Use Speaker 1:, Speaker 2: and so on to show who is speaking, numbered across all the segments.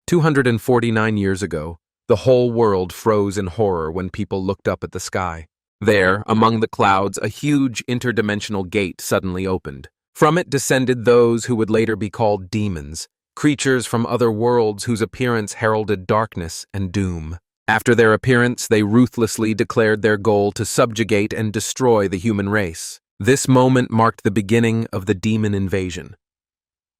Speaker 1: 249 years ago, the whole world froze in horror when people looked up at the sky. There, among the clouds, a huge interdimensional gate suddenly opened. From it descended those who would later be called demons, creatures from other worlds whose appearance heralded darkness and doom. After their appearance, they ruthlessly declared their goal to subjugate and destroy the human race. This moment marked the beginning of the demon invasion.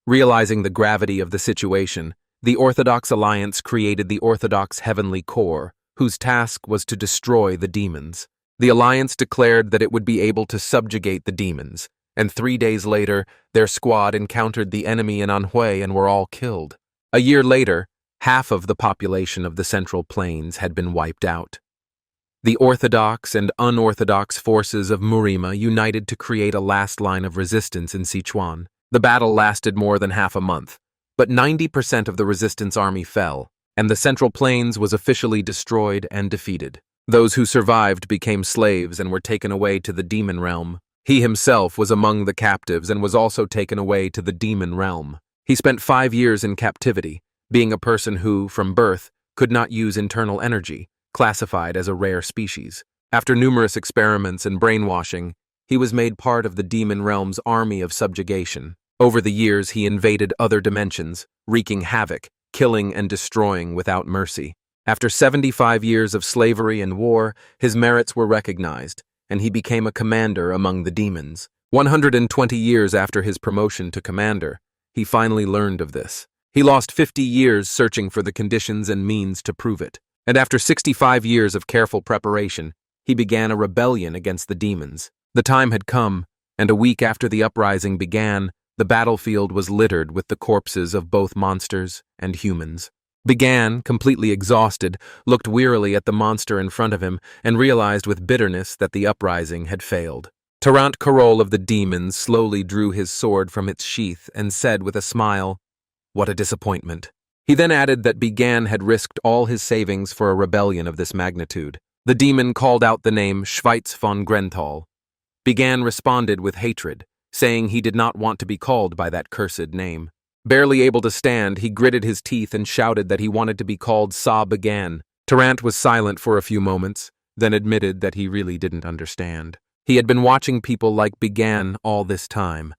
Speaker 1: Realizing the gravity of the situation, the Orthodox Alliance created the Orthodox Heavenly Corps, whose task was to destroy the demons. The Alliance declared that it would be able to subjugate the demons, and 3 days later, their squad encountered the enemy in Manhwa and were all killed. A year later, half of the population of the Central Plains had been wiped out. The Orthodox and unorthodox forces of Murima united to create a last line of resistance in Sichuan. The battle lasted more than half a month, but 90% of the resistance army fell, and the Central Plains was officially destroyed and defeated. Those who survived became slaves and were taken away to the demon realm. He himself was among the captives and was also taken away to the demon realm. He spent 5 years in captivity, being a person who, from birth, could not use internal energy, classified as a rare species. After numerous experiments and brainwashing, he was made part of the demon realm's army of subjugation. Over the years, he invaded other dimensions, wreaking havoc, killing and destroying without mercy. After 75 years of slavery and war, his merits were recognized, and he became a commander among the demons. 120 years after his promotion to commander, he finally learned of this. He lost 50 years searching for the conditions and means to prove it. And after 65 years of careful preparation, he began a rebellion against the demons. The time had come, and a week after the uprising began, the battlefield was littered with the corpses of both monsters and humans. Began, completely exhausted, looked wearily at the monster in front of him and realized with bitterness that the uprising had failed. Tarant Karol of the demons slowly drew his sword from its sheath and said with a smile, "What a disappointment." He then added that Began had risked all his savings for a rebellion of this magnitude. The demon called out the name Schweitz von Grenthal. Began responded with hatred, saying he did not want to be called by that cursed name. Barely able to stand, he gritted his teeth and shouted that he wanted to be called Sa Began. Tarant was silent for a few moments, then admitted that he really didn't understand. He had been watching people like Began all this time.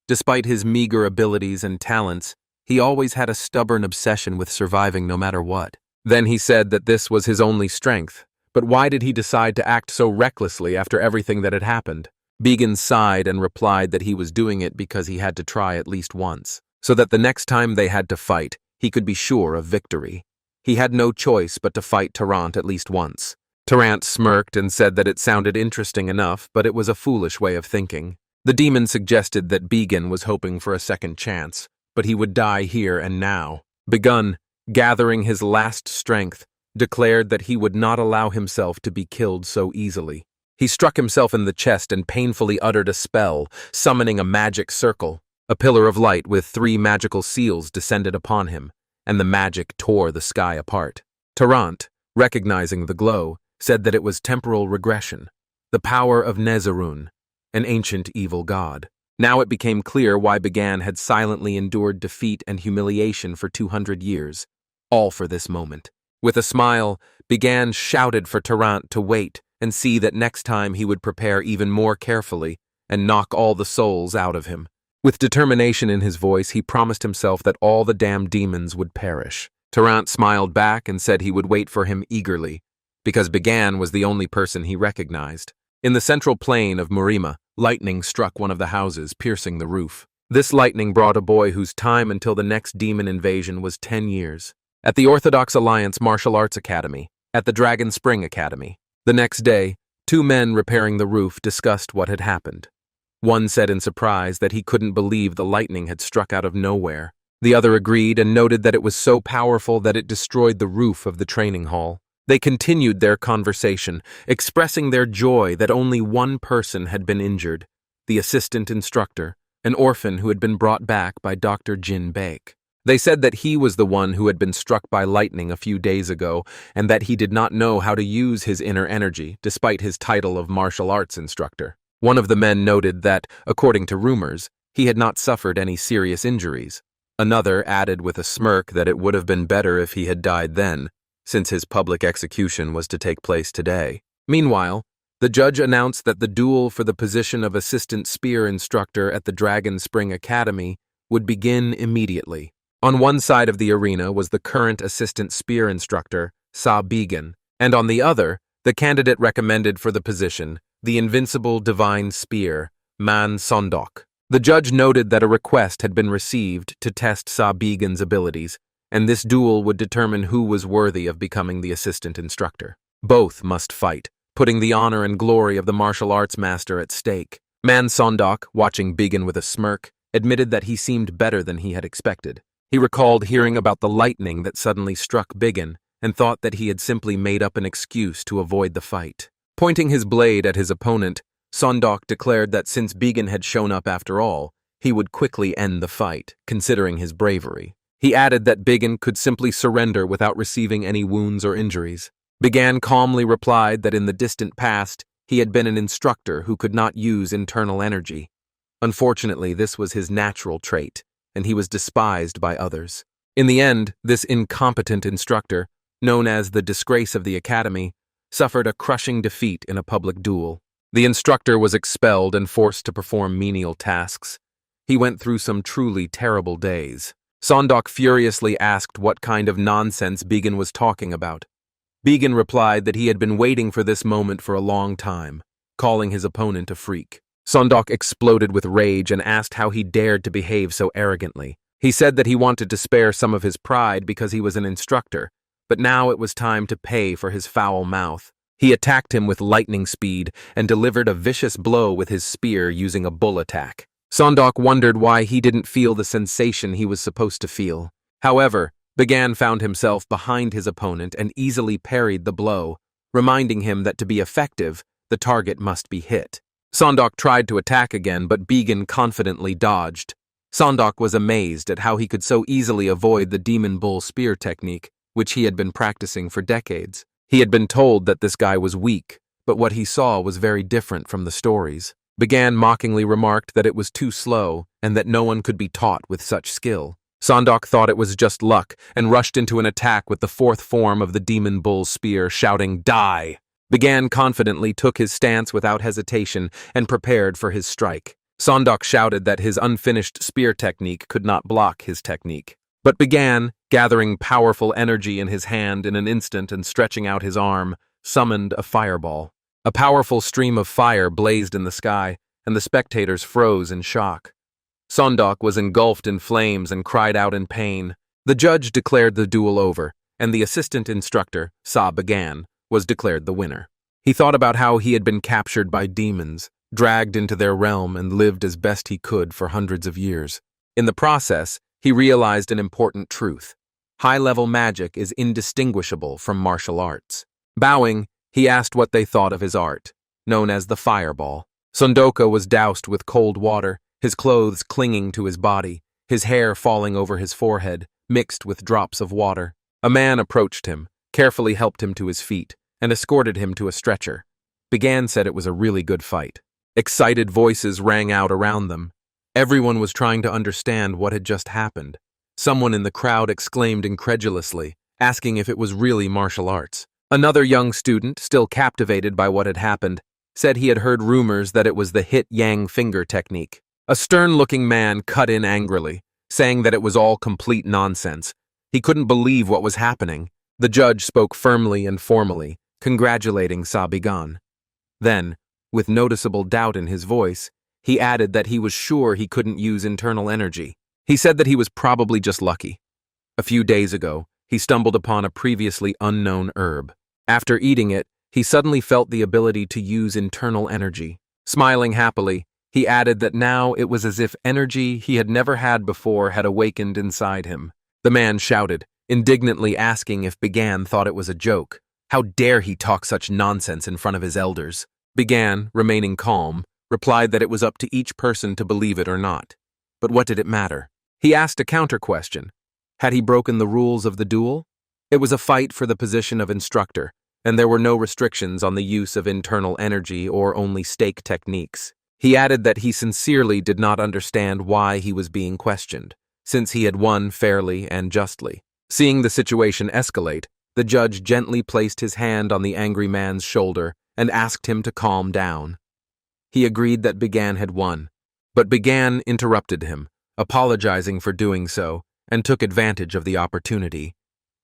Speaker 1: Despite his meager abilities and talents, he always had a stubborn obsession with surviving no matter what. Then he said that this was his only strength, but why did he decide to act so recklessly after everything that had happened? Began sighed and replied that he was doing it because he had to try at least once, so that the next time they had to fight, he could be sure of victory. He had no choice but to fight Tarant at least once. Tarant smirked and said that it sounded interesting enough, but it was a foolish way of thinking. The demon suggested that Began was hoping for a second chance, but he would die here and now. Begun, gathering his last strength, declared that he would not allow himself to be killed so easily. He struck himself in the chest and painfully uttered a spell, summoning a magic circle. A pillar of light with 3 magical seals descended upon him, and the magic tore the sky apart. Tarant, recognizing the glow, said that it was temporal regression, the power of Nezarun, an ancient evil god. Now it became clear why Began had silently endured defeat and humiliation for 200 years, all for this moment. With a smile, Began shouted for Tarant to wait and see that next time he would prepare even more carefully and knock all the souls out of him. With determination in his voice, he promised himself that all the damned demons would perish. Tarant smiled back and said he would wait for him eagerly, because Began was the only person he recognized. In the central plain of Murima, lightning struck one of the houses, piercing the roof. This lightning brought a boy whose time until the next demon invasion was 10 years. At the Orthodox Alliance Martial Arts Academy, at the Dragon Spring Academy. The next day, 2 men repairing the roof discussed what had happened. One said in surprise that he couldn't believe the lightning had struck out of nowhere. The other agreed and noted that it was so powerful that it destroyed the roof of the training hall. They continued their conversation, expressing their joy that only one person had been injured, the assistant instructor, an orphan who had been brought back by Dr. Jin Baek. They said that he was the one who had been struck by lightning a few days ago and that he did not know how to use his inner energy despite his title of martial arts instructor. One of the men noted that, according to rumors, he had not suffered any serious injuries. Another added with a smirk that it would have been better if he had died then, since his public execution was to take place today. Meanwhile, the judge announced that the duel for the position of assistant spear instructor at the Dragon Spring Academy would begin immediately. On one side of the arena was the current assistant spear instructor, Sa Began, and on the other, the candidate recommended for the position, the invincible divine spear, Man Sondok. The judge noted that a request had been received to test Sa Began's abilities, and this duel would determine who was worthy of becoming the assistant instructor. Both must fight, putting the honor and glory of the martial arts master at stake. Man Sondok, watching Began with a smirk, admitted that he seemed better than he had expected. He recalled hearing about the lightning that suddenly struck Began and thought that he had simply made up an excuse to avoid the fight. Pointing his blade at his opponent, Sondok declared that since Began had shown up after all, he would quickly end the fight, considering his bravery. He added that Began could simply surrender without receiving any wounds or injuries. Began calmly replied that in the distant past, he had been an instructor who could not use internal energy. Unfortunately, this was his natural trait, and he was despised by others. In the end, this incompetent instructor, known as the disgrace of the academy, suffered a crushing defeat in a public duel. The instructor was expelled and forced to perform menial tasks. He went through some truly terrible days. Sondok furiously asked what kind of nonsense Began was talking about. Began replied that he had been waiting for this moment for a long time, calling his opponent a freak. Sondok exploded with rage and asked how he dared to behave so arrogantly. He said that he wanted to spare some of his pride because he was an instructor, but now it was time to pay for his foul mouth. He attacked him with lightning speed and delivered a vicious blow with his spear using a bull attack. Sondok wondered why he didn't feel the sensation he was supposed to feel. However, Began found himself behind his opponent and easily parried the blow, reminding him that to be effective, the target must be hit. Sondok tried to attack again, but Began confidently dodged. Sondok was amazed at how he could so easily avoid the demon bull spear technique, which he had been practicing for decades. He had been told that this guy was weak, but what he saw was very different from the stories. Began mockingly remarked that it was too slow and that no one could be taught with such skill. Sondok thought it was just luck and rushed into an attack with the fourth form of the demon bull spear, shouting, "Die!" Began confidently took his stance without hesitation and prepared for his strike. Sondok shouted that his unfinished spear technique could not block his technique. But Began, gathering powerful energy in his hand in an instant and stretching out his arm, summoned a fireball. A powerful stream of fire blazed in the sky, and the spectators froze in shock. Sondok was engulfed in flames and cried out in pain. The judge declared the duel over, and the assistant instructor, Sa Began, was declared the winner. He thought about how he had been captured by demons, dragged into their realm, and lived as best he could for hundreds of years. In the process, he realized an important truth. High-level magic is indistinguishable from martial arts. Bowing, he asked what they thought of his art, known as the fireball. Sondoka was doused with cold water, his clothes clinging to his body, his hair falling over his forehead, mixed with drops of water. A man approached him, carefully helped him to his feet, and escorted him to a stretcher. Began said it was a really good fight. Excited voices rang out around them. Everyone was trying to understand what had just happened. Someone in the crowd exclaimed incredulously, asking if it was really martial arts. Another young student, still captivated by what had happened, said he had heard rumors that it was the hit-yang finger technique. A stern-looking man cut in angrily, saying that it was all complete nonsense. He couldn't believe what was happening. The judge spoke firmly and formally, congratulating Sa Began. Then, with noticeable doubt in his voice, he added that he was sure he couldn't use internal energy. He said that he was probably just lucky. A few days ago, he stumbled upon a previously unknown herb. After eating it, he suddenly felt the ability to use internal energy. Smiling happily, he added that now it was as if energy he had never had before had awakened inside him. The man shouted, indignantly asking if Began thought it was a joke. How dare he talk such nonsense in front of his elders? Began, remaining calm, replied that it was up to each person to believe it or not. But what did it matter? He asked a counter-question. Had he broken the rules of the duel? It was a fight for the position of instructor, and there were no restrictions on the use of internal energy or only stake techniques. He added that he sincerely did not understand why he was being questioned, since he had won fairly and justly. Seeing the situation escalate, the judge gently placed his hand on the angry man's shoulder and asked him to calm down. He agreed that Bigan had won, but Bigan interrupted him, apologizing for doing so, and took advantage of the opportunity.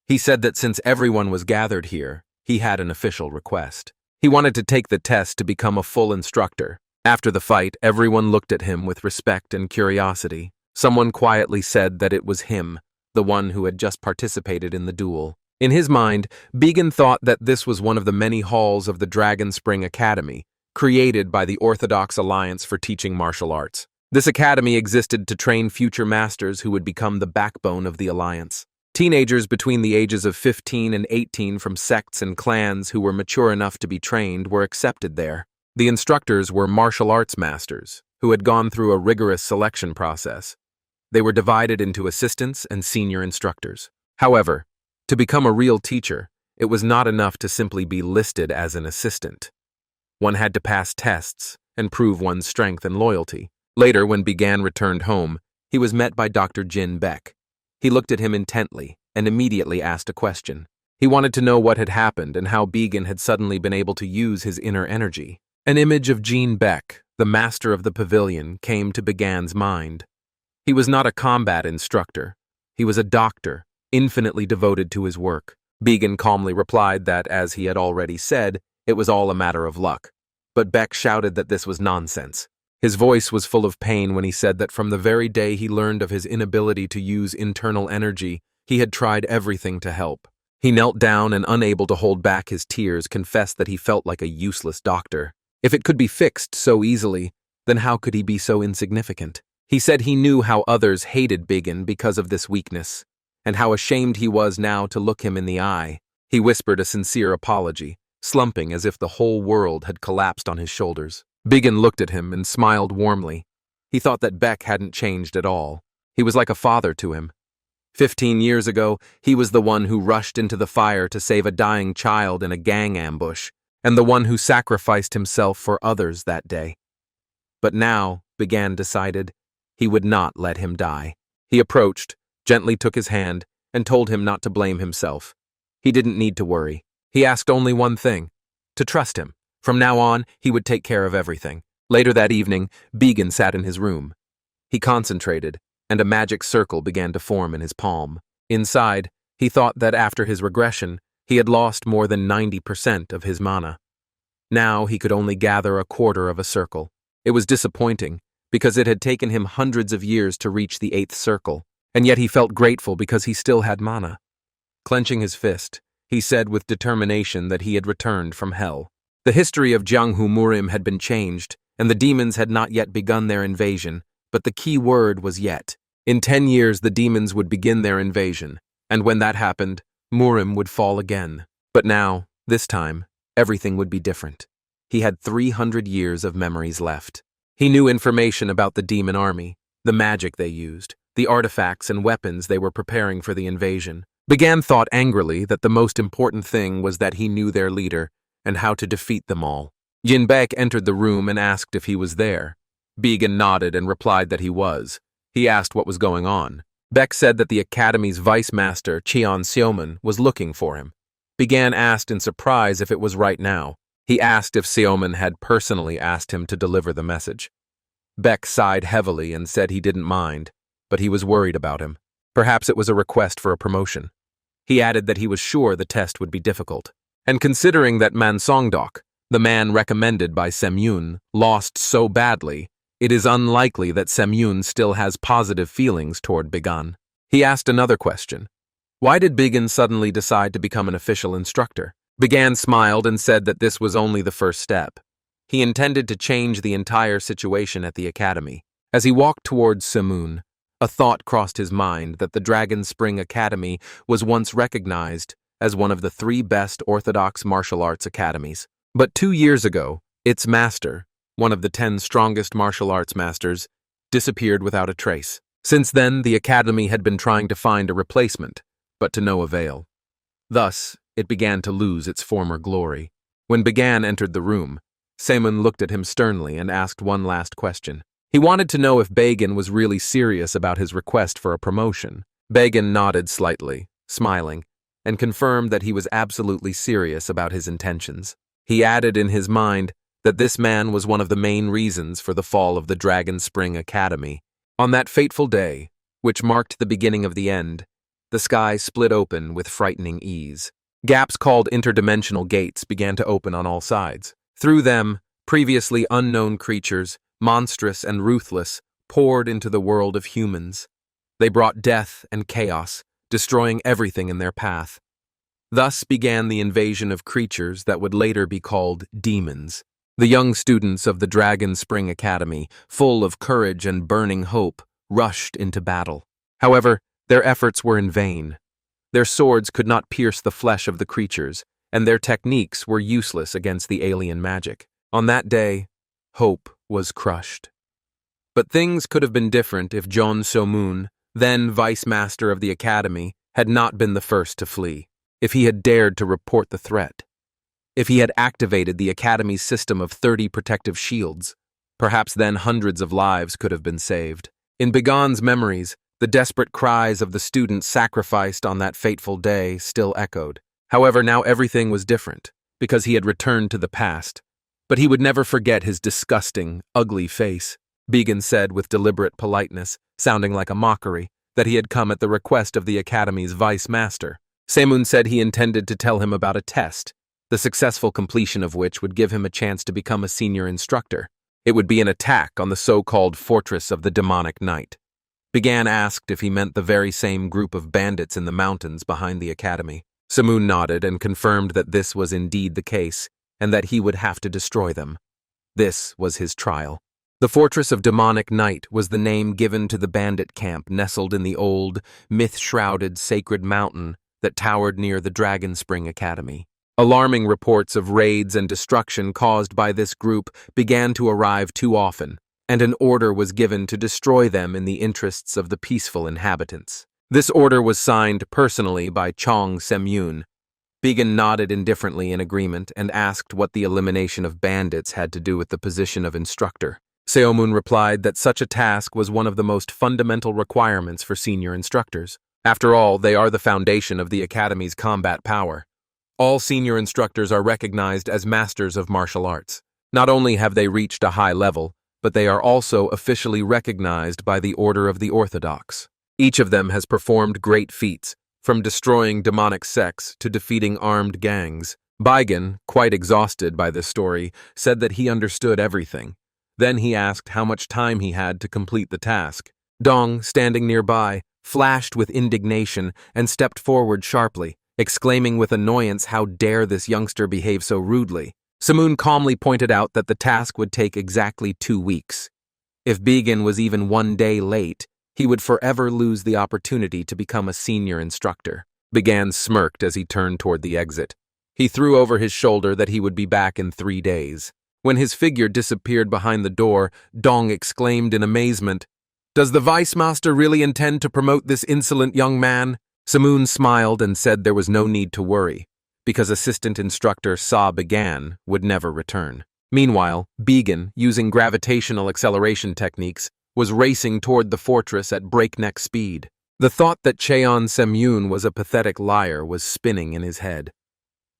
Speaker 1: He said that since everyone was gathered here, he had an official request. He wanted to take the test to become a full instructor. After the fight, everyone looked at him with respect and curiosity. Someone quietly said that it was him, the one who had just participated in the duel. In his mind, Bigan thought that this was one of the many halls of the Dragon Spring Academy, created by the Orthodox Alliance for Teaching Martial Arts. This academy existed to train future masters who would become the backbone of the Alliance. Teenagers between the ages of 15 and 18 from sects and clans who were mature enough to be trained were accepted there. The instructors were martial arts masters, who had gone through a rigorous selection process. They were divided into assistants and senior instructors. However, to become a real teacher, it was not enough to simply be listed as an assistant. One had to pass tests and prove one's strength and loyalty. Later, when Bigan returned home, he was met by Dr. Jin Beck. He looked at him intently and immediately asked a question. He wanted to know what had happened and how Bigan had suddenly been able to use his inner energy. An image of Jin Beck, the master of the pavilion, came to Bigan's mind. He was not a combat instructor. He was a doctor, infinitely devoted to his work. Bigan calmly replied that, as he had already said, it was all a matter of luck. But Beck shouted that this was nonsense. His voice was full of pain when he said that from the very day he learned of his inability to use internal energy, he had tried everything to help. He knelt down and, unable to hold back his tears, confessed that he felt like a useless doctor. If it could be fixed so easily, then how could he be so insignificant? He said he knew how others hated Bigan because of this weakness, and how ashamed he was now to look him in the eye. He whispered a sincere apology, slumping as if the whole world had collapsed on his shoulders. Bigan looked at him and smiled warmly. He thought that Beck hadn't changed at all. He was like a father to him. 15 years ago, he was the one who rushed into the fire to save a dying child in a gang ambush, and the one who sacrificed himself for others that day. But now, Bigan decided, he would not let him die. He approached, gently took his hand, and told him not to blame himself. He didn't need to worry. He asked only one thing: to trust him. From now on, he would take care of everything. Later that evening, Bigan sat in his room. He concentrated, and a magic circle began to form in his palm. Inside, he thought that after his regression, he had lost more than 90% of his mana. Now he could only gather a quarter of a circle. It was disappointing, because it had taken him hundreds of years to reach the 8th circle, and yet he felt grateful because he still had mana. Clenching his fist, he said with determination that he had returned from hell. The history of Jianghu Murim had been changed, and the demons had not yet begun their invasion, but the key word was yet. In 10 years the demons would begin their invasion, and when that happened, Murim would fall again. But now, this time, everything would be different. He had 300 years of memories left. He knew information about the demon army, the magic they used, the artifacts and weapons they were preparing for the invasion. Bigan thought angrily that the most important thing was that he knew their leader and how to defeat them all. Yinbek entered the room and asked if he was there. Bigan nodded and replied that he was. He asked what was going on. Beck said that the academy's vice master, Qian Xiaoman, was looking for him. Bigan asked in surprise if it was right now. He asked if Xiaoman had personally asked him to deliver the message. Beck sighed heavily and said he didn't mind, but he was worried about him. Perhaps it was a request for a promotion. He added that he was sure the test would be difficult. And considering that Man Songdok, the man recommended by Semyun, lost so badly, it is unlikely that Semyun still has positive feelings toward Bigan. He asked another question. Why did Bigan suddenly decide to become an official instructor? Bigan smiled and said that this was only the first step. He intended to change the entire situation at the academy. As he walked towards Semun, a thought crossed his mind that the Dragon Spring Academy was once recognized as one of the 3 best orthodox martial arts academies. But 2 years ago, its master, one of the 10 strongest martial arts masters, disappeared without a trace. Since then, the academy had been trying to find a replacement, but to no avail. Thus, it began to lose its former glory. When Bigan entered the room, Semun looked at him sternly and asked one last question. He wanted to know if Bagan was really serious about his request for a promotion. Bagan nodded slightly, smiling, and confirmed that he was absolutely serious about his intentions. He added in his mind that this man was one of the main reasons for the fall of the Dragon Spring Academy. On that fateful day, which marked the beginning of the end, the sky split open with frightening ease. Gaps called interdimensional gates began to open on all sides. Through them, previously unknown creatures, monstrous and ruthless, poured into the world of humans. They brought death and chaos, destroying everything in their path. Thus began the invasion of creatures that would later be called demons. The young students of the Dragon Spring Academy, full of courage and burning hope, rushed into battle. However, their efforts were in vain. Their swords could not pierce the flesh of the creatures, and their techniques were useless against the alien magic. On that day, hope was crushed. But things could have been different if Jeon So-moon, then vice master of the academy, had not been the first to flee. If he had dared to report the threat. If he had activated the academy's system of 30 protective shields, perhaps then hundreds of lives could have been saved. In Bagan's memories, the desperate cries of the students sacrificed on that fateful day still echoed. However, now everything was different, because he had returned to the past. But he would never forget his disgusting, ugly face. Bagan said with deliberate politeness, sounding like a mockery, that he had come at the request of the academy's vice master. Se-moon said he intended to tell him about a test, the successful completion of which would give him a chance to become a senior instructor. It would be an attack on the so-called Fortress of the Demonic Knight. Bagan asked if he meant the very same group of bandits in the mountains behind the academy. Se-moon nodded and confirmed that this was indeed the case, and that he would have to destroy them. This was his trial. The Fortress of Demonic Knight was the name given to the bandit camp nestled in the old, myth-shrouded sacred mountain that towered near the Dragon Spring Academy. Alarming reports of raids and destruction caused by this group began to arrive too often, and an order was given to destroy them in the interests of the peaceful inhabitants. This order was signed personally by Chong Se-moon. Bagan nodded indifferently in agreement and asked what the elimination of bandits had to do with the position of instructor. Se-moon replied that such a task was one of the most fundamental requirements for senior instructors. After all, they are the foundation of the academy's combat power. All senior instructors are recognized as masters of martial arts. Not only have they reached a high level, but they are also officially recognized by the Order of the Orthodox. Each of them has performed great feats, from destroying demonic sects to defeating armed gangs. Bagan, quite exhausted by this story, said that he understood everything. Then he asked how much time he had to complete the task. Dong, standing nearby, flashed with indignation and stepped forward sharply, exclaiming with annoyance how dare this youngster behave so rudely. Se-moon calmly pointed out that the task would take exactly 2 weeks. If Bagan was even 1 day late, he would forever lose the opportunity to become a senior instructor. Bagan smirked as he turned toward the exit. He threw over his shoulder that he would be back in 3 days. When his figure disappeared behind the door, Dong exclaimed in amazement, "Does the vice master really intend to promote this insolent young man?" Se-moon smiled and said there was no need to worry, because assistant instructor Sa Bagan would never return. Meanwhile, Bagan, using gravitational acceleration techniques, was racing toward the fortress at breakneck speed. The thought that Cheon Se-moon was a pathetic liar was spinning in his head.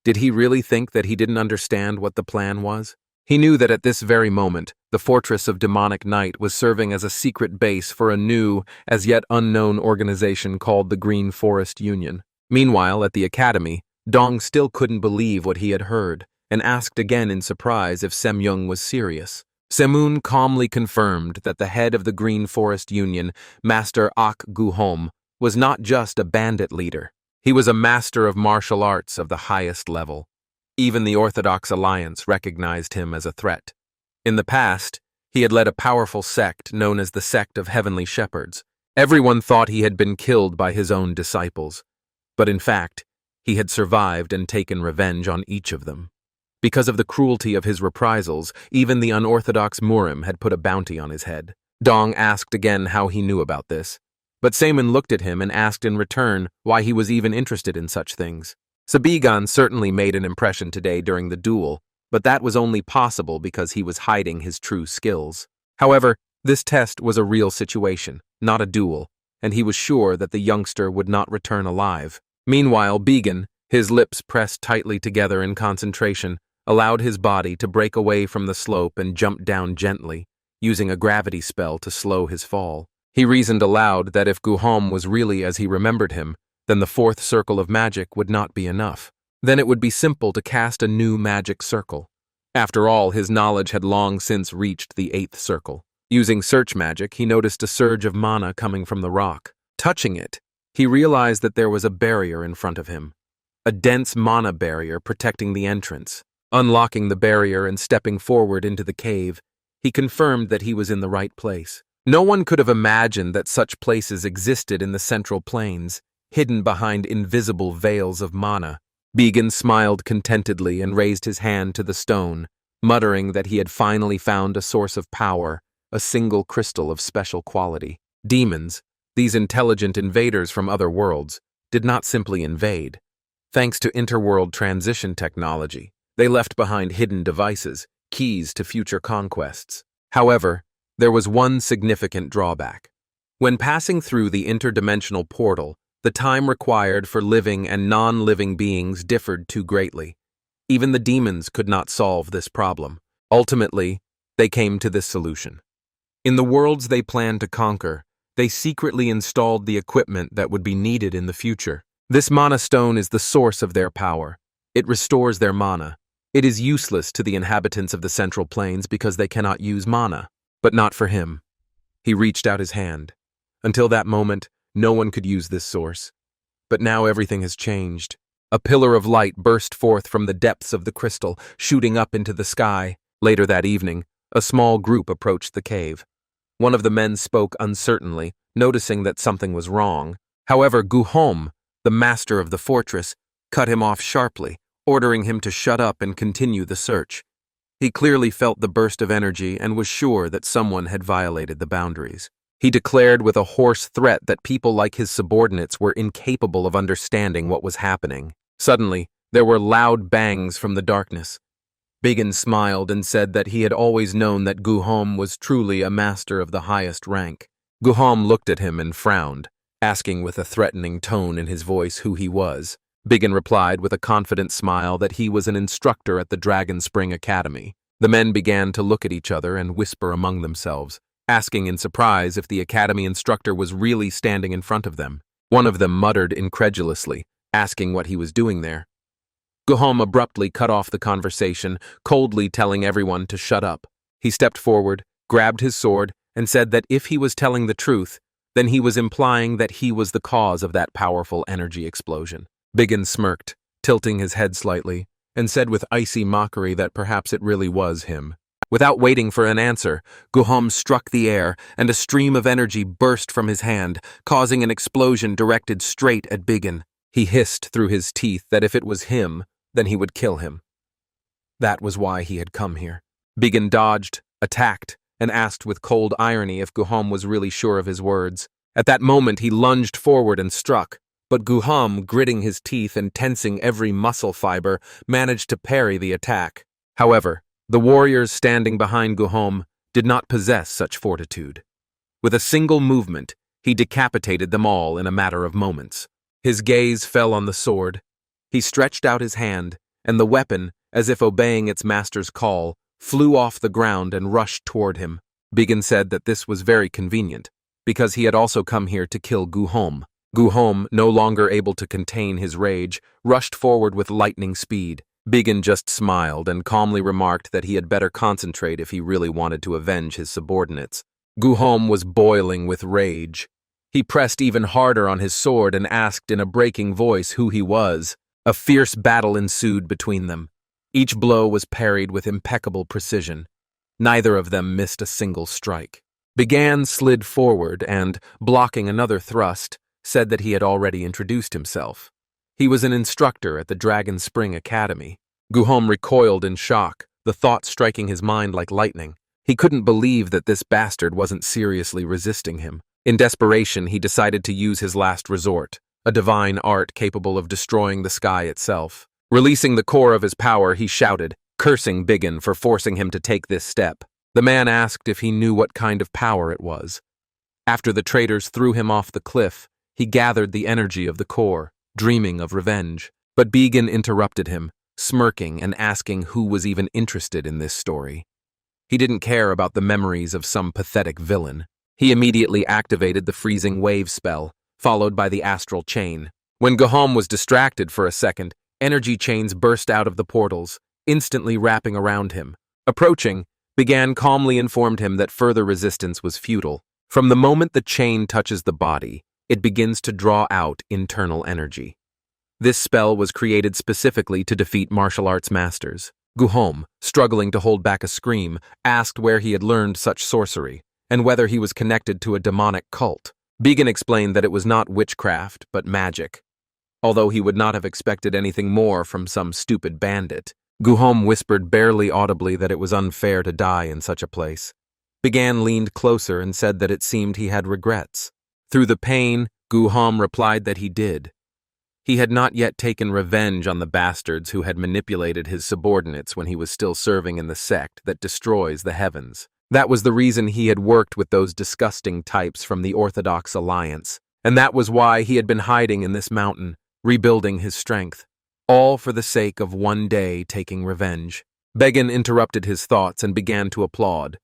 Speaker 1: Did he really think that he didn't understand what the plan was? He knew that at this very moment, the Fortress of Demonic Knight was serving as a secret base for a new, as yet unknown organization called the Green Forest Union. Meanwhile, at the academy, Dong still couldn't believe what he had heard, and asked again in surprise if Se-moon was serious. Se-moon calmly confirmed that the head of the Green Forest Union, Master Ak Gu-hom, was not just a bandit leader. He was a master of martial arts of the highest level. Even the Orthodox Alliance recognized him as a threat. In the past, he had led a powerful sect known as the Sect of Heavenly Shepherds. Everyone thought he had been killed by his own disciples, but in fact, he had survived and taken revenge on each of them. Because of the cruelty of his reprisals, even the unorthodox Murim had put a bounty on his head. Dong asked again how he knew about this, but Se-moon looked at him and asked in return why he was even interested in such things. Bagan certainly made an impression today during the duel, but that was only possible because he was hiding his true skills. However, This test was a real situation, not a duel, and he was sure that the youngster would not return alive. Meanwhile, Began, his lips pressed tightly together in concentration, allowed his body to break away from the slope and jump down gently, using a gravity spell to slow his fall. He reasoned aloud that if Guhom was really as he remembered him, then the fourth circle of magic would not be enough. Then it would be simple to cast a new magic circle. After all, his knowledge had long since reached the eighth circle. Using search magic, he noticed a surge of mana coming from the rock. Touching it, he realized that there was a barrier in front of him. A dense mana barrier protecting the entrance. Unlocking the barrier and stepping forward into the cave, he confirmed that he was in the right place. No one could have imagined that such places existed in the Central Plains, hidden behind invisible veils of mana. Began smiled contentedly and raised his hand to the stone, muttering that he had finally found a source of power, a single crystal of special quality. Demons, these intelligent invaders from other worlds, did not simply invade. Thanks to interworld transition technology, they left behind hidden devices, keys to future conquests. However, there was one significant drawback. When passing through the interdimensional portal, the time required for living and non-living beings differed too greatly. Even the demons could not solve this problem. Ultimately, they came to this solution. In the worlds they planned to conquer, they secretly installed the equipment that would be needed in the future. This mana stone is the source of their power. It restores their mana. It is useless to the inhabitants of the Central Plains because they cannot use mana. But not for him. He reached out his hand. Until that moment, no one could use this source. But now everything has changed. A pillar of light burst forth from the depths of the crystal, shooting up into the sky. Later that evening, a small group approached the cave. One of the men spoke uncertainly, noticing that something was wrong. However, Guhom, the master of the fortress, cut him off sharply, ordering him to shut up and continue the search. He clearly felt the burst of energy and was sure that someone had violated the boundaries. He declared with a hoarse threat that people like his subordinates were incapable of understanding what was happening. Suddenly, there were loud bangs from the darkness. Began smiled and said that he had always known that Guhom was truly a master of the highest rank. Guhom looked at him and frowned, asking with a threatening tone in his voice who he was. Began replied with a confident smile that he was an instructor at the Dragon Spring Academy. The men began to look at each other and whisper among themselves, asking in surprise if the academy instructor was really standing in front of them. One of them muttered incredulously, asking what he was doing there. Guhom abruptly cut off the conversation, coldly telling everyone to shut up. He stepped forward, grabbed his sword, and said that if he was telling the truth, then he was implying that he was the cause of that powerful energy explosion. Began smirked, tilting his head slightly, and said with icy mockery that perhaps it really was him. Without waiting for an answer, Guhom struck the air, and a stream of energy burst from his hand, causing an explosion directed straight at Began. He hissed through his teeth that if it was him, then he would kill him. That was why he had come here. Began dodged, attacked, and asked with cold irony if Guhom was really sure of his words. At that moment he lunged forward and struck, but Guhom, gritting his teeth and tensing every muscle fiber, managed to parry the attack. However, the warriors standing behind Guhom did not possess such fortitude. With a single movement, he decapitated them all in a matter of moments. His gaze fell on the sword. He stretched out his hand, and the weapon, as if obeying its master's call, flew off the ground and rushed toward him. Began said that this was very convenient, because he had also come here to kill Guhom. Guhom, no longer able to contain his rage, rushed forward with lightning speed. Began just smiled and calmly remarked that he had better concentrate if he really wanted to avenge his subordinates. Guhom was boiling with rage. He pressed even harder on his sword and asked in a breaking voice who he was. A fierce battle ensued between them. Each blow was parried with impeccable precision. Neither of them missed a single strike. Began slid forward and, blocking another thrust, said that he had already introduced himself. He was an instructor at the Dragon Spring Academy. Guhom recoiled in shock, the thought striking his mind like lightning. He couldn't believe that this bastard wasn't seriously resisting him. In desperation, he decided to use his last resort, a divine art capable of destroying the sky itself. Releasing the core of his power, he shouted, cursing Began for forcing him to take this step. The man asked if he knew what kind of power it was. After the traitors threw him off the cliff, he gathered the energy of the core, dreaming of revenge. But Began interrupted him, smirking and asking who was even interested in this story. He didn't care about the memories of some pathetic villain. He immediately activated the freezing wave spell, followed by the astral chain. When Guhom was distracted for a second, energy chains burst out of the portals, instantly wrapping around him. Approaching, Began calmly informed him that further resistance was futile. From the moment the chain touches the body, it begins to draw out internal energy. This spell was created specifically to defeat martial arts masters. Guhom, struggling to hold back a scream, asked where he had learned such sorcery, and whether he was connected to a demonic cult. Began explained that it was not witchcraft, but magic. Although he would not have expected anything more from some stupid bandit, Guhom whispered barely audibly that it was unfair to die in such a place. Began leaned closer and said that it seemed he had regrets. Through the pain, Guhom replied that he did. He had not yet taken revenge on the bastards who had manipulated his subordinates when he was still serving in the sect that destroys the heavens. That was the reason he had worked with those disgusting types from the Orthodox Alliance, and that was why he had been hiding in this mountain, rebuilding his strength, all for the sake of one day taking revenge. Began interrupted his thoughts and began to applaud.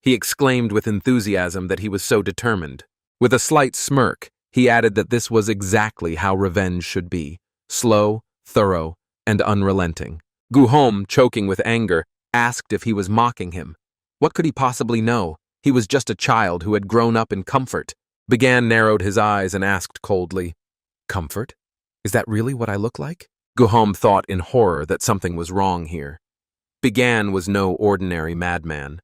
Speaker 1: He exclaimed with enthusiasm that he was so determined. With a slight smirk, he added that this was exactly how revenge should be, slow, thorough, and unrelenting. Guhom, choking with anger, asked if he was mocking him. What could he possibly know? He was just a child who had grown up in comfort. Began narrowed his eyes and asked coldly, "Comfort? Is that really what I look like?" Guhom thought in horror that something was wrong here. Began was no ordinary madman.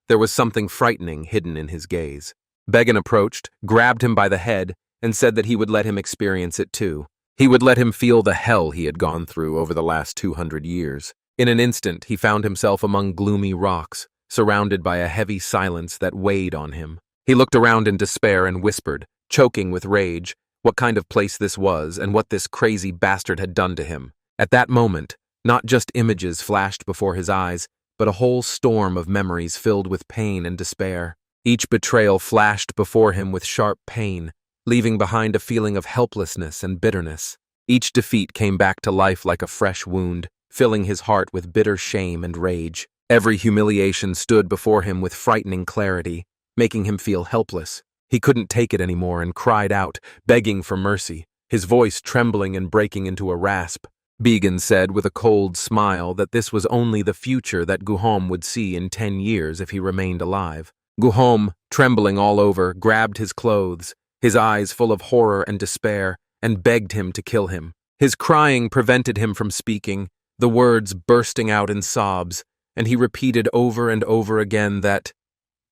Speaker 1: There was something frightening hidden in his gaze. Began approached, grabbed him by the head, and said that he would let him experience it too. He would let him feel the hell he had gone through over the last 200 years. In an instant, he found himself among gloomy rocks, surrounded by a heavy silence that weighed on him. He looked around in despair and whispered, choking with rage, what kind of place this was and what this crazy bastard had done to him. At that moment, not just images flashed before his eyes, but a whole storm of memories filled with pain and despair. Each betrayal flashed before him with sharp pain, leaving behind a feeling of helplessness and bitterness. Each defeat came back to life like a fresh wound, filling his heart with bitter shame and rage. Every humiliation stood before him with frightening clarity, making him feel helpless. He couldn't take it anymore and cried out, begging for mercy, his voice trembling and breaking into a rasp. Began said with a cold smile that this was only the future that Guhom would see in 10 years if he remained alive. Guhom, trembling all over, grabbed his clothes, his eyes full of horror and despair, and begged him to kill him. His crying prevented him from speaking, the words bursting out in sobs, and he repeated over and over again that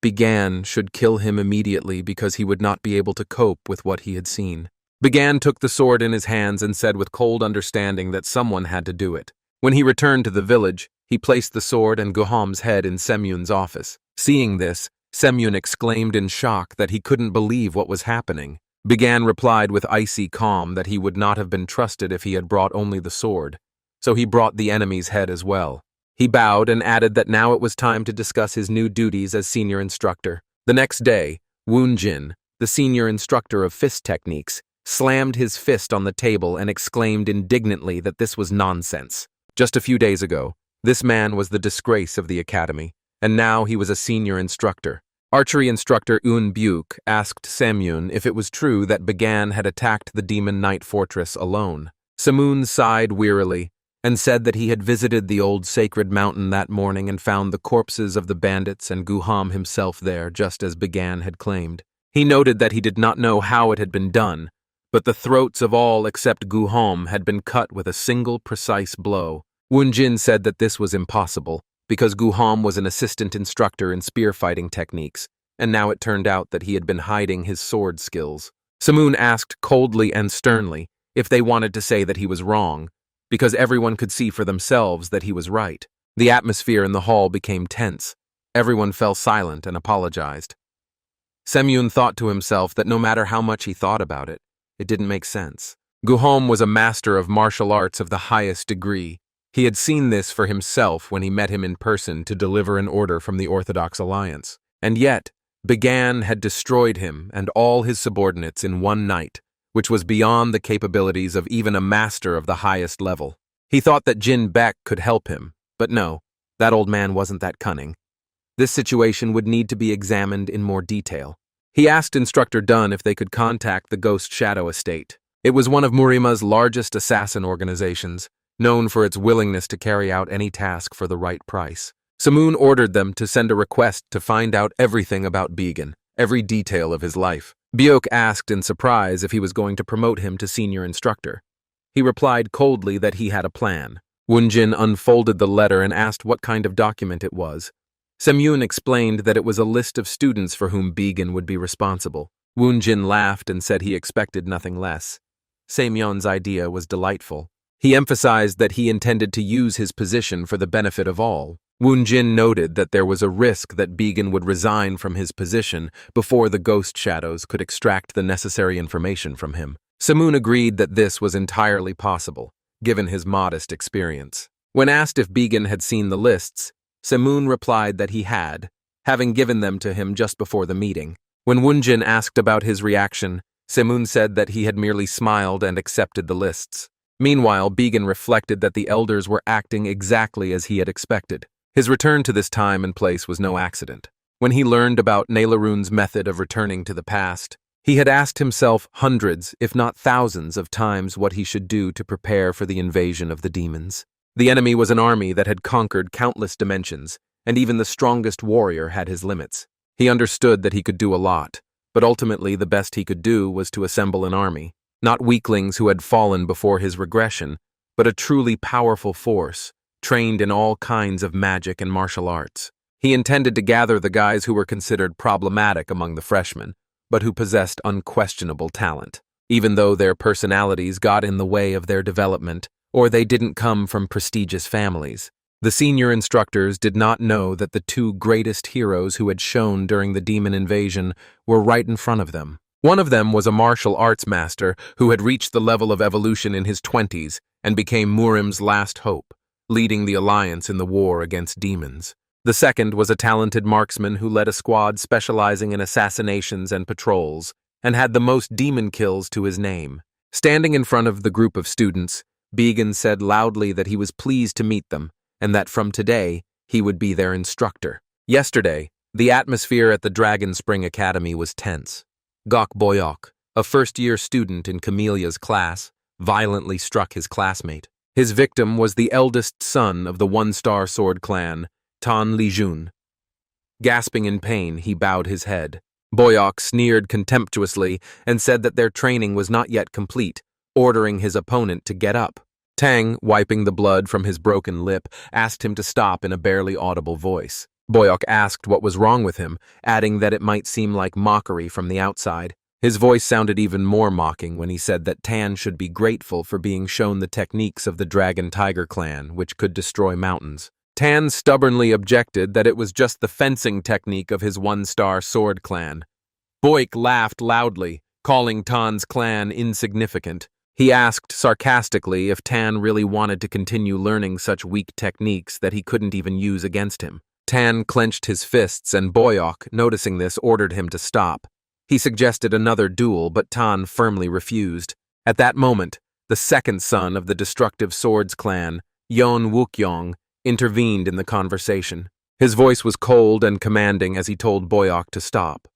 Speaker 1: Began should kill him immediately because he would not be able to cope with what he had seen. Began took the sword in his hands and said with cold understanding that someone had to do it. When he returned to the village, he placed the sword and Guhom's head in Semyun's office. Seeing this, Semyun exclaimed in shock that he couldn't believe what was happening. Began replied with icy calm that he would not have been trusted if he had brought only the sword, so he brought the enemy's head as well. He bowed and added that now it was time to discuss his new duties as senior instructor. The next day, Woon Jin, the senior instructor of fist techniques, slammed his fist on the table and exclaimed indignantly that this was nonsense. Just a few days ago, this man was the disgrace of the academy, and now he was a senior instructor. Archery instructor Eun Byuk asked Semyun if it was true that Began had attacked the Demon Knight fortress alone. Semyun sighed wearily and said that he had visited the old sacred mountain that morning and found the corpses of the bandits and Guhom himself there, just as Began had claimed. He noted that he did not know how it had been done, but the throats of all except Guhom had been cut with a single precise blow. Woon Jin said that this was impossible, because Guhom was an assistant instructor in spear fighting techniques, and now it turned out that he had been hiding his sword skills. Semyun asked coldly and sternly if they wanted to say that he was wrong, because everyone could see for themselves that he was right. The atmosphere in the hall became tense. Everyone fell silent and apologized. Semyun thought to himself that no matter how much he thought about it, it didn't make sense. Guhom was a master of martial arts of the highest degree. He had seen this for himself when he met him in person to deliver an order from the Orthodox Alliance. And yet, Began had destroyed him and all his subordinates in one night, which was beyond the capabilities of even a master of the highest level. He thought that Jin Beck could help him, but no, that old man wasn't that cunning. This situation would need to be examined in more detail. He asked Instructor Dunn if they could contact the Ghost Shadow Estate. It was one of Murima's largest assassin organizations, known for its willingness to carry out any task for the right price. Samoon ordered them to send a request to find out everything about Began, every detail of his life. Byok asked in surprise if he was going to promote him to senior instructor. He replied coldly that he had a plan. Woonjin unfolded the letter and asked what kind of document it was. Semyun explained that it was a list of students for whom Began would be responsible. Woonjin laughed and said he expected nothing less. Semyun's idea was delightful. He emphasized that he intended to use his position for the benefit of all. Woonjin noted that there was a risk that Began would resign from his position before the Ghost Shadows could extract the necessary information from him. Samoon agreed that this was entirely possible, given his modest experience. When asked if Began had seen the lists, Samoon replied that he had, having given them to him just before the meeting. When Woonjin asked about his reaction, Samoon said that he had merely smiled and accepted the lists. Meanwhile, Began reflected that the elders were acting exactly as he had expected. His return to this time and place was no accident. When he learned about Nailarun's method of returning to the past, he had asked himself hundreds, if not thousands, of times what he should do to prepare for the invasion of the demons. The enemy was an army that had conquered countless dimensions, and even the strongest warrior had his limits. He understood that he could do a lot, but ultimately the best he could do was to assemble an army, not weaklings who had fallen before his regression, but a truly powerful force, trained in all kinds of magic and martial arts. He intended to gather the guys who were considered problematic among the freshmen, but who possessed unquestionable talent, even though their personalities got in the way of their development, or they didn't come from prestigious families. The senior instructors did not know that the two greatest heroes who had shone during the demon invasion were right in front of them. One of them was a martial arts master who had reached the level of evolution in his 20s and became Murim's last hope, leading the alliance in the war against demons. The second was a talented marksman who led a squad specializing in assassinations and patrols, and had the most demon kills to his name. Standing in front of the group of students, Began said loudly that he was pleased to meet them, and that from today, he would be their instructor. Yesterday, the atmosphere at the Dragon Spring Academy was tense. Gok Boyok, a first-year student in Camelia's class, violently struck his classmate. His victim was the eldest son of the one-star sword clan, Tan Lijun. Gasping in pain, he bowed his head. Boyok sneered contemptuously and said that their training was not yet complete, ordering his opponent to get up. Tang, wiping the blood from his broken lip, asked him to stop in a barely audible voice. Boyok asked what was wrong with him, adding that it might seem like mockery from the outside. His voice sounded even more mocking when he said that Tan should be grateful for being shown the techniques of the Dragon Tiger clan, which could destroy mountains. Tan stubbornly objected that it was just the fencing technique of his one-star sword clan. Boyk laughed loudly, calling Tan's clan insignificant. He asked sarcastically if Tan really wanted to continue learning such weak techniques that he couldn't even use against him. Tan clenched his fists, and Boyok, noticing this, ordered him to stop. He suggested another duel, but Tan firmly refused. At that moment, the second son of the destructive swords clan, Yon Wukyong, intervened in the conversation. His voice was cold and commanding as he told Boyok to stop.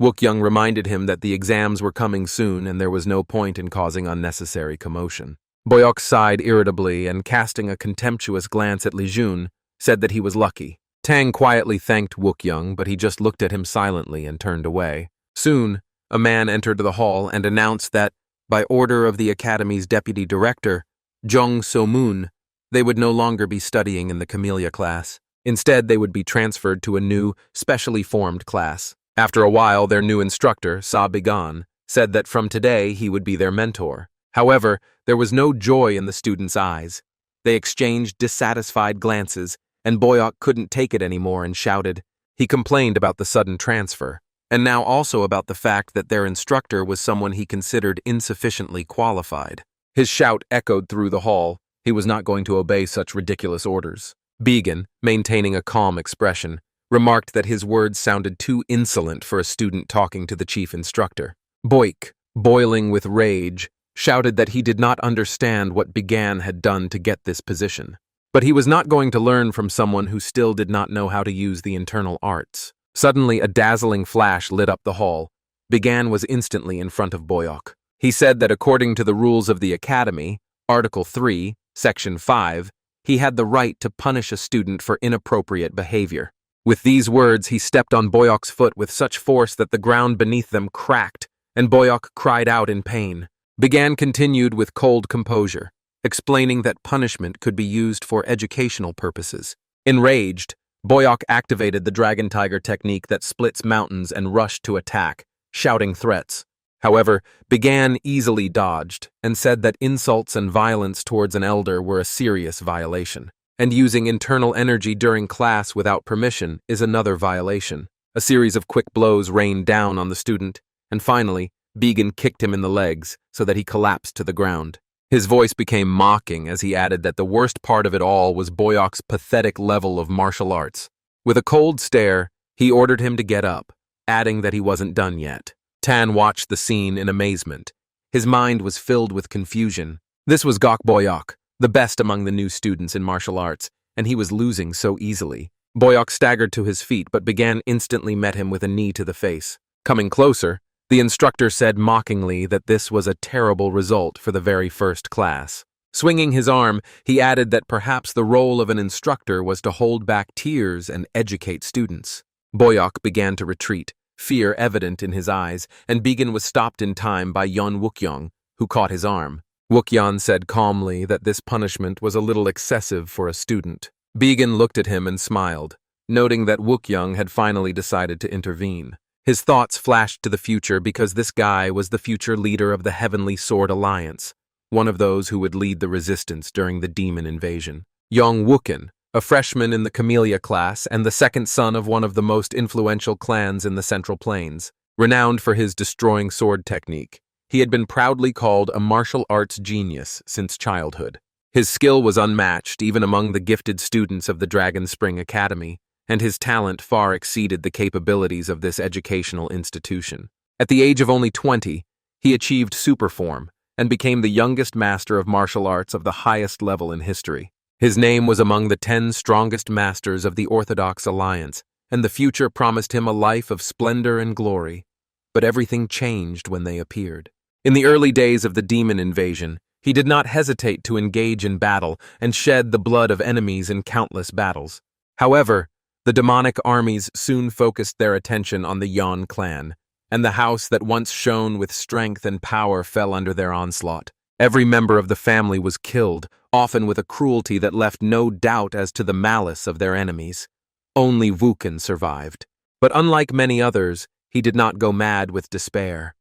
Speaker 1: Wukyong reminded him that the exams were coming soon and there was no point in causing unnecessary commotion. Boyok sighed irritably and, casting a contemptuous glance at Lijun, said that he was lucky. Tang quietly thanked Wukyong, but he just looked at him silently and turned away. Soon, a man entered the hall and announced that, by order of the Academy's deputy director, Jong So-moon, they would no longer be studying in the Camellia class. Instead, they would be transferred to a new, specially formed class. After a while, their new instructor, Sa Bigan, said that from today he would be their mentor. However, there was no joy in the students' eyes. They exchanged dissatisfied glances, and Boyok couldn't take it anymore and shouted. He complained about the sudden transfer, and now also about the fact that their instructor was someone he considered insufficiently qualified. His shout echoed through the hall, He was not going to obey such ridiculous orders. Began, maintaining a calm expression, remarked that his words sounded too insolent for a student talking to the chief instructor. Boik, boiling with rage, shouted that he did not understand what Began had done to get this position. But he was not going to learn from someone who still did not know how to use the internal arts. Suddenly, a dazzling flash lit up the hall. Began was instantly in front of Boyok. He said that according to the rules of the Academy, Article 3, Section 5, he had the right to punish a student for inappropriate behavior. With these words, he stepped on Boyok's foot with such force that the ground beneath them cracked, and Boyok cried out in pain. Began continued with cold composure, explaining that punishment could be used for educational purposes. Enraged, Boyok activated the Dragon Tiger technique that splits mountains and rushed to attack, shouting threats. However, Began easily dodged and said that insults and violence towards an elder were a serious violation, and using internal energy during class without permission is another violation. A series of quick blows rained down on the student, and finally, Began kicked him in the legs so that he collapsed to the ground. His voice became mocking as he added that the worst part of it all was Boyok's pathetic level of martial arts. With a cold stare, he ordered him to get up, adding that he wasn't done yet. Tan watched the scene in amazement. His mind was filled with confusion. This was Gok Boyok, the best among the new students in martial arts, and he was losing so easily. Boyok staggered to his feet, but Began instantly met him with a knee to the face. Coming closer, the instructor said mockingly that this was a terrible result for the very first class. Swinging his arm, he added that perhaps the role of an instructor was to hold back tears and educate students. Boyok began to retreat, fear evident in his eyes, and Began was stopped in time by Yeon Wookyoung, who caught his arm. Wookyeon said calmly that this punishment was a little excessive for a student. Began looked at him and smiled, noting that Wookyoung had finally decided to intervene. His thoughts flashed to the future because this guy was the future leader of the Heavenly Sword Alliance, one of those who would lead the resistance during the demon invasion. Yong Wooken, a freshman in the Camellia class and the second son of one of the most influential clans in the Central Plains, renowned for his destroying sword technique. He had been proudly called a martial arts genius since childhood. His skill was unmatched even among the gifted students of the Dragon Spring Academy, and his talent far exceeded the capabilities of this educational institution. At the age of only 20, he achieved superform and became the youngest master of martial arts of the highest level in history. His name was among the 10 strongest masters of the Orthodox Alliance, and the future promised him a life of splendor and glory. But everything changed when they appeared. In the early days of the demon invasion, he did not hesitate to engage in battle and shed the blood of enemies in countless battles. However, the demonic armies soon focused their attention on the Yon clan, and the house that once shone with strength and power fell under their onslaught. Every member of the family was killed, often with a cruelty that left no doubt as to the malice of their enemies. Only Wooken survived. But unlike many others, he did not go mad with despair.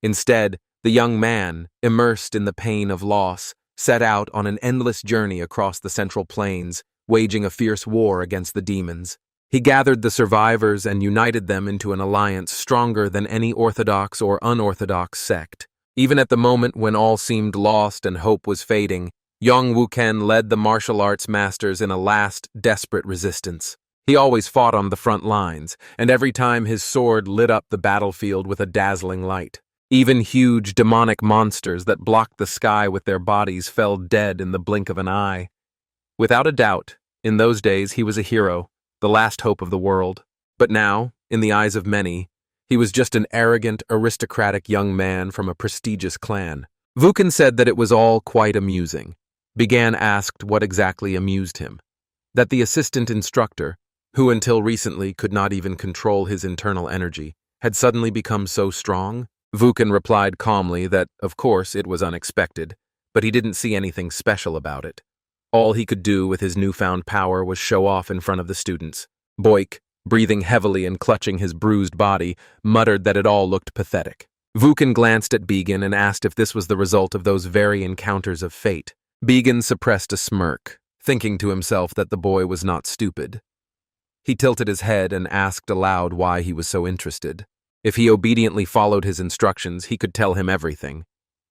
Speaker 1: Instead, the young man, immersed in the pain of loss, set out on an endless journey across the Central Plains, waging a fierce war against the demons. He gathered the survivors and united them into an alliance stronger than any orthodox or unorthodox sect. Even at the moment when all seemed lost and hope was fading, Yong Wooken led the martial arts masters in a last, desperate resistance. He always fought on the front lines, and every time his sword lit up the battlefield with a dazzling light. Even huge demonic monsters that blocked the sky with their bodies fell dead in the blink of an eye. Without a doubt, in those days he was a hero, the last hope of the world. But now, in the eyes of many, he was just an arrogant, aristocratic young man from a prestigious clan. Wooken said that it was all quite amusing. Began asked what exactly amused him. That the assistant instructor, who until recently could not even control his internal energy, had suddenly become so strong? Wooken replied calmly that, of course, it was unexpected, but he didn't see anything special about it. All he could do with his newfound power was show off in front of the students. Boik, breathing heavily and clutching his bruised body, muttered that it all looked pathetic. Wooken glanced at Began and asked if this was the result of those very encounters of fate. Began suppressed a smirk, thinking to himself that the boy was not stupid. He tilted his head and asked aloud why he was so interested. If he obediently followed his instructions, he could tell him everything.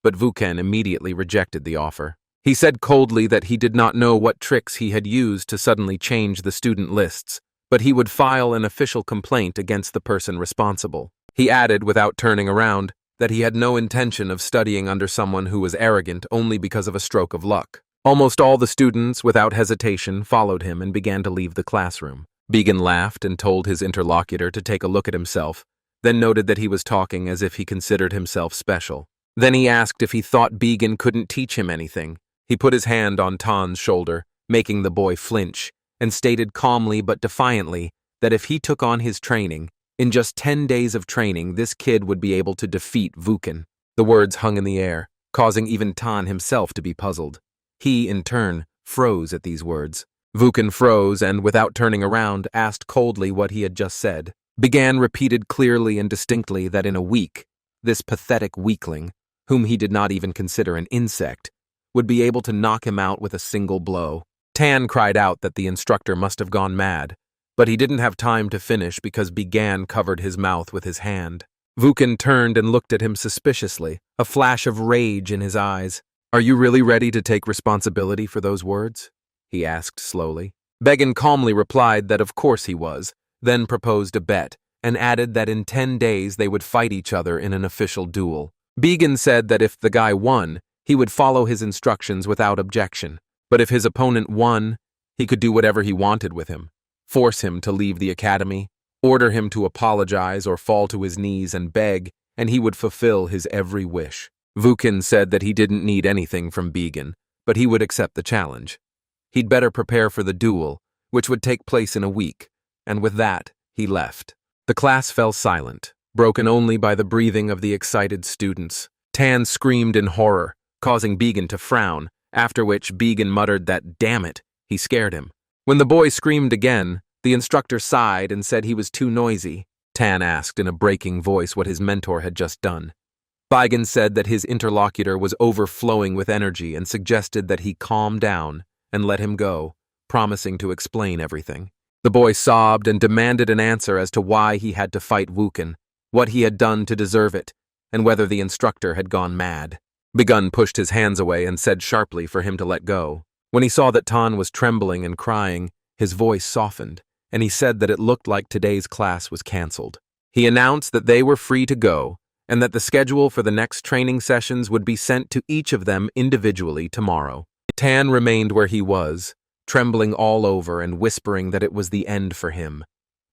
Speaker 1: But Wooken immediately rejected the offer. He said coldly that he did not know what tricks he had used to suddenly change the student lists, but he would file an official complaint against the person responsible. He added, without turning around, that he had no intention of studying under someone who was arrogant only because of a stroke of luck. Almost all the students, without hesitation, followed him and began to leave the classroom. Began laughed and told his interlocutor to take a look at himself, then noted that he was talking as if he considered himself special. Then he asked if he thought Began couldn't teach him anything. He put his hand on Tan's shoulder, making the boy flinch, and stated calmly but defiantly that if he took on his training, in just 10 days of training, this kid would be able to defeat Vuken. The words hung in the air, causing even Tan himself to be puzzled. He, in turn, froze at these words. Vuken froze and, without turning around, asked coldly what he had just said. Began repeated clearly and distinctly that in a week, this pathetic weakling, whom he did not even consider an insect, would be able to knock him out with a single blow. Tan cried out that the instructor must have gone mad, but he didn't have time to finish because Began covered his mouth with his hand. Vuken turned and looked at him suspiciously, a flash of rage in his eyes. "Are you really ready to take responsibility for those words?" he asked slowly. Began calmly replied that of course he was, then proposed a bet, and added that in 10 days they would fight each other in an official duel. Began said that if the guy won, he would follow his instructions without objection, but if his opponent won, he could do whatever he wanted with him. Force him to leave the academy, order him to apologize or fall to his knees and beg, and he would fulfill his every wish. Vuken said that he didn't need anything from Began, but he would accept the challenge. He'd better prepare for the duel, which would take place in a week, and with that, he left. The class fell silent, broken only by the breathing of the excited students. Tan screamed in horror, causing Began to frown, after which Began muttered that, "Damn it," he scared him. When the boy screamed again, the instructor sighed and said he was too noisy. Tan asked in a breaking voice what his mentor had just done. Began said that his interlocutor was overflowing with energy and suggested that he calm down and let him go, promising to explain everything. The boy sobbed and demanded an answer as to why he had to fight Vuken, what he had done to deserve it, and whether the instructor had gone mad. Begun pushed his hands away and said sharply for him to let go. When he saw that Tan was trembling and crying, his voice softened, and he said that it looked like today's class was cancelled. He announced that they were free to go, and that the schedule for the next training sessions would be sent to each of them individually tomorrow. Tan remained where he was, trembling all over and whispering that it was the end for him,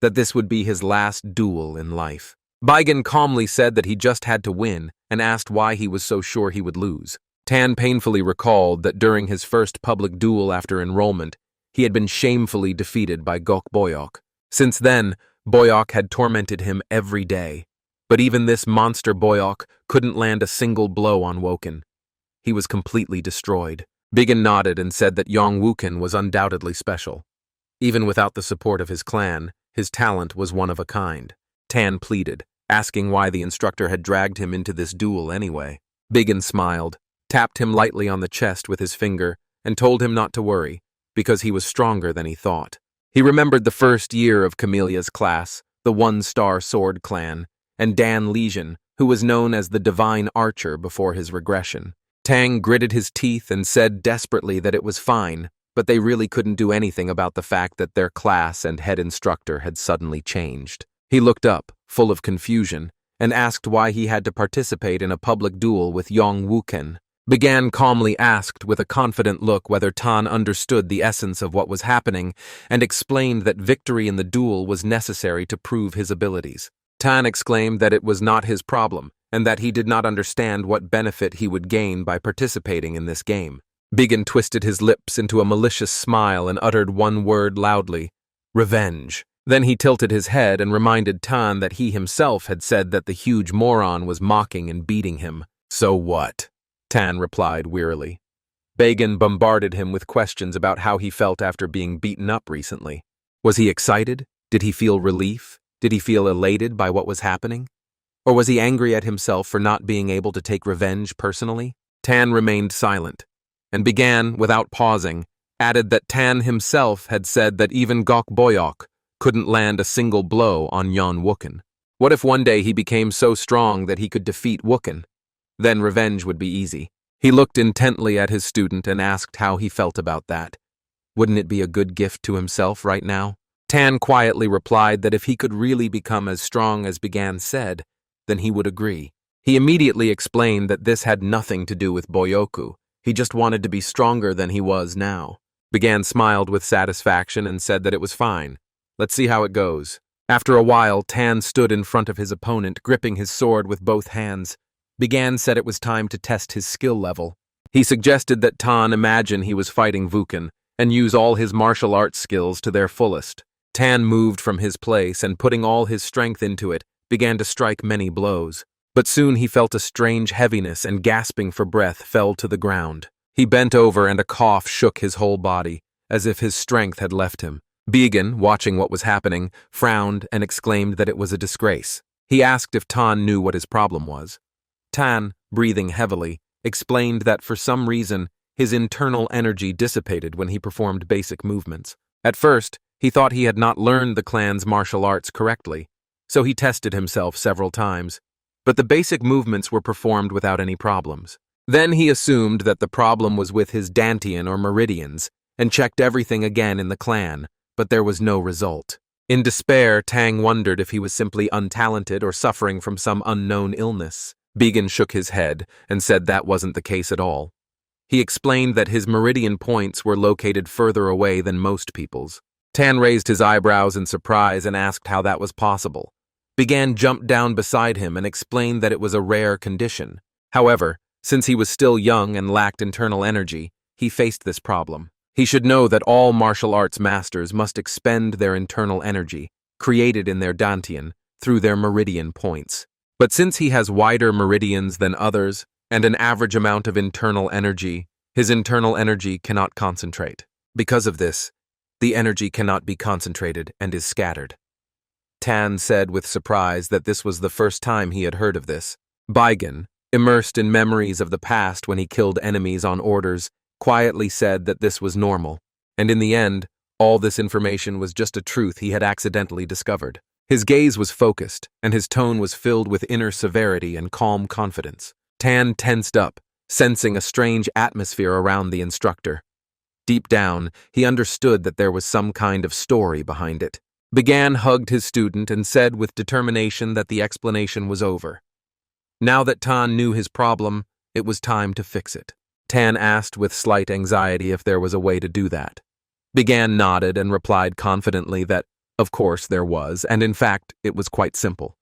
Speaker 1: that this would be his last duel in life. Began calmly said that he just had to win and asked why he was so sure he would lose. Tan painfully recalled that during his first public duel after enrollment, he had been shamefully defeated by Gok Boyok. Since then, Boyok had tormented him every day, but even this monster Boyok couldn't land a single blow on Woken. He was completely destroyed. Began nodded and said that Yong Wuken was undoubtedly special. Even without the support of his clan, his talent was one of a kind. Tan pleaded, asking why the instructor had dragged him into this duel anyway. Began smiled, tapped him lightly on the chest with his finger, and told him not to worry, because he was stronger than he thought. He remembered the first year of Camelia's class, the one-star sword clan, and Dan Legion, who was known as the Divine Archer before his regression. Tang gritted his teeth and said desperately that it was fine, but they really couldn't do anything about the fact that their class and head instructor had suddenly changed. He looked up, full of confusion, and asked why he had to participate in a public duel with Yong Wuken. Began calmly asked with a confident look whether Tan understood the essence of what was happening and explained that victory in the duel was necessary to prove his abilities. Tan exclaimed that it was not his problem, and that he did not understand what benefit he would gain by participating in this game. Began twisted his lips into a malicious smile and uttered one word loudly, "Revenge." Then he tilted his head and reminded Tan that he himself had said that the huge moron was mocking and beating him. "So what?" Tan replied wearily. Began bombarded him with questions about how he felt after being beaten up recently. Was he excited? Did he feel relief? Did he feel elated by what was happening? Or was he angry at himself for not being able to take revenge personally? Tan remained silent, and Began, without pausing, added that Tan himself had said that even Gok Boyok couldn't land a single blow on Yon Wuken. What if one day he became so strong that he could defeat Wuken? Then revenge would be easy. He looked intently at his student and asked how he felt about that. Wouldn't it be a good gift to himself right now? Tan quietly replied that if he could really become as strong as Bigan said, then he would agree. He immediately explained that this had nothing to do with Boyoku. He just wanted to be stronger than he was now. Bigan smiled with satisfaction and said that it was fine. Let's see how it goes. After a while, Tan stood in front of his opponent, gripping his sword with both hands. Bigan said it was time to test his skill level. He suggested that Tan imagine he was fighting Vukan and use all his martial arts skills to their fullest. Tan moved from his place and, putting all his strength into it, began to strike many blows. But soon he felt a strange heaviness and, gasping for breath, fell to the ground. He bent over and a cough shook his whole body, as if his strength had left him. Bigan, watching what was happening, frowned and exclaimed that it was a disgrace. He asked if Tan knew what his problem was. Tan, breathing heavily, explained that for some reason his internal energy dissipated when he performed basic movements. At first, he thought he had not learned the clan's martial arts correctly, so he tested himself several times. But the basic movements were performed without any problems. Then he assumed that the problem was with his dantian or meridians and checked everything again in the clan, but there was no result. In despair, Tang wondered if he was simply untalented or suffering from some unknown illness. Bigan shook his head and said that wasn't the case at all. He explained that his meridian points were located further away than most people's. Tan raised his eyebrows in surprise and asked how that was possible. Bigan jumped down beside him and explained that it was a rare condition. However, since he was still young and lacked internal energy, he faced this problem. He should know that all martial arts masters must expend their internal energy, created in their dantian, through their meridian points. But since he has wider meridians than others, and an average amount of internal energy, his internal energy cannot concentrate. Because of this, the energy cannot be concentrated and is scattered. Tan said with surprise that this was the first time he had heard of this. Bigan, immersed in memories of the past when he killed enemies on orders, quietly said that this was normal, and in the end, all this information was just a truth he had accidentally discovered. His gaze was focused, and his tone was filled with inner severity and calm confidence. Tan tensed up, sensing a strange atmosphere around the instructor. Deep down, he understood that there was some kind of story behind it. Bigan hugged his student and said with determination that the explanation was over. Now that Tan knew his problem, it was time to fix it. Tan asked with slight anxiety if there was a way to do that. Bigan nodded and replied confidently that, of course, there was, and in fact, it was quite simple.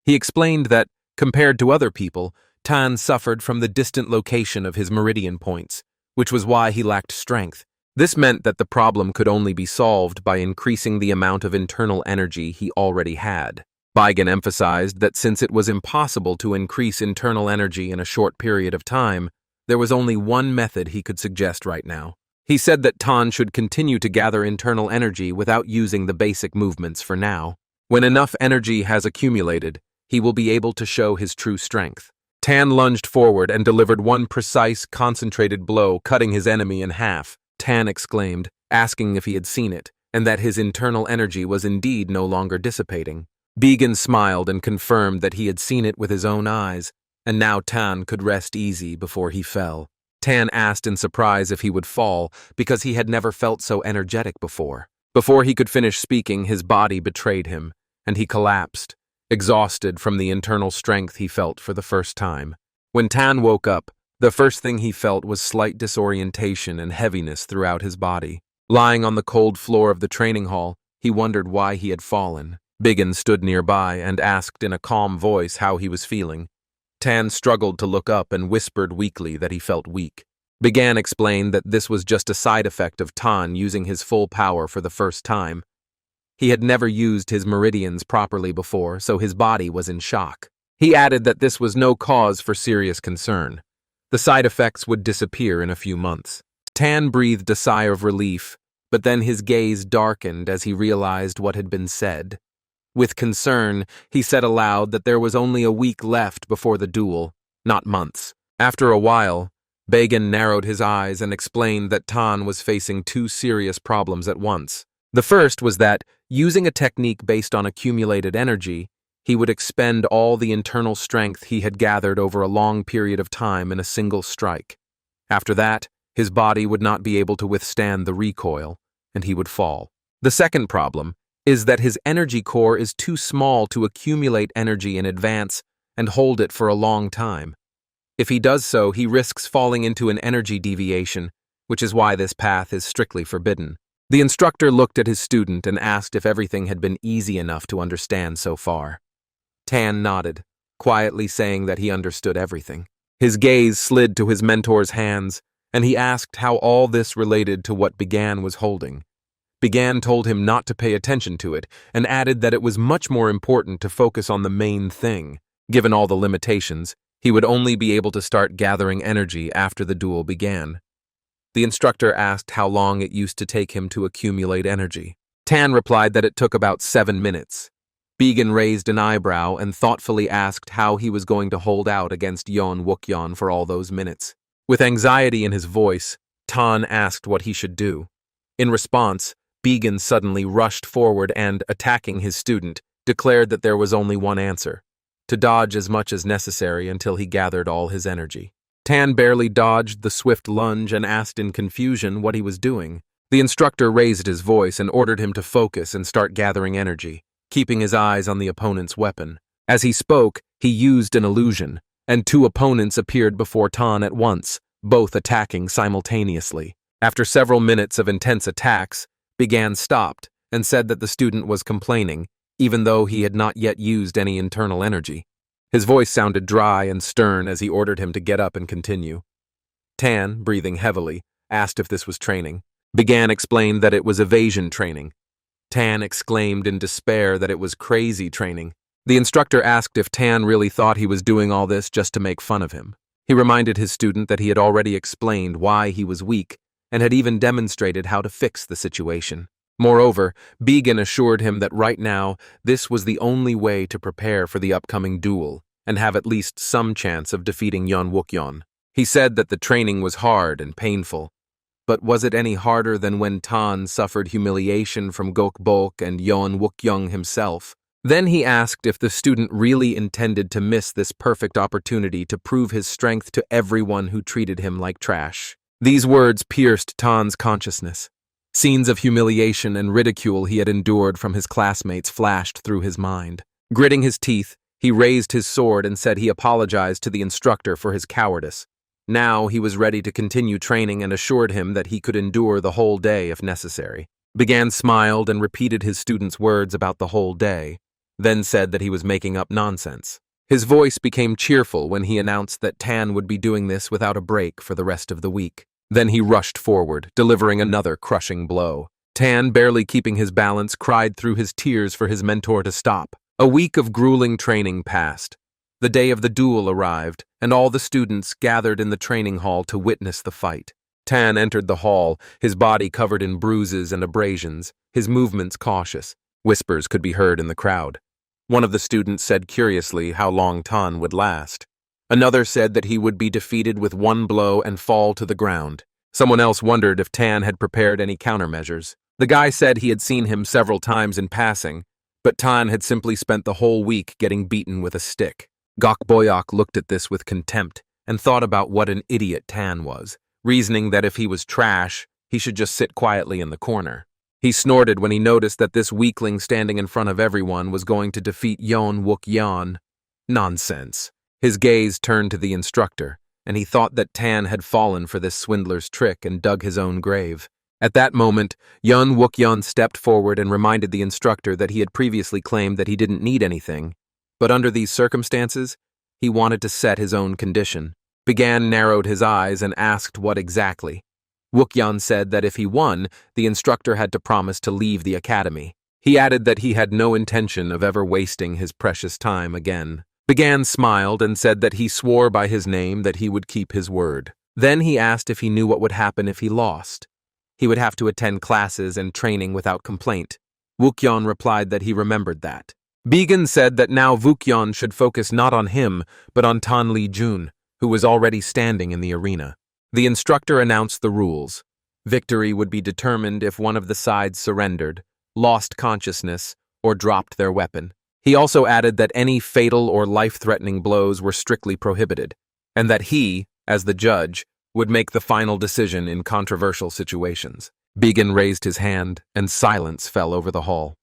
Speaker 1: He explained that, compared to other people, Tan suffered from the distant location of his meridian points, which was why he lacked strength. This meant that the problem could only be solved by increasing the amount of internal energy he already had. Bigan emphasized that since it was impossible to increase internal energy in a short period of time, there was only one method he could suggest right now. He said that Tan should continue to gather internal energy without using the basic movements for now. When enough energy has accumulated, he will be able to show his true strength. Tan lunged forward and delivered one precise, concentrated blow, cutting his enemy in half. Tan exclaimed, asking if he had seen it, and that his internal energy was indeed no longer dissipating. Bigan smiled and confirmed that he had seen it with his own eyes, and now Tan could rest easy before he fell. Tan asked in surprise if he would fall, because he had never felt so energetic before. Before he could finish speaking, his body betrayed him, and he collapsed, exhausted from the internal strength he felt for the first time. When Tan woke up, the first thing he felt was slight disorientation and heaviness throughout his body. Lying on the cold floor of the training hall, he wondered why he had fallen. Bigan stood nearby and asked in a calm voice how he was feeling. Tan struggled to look up and whispered weakly that he felt weak. Bigan explained that this was just a side effect of Tan using his full power for the first time. He had never used his meridians properly before, so his body was in shock. He added that this was no cause for serious concern. The side effects would disappear in a few months. Tan breathed a sigh of relief, but then his gaze darkened as he realized what had been said. With concern, he said aloud that there was only a week left before the duel, not months. After a while, Bigan narrowed his eyes and explained that Tan was facing two serious problems at once. The first was that, using a technique based on accumulated energy, he would expend all the internal strength he had gathered over a long period of time in a single strike. After that, his body would not be able to withstand the recoil, and he would fall. The second problem is that his energy core is too small to accumulate energy in advance and hold it for a long time. If he does so, he risks falling into an energy deviation, which is why this path is strictly forbidden. The instructor looked at his student and asked if everything had been easy enough to understand so far. Tan nodded, quietly saying that he understood everything. His gaze slid to his mentor's hands, and he asked how all this related to what Began was holding. Began told him not to pay attention to it, and added that it was much more important to focus on the main thing. Given all the limitations, he would only be able to start gathering energy after the duel began. The instructor asked how long it used to take him to accumulate energy. Tan replied that it took about 7 minutes. Began raised an eyebrow and thoughtfully asked how he was going to hold out against Yeon Wookyeon for all those minutes. With anxiety in his voice, Tan asked what he should do. In response, Began suddenly rushed forward and, attacking his student, declared that there was only one answer: to dodge as much as necessary until he gathered all his energy. Tan barely dodged the swift lunge and asked in confusion what he was doing. The instructor raised his voice and ordered him to focus and start gathering energy, keeping his eyes on the opponent's weapon. As he spoke, he used an illusion, and 2 opponents appeared before Tan at once, both attacking simultaneously. After several minutes of intense attacks, Began stopped and said that the student was complaining, even though he had not yet used any internal energy. His voice sounded dry and stern as he ordered him to get up and continue. Tan, breathing heavily, asked if this was training. Began explained that it was evasion training. Tan exclaimed in despair that it was crazy training. The instructor asked if Tan really thought he was doing all this just to make fun of him. He reminded his student that he had already explained why he was weak and had even demonstrated how to fix the situation. Moreover, Began assured him that right now, this was the only way to prepare for the upcoming duel and have at least some chance of defeating Yeon Wookyeon. He said that the training was hard and painful, but was it any harder than when Tan suffered humiliation from Gokbok and Yeon Wookyeon himself? Then he asked if the student really intended to miss this perfect opportunity to prove his strength to everyone who treated him like trash. These words pierced Tan's consciousness. Scenes of humiliation and ridicule he had endured from his classmates flashed through his mind. Gritting his teeth, he raised his sword and said he apologized to the instructor for his cowardice. Now he was ready to continue training and assured him that he could endure the whole day if necessary. Began smiled and repeated his student's words about the whole day, then said that he was making up nonsense. His voice became cheerful when he announced that Tan would be doing this without a break for the rest of the week. Then he rushed forward, delivering another crushing blow. Tan, barely keeping his balance, cried through his tears for his mentor to stop. A week of grueling training passed. The day of the duel arrived, and all the students gathered in the training hall to witness the fight. Tan entered the hall, his body covered in bruises and abrasions, his movements cautious. Whispers could be heard in the crowd. One of the students said curiously how long Tan would last. Another said that he would be defeated with one blow and fall to the ground. Someone else wondered if Tan had prepared any countermeasures. The guy said he had seen him several times in passing, but Tan had simply spent the whole week getting beaten with a stick. Gok Boyok looked at this with contempt and thought about what an idiot Tan was, reasoning that if he was trash, he should just sit quietly in the corner. He snorted when he noticed that this weakling standing in front of everyone was going to defeat Yeon Wookyeon. Nonsense. His gaze turned to the instructor, and he thought that Tan had fallen for this swindler's trick and dug his own grave. At that moment, Yeon Wookyeon stepped forward and reminded the instructor that he had previously claimed that he didn't need anything. But under these circumstances, he wanted to set his own condition. Began narrowed his eyes and asked what exactly. Wookyeon said that if he won, the instructor had to promise to leave the academy. He added that he had no intention of ever wasting his precious time again. Began smiled and said that he swore by his name that he would keep his word. Then he asked if he knew what would happen if he lost. He would have to attend classes and training without complaint. Wookyeon replied that he remembered that. Began said that now Wookyeon should focus not on him, but on Tan Lee-jun, who was already standing in the arena. The instructor announced the rules. Victory would be determined if one of the sides surrendered, lost consciousness, or dropped their weapon. He also added that any fatal or life-threatening blows were strictly prohibited, and that he, as the judge, would make the final decision in controversial situations. Began raised his hand, and silence fell over the hall.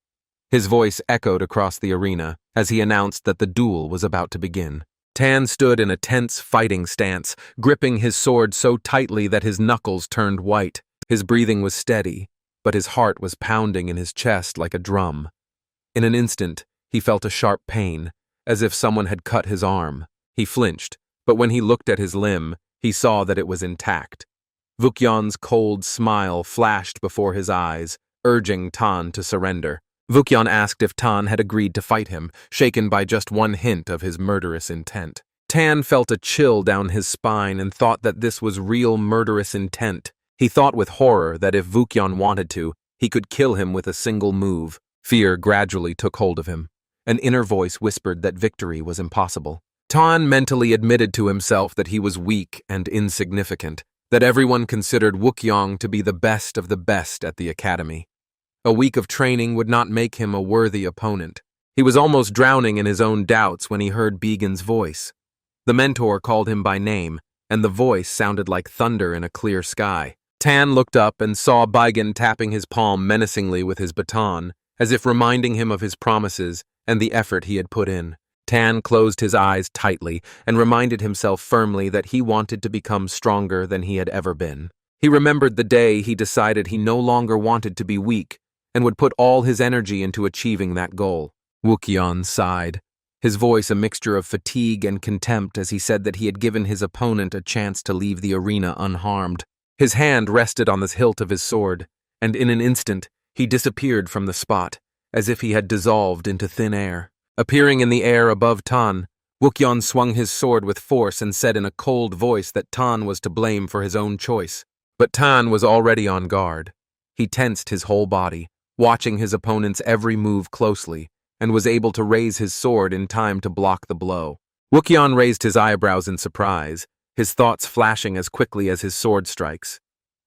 Speaker 1: His voice echoed across the arena as he announced that the duel was about to begin. Tan stood in a tense fighting stance, gripping his sword so tightly that his knuckles turned white. His breathing was steady, but his heart was pounding in his chest like a drum. In an instant, he felt a sharp pain, as if someone had cut his arm. He flinched, but when he looked at his limb, he saw that it was intact. Wukyan's cold smile flashed before his eyes, urging Tan to surrender. Wukyan asked if Tan had agreed to fight him, shaken by just one hint of his murderous intent. Tan felt a chill down his spine and thought that this was real murderous intent. He thought with horror that if Wukyan wanted to, he could kill him with a single move. Fear gradually took hold of him. An inner voice whispered that victory was impossible. Tan mentally admitted to himself that he was weak and insignificant, that everyone considered Wukyan to be the best of the best at the academy. A week of training would not make him a worthy opponent. He was almost drowning in his own doubts when he heard Began's voice. The mentor called him by name, and the voice sounded like thunder in a clear sky. Tan looked up and saw Began tapping his palm menacingly with his baton, as if reminding him of his promises and the effort he had put in. Tan closed his eyes tightly and reminded himself firmly that he wanted to become stronger than he had ever been. He remembered the day he decided he no longer wanted to be weak and would put all his energy into achieving that goal. Wukyan sighed, his voice a mixture of fatigue and contempt as he said that he had given his opponent a chance to leave the arena unharmed. His hand rested on the hilt of his sword, and in an instant he disappeared from the spot, as if he had dissolved into thin air. Appearing in the air above Tan, Wukyan swung his sword with force and said in a cold voice that Tan was to blame for his own choice. But Tan was already on guard. He tensed his whole body, watching his opponent's every move closely, and was able to raise his sword in time to block the blow. Wukyan raised his eyebrows in surprise, his thoughts flashing as quickly as his sword strikes.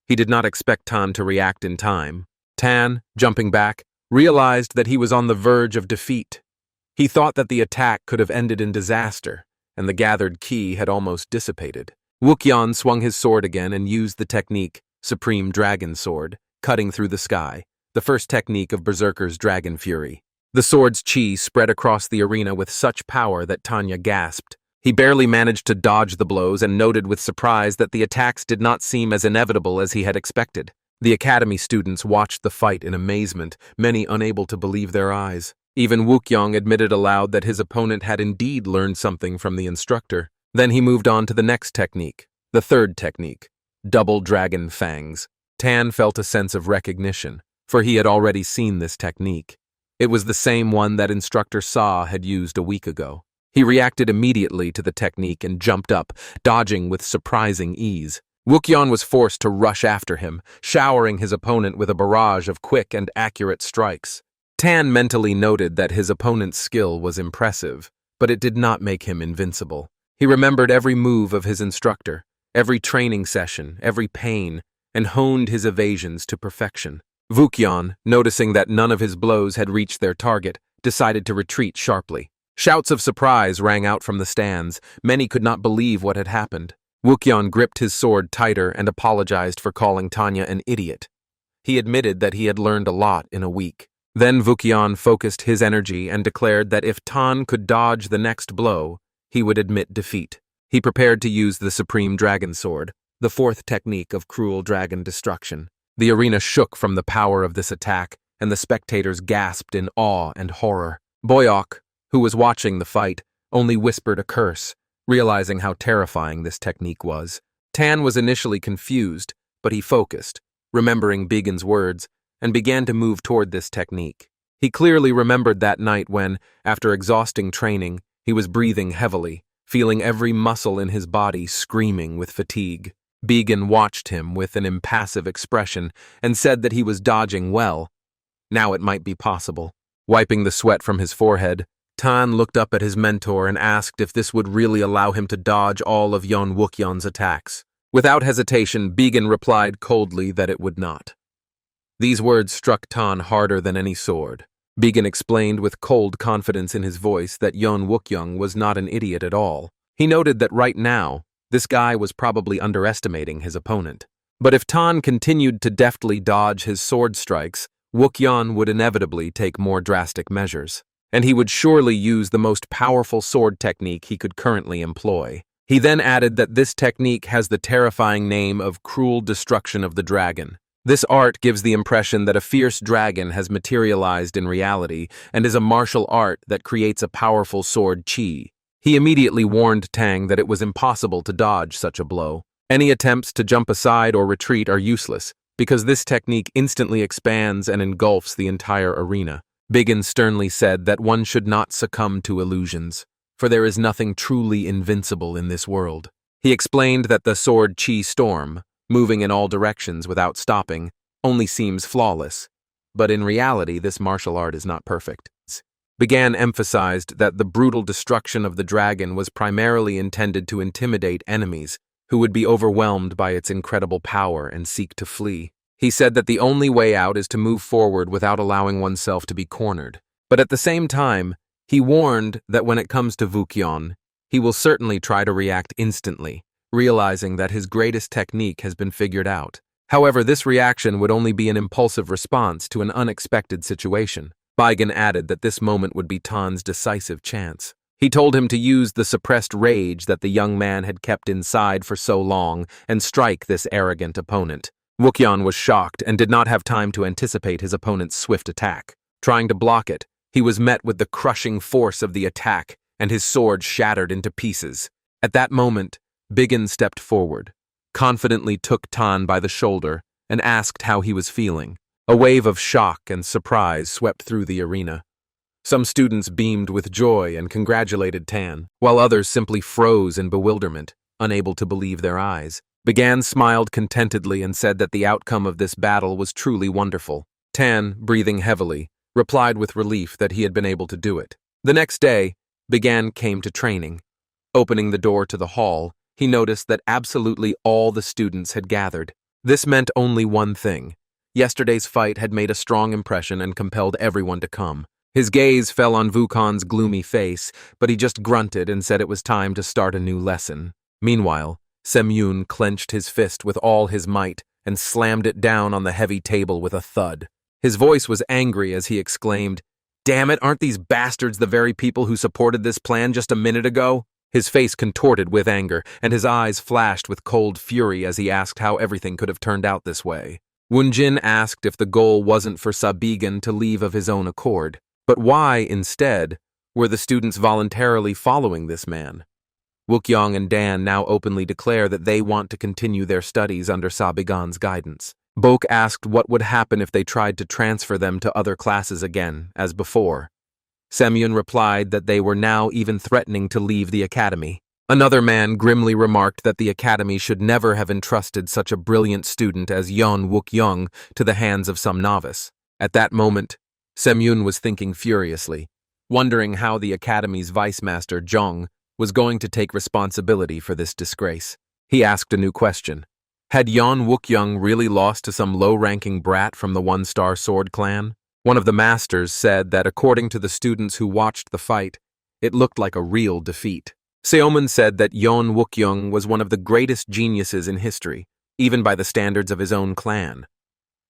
Speaker 1: He did not expect Tan to react in time. Tan, jumping back, realized that he was on the verge of defeat. He thought that the attack could have ended in disaster, and the gathered ki had almost dissipated. Wukyan swung his sword again and used the technique, Supreme Dragon Sword, cutting through the sky, the first technique of Berserker's Dragon Fury. The sword's chi spread across the arena with such power that Tanya gasped. He barely managed to dodge the blows and noted with surprise that the attacks did not seem as inevitable as he had expected. The academy students watched the fight in amazement, many unable to believe their eyes. Even Wukyan admitted aloud that his opponent had indeed learned something from the instructor. Then he moved on to the next technique, the third technique, Double Dragon Fangs. Tan felt a sense of recognition, for he had already seen this technique. It was the same one that Instructor Sa had used a week ago. He reacted immediately to the technique and jumped up, dodging with surprising ease. Wukyan was forced to rush after him, showering his opponent with a barrage of quick and accurate strikes. Tan mentally noted that his opponent's skill was impressive, but it did not make him invincible. He remembered every move of his instructor, every training session, every pain, and honed his evasions to perfection. Wukyan, noticing that none of his blows had reached their target, decided to retreat sharply. Shouts of surprise rang out from the stands. Many could not believe what had happened. Wukyan gripped his sword tighter and apologized for calling Tanya an idiot. He admitted that he had learned a lot in a week. Then Wukyan focused his energy and declared that if Tan could dodge the next blow, he would admit defeat. He prepared to use the Supreme Dragon Sword, the fourth technique of cruel dragon destruction. The arena shook from the power of this attack, and the spectators gasped in awe and horror. Boyok, who was watching the fight, only whispered a curse, realizing how terrifying this technique was. Tan was initially confused, but he focused, remembering Began's words, and began to move toward this technique. He clearly remembered that night when, after exhausting training, he was breathing heavily, feeling every muscle in his body screaming with fatigue. Began watched him with an impassive expression and said that he was dodging well. Now it might be possible. Wiping the sweat from his forehead, Tan looked up at his mentor and asked if this would really allow him to dodge all of Yon Wukyan's attacks. Without hesitation, Began replied coldly that it would not. These words struck Tan harder than any sword. Bigan explained with cold confidence in his voice that Yeon Wookyoung was not an idiot at all. He noted that right now, this guy was probably underestimating his opponent. But if Tan continued to deftly dodge his sword strikes, Wookyeon would inevitably take more drastic measures, and he would surely use the most powerful sword technique he could currently employ. He then added that this technique has the terrifying name of Cruel Destruction of the Dragon. This art gives the impression that a fierce dragon has materialized in reality and is a martial art that creates a powerful sword chi. He immediately warned Tang that it was impossible to dodge such a blow. Any attempts to jump aside or retreat are useless, because this technique instantly expands and engulfs the entire arena. Bigan sternly said that one should not succumb to illusions, for there is nothing truly invincible in this world. He explained that the sword chi storm, moving in all directions without stopping, only seems flawless, but in reality this martial art is not perfect. Bigan emphasized that the brutal destruction of the dragon was primarily intended to intimidate enemies, who would be overwhelmed by its incredible power and seek to flee. He said that the only way out is to move forward without allowing oneself to be cornered. But at the same time, he warned that when it comes to Wookyeon, he will certainly try to react instantly, realizing that his greatest technique has been figured out. However, this reaction would only be an impulsive response to an unexpected situation. Bigan added that this moment would be Tan's decisive chance. He told him to use the suppressed rage that the young man had kept inside for so long and strike this arrogant opponent. Wookyeon was shocked and did not have time to anticipate his opponent's swift attack. Trying to block it, he was met with the crushing force of the attack, and his sword shattered into pieces. At that moment, Bigan stepped forward, confidently took Tan by the shoulder, and asked how he was feeling. A wave of shock and surprise swept through the arena. Some students beamed with joy and congratulated Tan, while others simply froze in bewilderment, unable to believe their eyes. Bigan smiled contentedly and said that the outcome of this battle was truly wonderful. Tan, breathing heavily, replied with relief that he had been able to do it. The next day, Bigan came to training. Opening the door to the hall, he noticed that absolutely all the students had gathered. This meant only one thing. Yesterday's fight had made a strong impression and compelled everyone to come. His gaze fell on Wukong's gloomy face, but he just grunted and said it was time to start a new lesson. Meanwhile, Semyun clenched his fist with all his might and slammed it down on the heavy table with a thud. His voice was angry as he exclaimed, "Damn it, aren't these bastards the very people who supported this plan just a minute ago?" His face contorted with anger, and his eyes flashed with cold fury as he asked how everything could have turned out this way. Woonjin asked if the goal wasn't for Sabigan to leave of his own accord. But why, instead, were the students voluntarily following this man? Wookyoung and Dan now openly declare that they want to continue their studies under Sabigan's guidance. Bok asked what would happen if they tried to transfer them to other classes again, as before. Semyun replied that they were now even threatening to leave the academy. Another man grimly remarked that the academy should never have entrusted such a brilliant student as Yeon Wookyoung to the hands of some novice. At that moment, Semyun was thinking furiously, wondering how the academy's vice master, Jong, was going to take responsibility for this disgrace. He asked a new question. Had Yeon Wookyoung really lost to some low-ranking brat from the One-Star Sword clan? One of the masters said that according to the students who watched the fight, it looked like a real defeat. Seomun said that Yeon Wookyoung was one of the greatest geniuses in history, even by the standards of his own clan.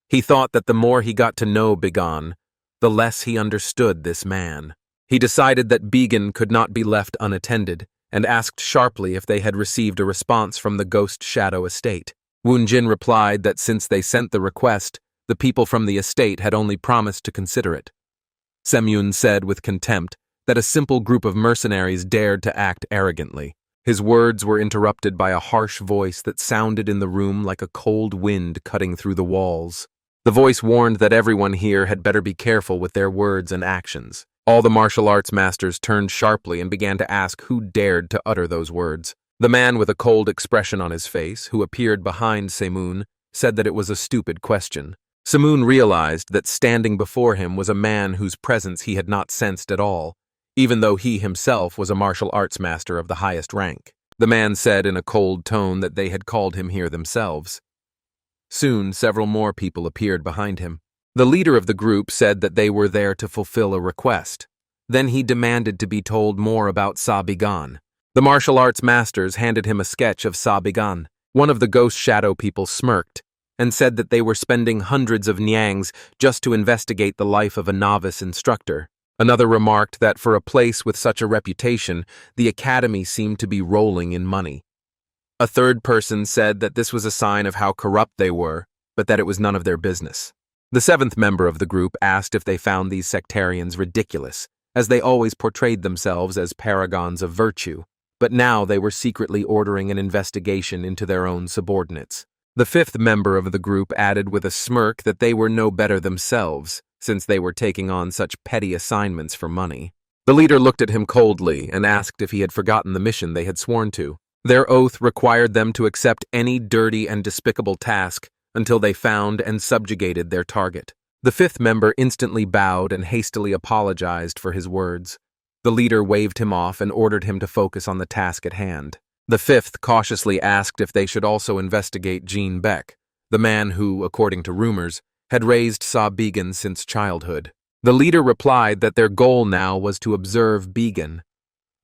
Speaker 1: He thought that the more he got to know Bigan, the less he understood this man. He decided that Bigan could not be left unattended, and asked sharply if they had received a response from the Ghost Shadow estate. Woonjin replied that since they sent the request, the people from the estate had only promised to consider it. Semyun said with contempt that a simple group of mercenaries dared to act arrogantly. His words were interrupted by a harsh voice that sounded in the room like a cold wind cutting through the walls. The voice warned that everyone here had better be careful with their words and actions. All the martial arts masters turned sharply and began to ask who dared to utter those words. The man with a cold expression on his face, who appeared behind Semun, said that it was a stupid question. Semun realized that standing before him was a man whose presence he had not sensed at all, even though he himself was a martial arts master of the highest rank. The man said in a cold tone that they had called him here themselves. Soon, several more people appeared behind him. The leader of the group said that they were there to fulfill a request. Then he demanded to be told more about Sabigan. The martial arts masters handed him a sketch of Sabigan. One of the ghost shadow people smirked and said that they were spending hundreds of nyangs just to investigate the life of a novice instructor. Another remarked that for a place with such a reputation, the academy seemed to be rolling in money. A third person said that this was a sign of how corrupt they were, but that it was none of their business. The seventh member of the group asked if they found these sectarians ridiculous, as they always portrayed themselves as paragons of virtue, but now they were secretly ordering an investigation into their own subordinates. The fifth member of the group added with a smirk that they were no better themselves, since they were taking on such petty assignments for money. The leader looked at him coldly and asked if he had forgotten the mission they had sworn to. Their oath required them to accept any dirty and despicable task until they found and subjugated their target. The fifth member instantly bowed and hastily apologized for his words. The leader waved him off and ordered him to focus on the task at hand. The fifth cautiously asked if they should also investigate Jean Beck, the man who, according to rumors, had raised Saw Began since childhood. The leader replied that their goal now was to observe Began.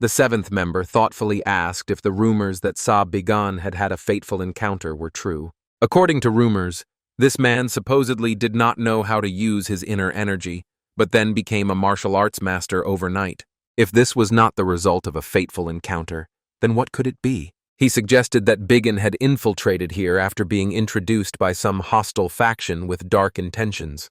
Speaker 1: The seventh member thoughtfully asked if the rumors that Saw Began had had a fateful encounter were true. According to rumors, this man supposedly did not know how to use his inner energy, but then became a martial arts master overnight. If this was not the result of a fateful encounter, then what could it be? He suggested that Began had infiltrated here after being introduced by some hostile faction with dark intentions.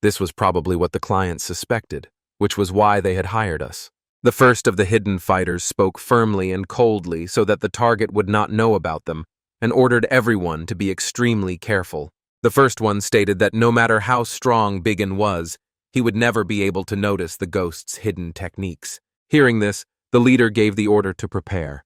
Speaker 1: This was probably what the clients suspected, which was why they had hired us. The first of the hidden fighters spoke firmly and coldly so that the target would not know about them, and ordered everyone to be extremely careful. The first one stated that no matter how strong Began was, he would never be able to notice the ghost's hidden techniques. Hearing this, the leader gave the order to prepare.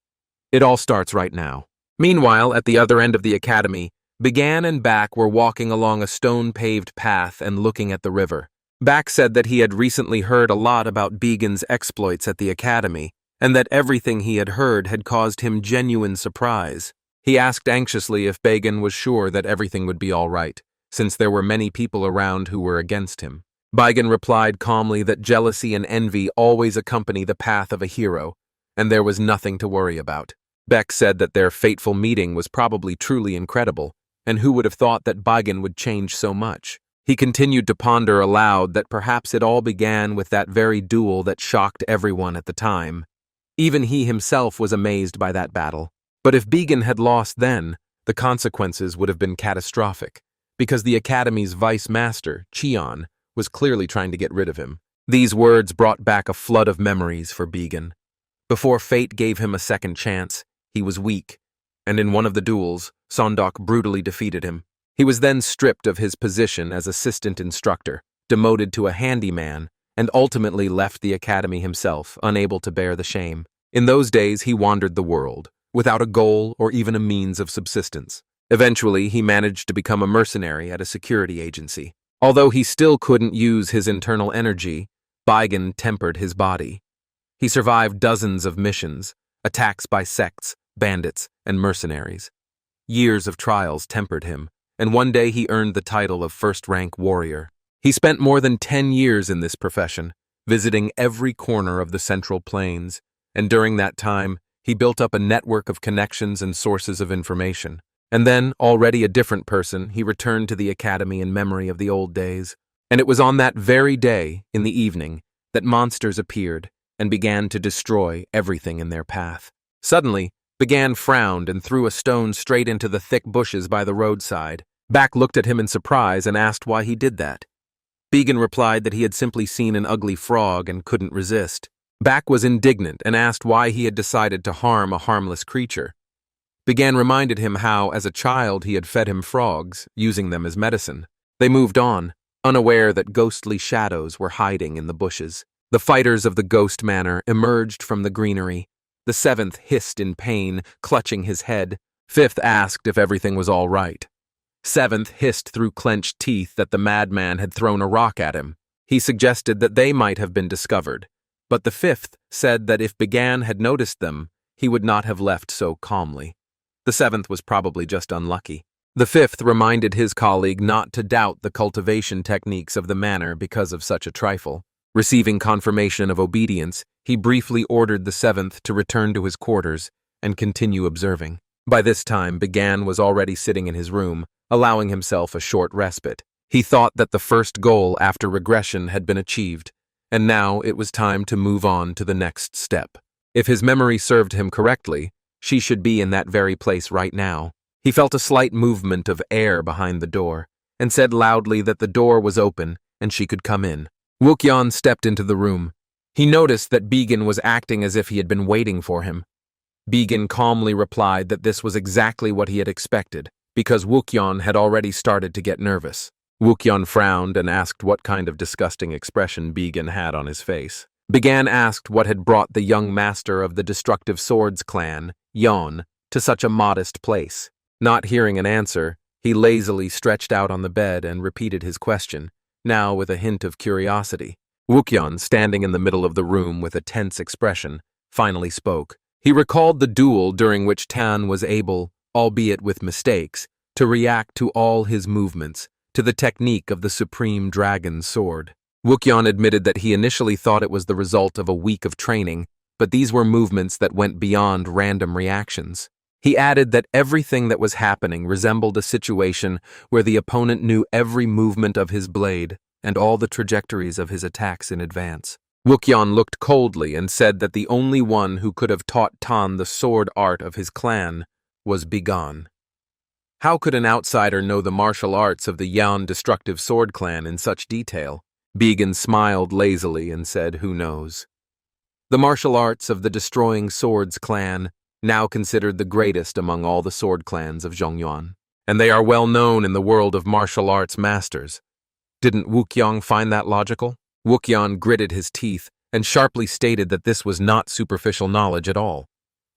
Speaker 1: It all starts right now. Meanwhile, at the other end of the academy, Began and Back were walking along a stone-paved path and looking at the river. Back said that he had recently heard a lot about Began's exploits at the academy, and that everything he had heard had caused him genuine surprise. He asked anxiously if Began was sure that everything would be all right, since there were many people around who were against him. Began replied calmly that jealousy and envy always accompany the path of a hero, and there was nothing to worry about. Beck said that their fateful meeting was probably truly incredible, and who would have thought that Began would change so much? He continued to ponder aloud that perhaps it all began with that very duel that shocked everyone at the time. Even he himself was amazed by that battle. But if Began had lost then, the consequences would have been catastrophic, because the Academy's vice master, Cheon, was clearly trying to get rid of him. These words brought back a flood of memories for Began. Before fate gave him a second chance, he was weak, and in one of the duels, Sondok brutally defeated him. He was then stripped of his position as assistant instructor, demoted to a handyman, and ultimately left the academy himself, unable to bear the shame. In those days, he wandered the world, without a goal or even a means of subsistence. Eventually, he managed to become a mercenary at a security agency. Although he still couldn't use his internal energy, Began tempered his body. He survived dozens of missions, attacks by sects, bandits, and mercenaries. Years of trials tempered him, and one day he earned the title of first-rank warrior. He spent more than 10 years in this profession, visiting every corner of the Central Plains, and during that time, he built up a network of connections and sources of information. And then, already a different person, he returned to the academy in memory of the old days. And it was on that very day, in the evening, that monsters appeared and began to destroy everything in their path. Suddenly, Began frowned and threw a stone straight into the thick bushes by the roadside. Back looked at him in surprise and asked why he did that. Began replied that he had simply seen an ugly frog and couldn't resist. Back was indignant and asked why he had decided to harm a harmless creature. Began reminded him how, as a child, he had fed him frogs, using them as medicine. They moved on, unaware that ghostly shadows were hiding in the bushes. The fighters of the ghost manor emerged from the greenery. The seventh hissed in pain, clutching his head. Fifth asked if everything was all right. Seventh hissed through clenched teeth that the madman had thrown a rock at him. He suggested that they might have been discovered, but the fifth said that if Began had noticed them, he would not have left so calmly. The seventh was probably just unlucky. The fifth reminded his colleague not to doubt the cultivation techniques of the manor because of such a trifle. Receiving confirmation of obedience, he briefly ordered the seventh to return to his quarters and continue observing. By this time, Bigan was already sitting in his room, allowing himself a short respite. He thought that the first goal after regression had been achieved, and now it was time to move on to the next step. If his memory served him correctly, she should be in that very place right now. He felt a slight movement of air behind the door, and said loudly that the door was open and she could come in. Wukyan stepped into the room. He noticed that Bigan was acting as if he had been waiting for him. Bigan calmly replied that this was exactly what he had expected, because Wukyan had already started to get nervous. Wukyan frowned and asked what kind of disgusting expression Bigan had on his face. Bigan asked what had brought the young master of the Destructive Swords clan, Yon, to such a modest place. Not hearing an answer, he lazily stretched out on the bed and repeated his question, now with a hint of curiosity. Wukyan, standing in the middle of the room with a tense expression, finally spoke. He recalled the duel during which Tan was able, albeit with mistakes, to react to all his movements, to the technique of the Supreme Dragon's Sword. Wukyan admitted that he initially thought it was the result of a week of training, but these were movements that went beyond random reactions. He added that everything that was happening resembled a situation where the opponent knew every movement of his blade and all the trajectories of his attacks in advance. Wukyan looked coldly and said that the only one who could have taught Tan the sword art of his clan was Bigan. How could an outsider know the martial arts of the Yan Destructive Sword clan in such detail? Bigan smiled lazily and said, "Who knows?" The martial arts of the Destroying Swords clan, now considered the greatest among all the sword clans of Zhongyuan, and they are well known in the world of martial arts masters. Didn't Wukyan find that logical? Wukyan gritted his teeth and sharply stated that this was not superficial knowledge at all.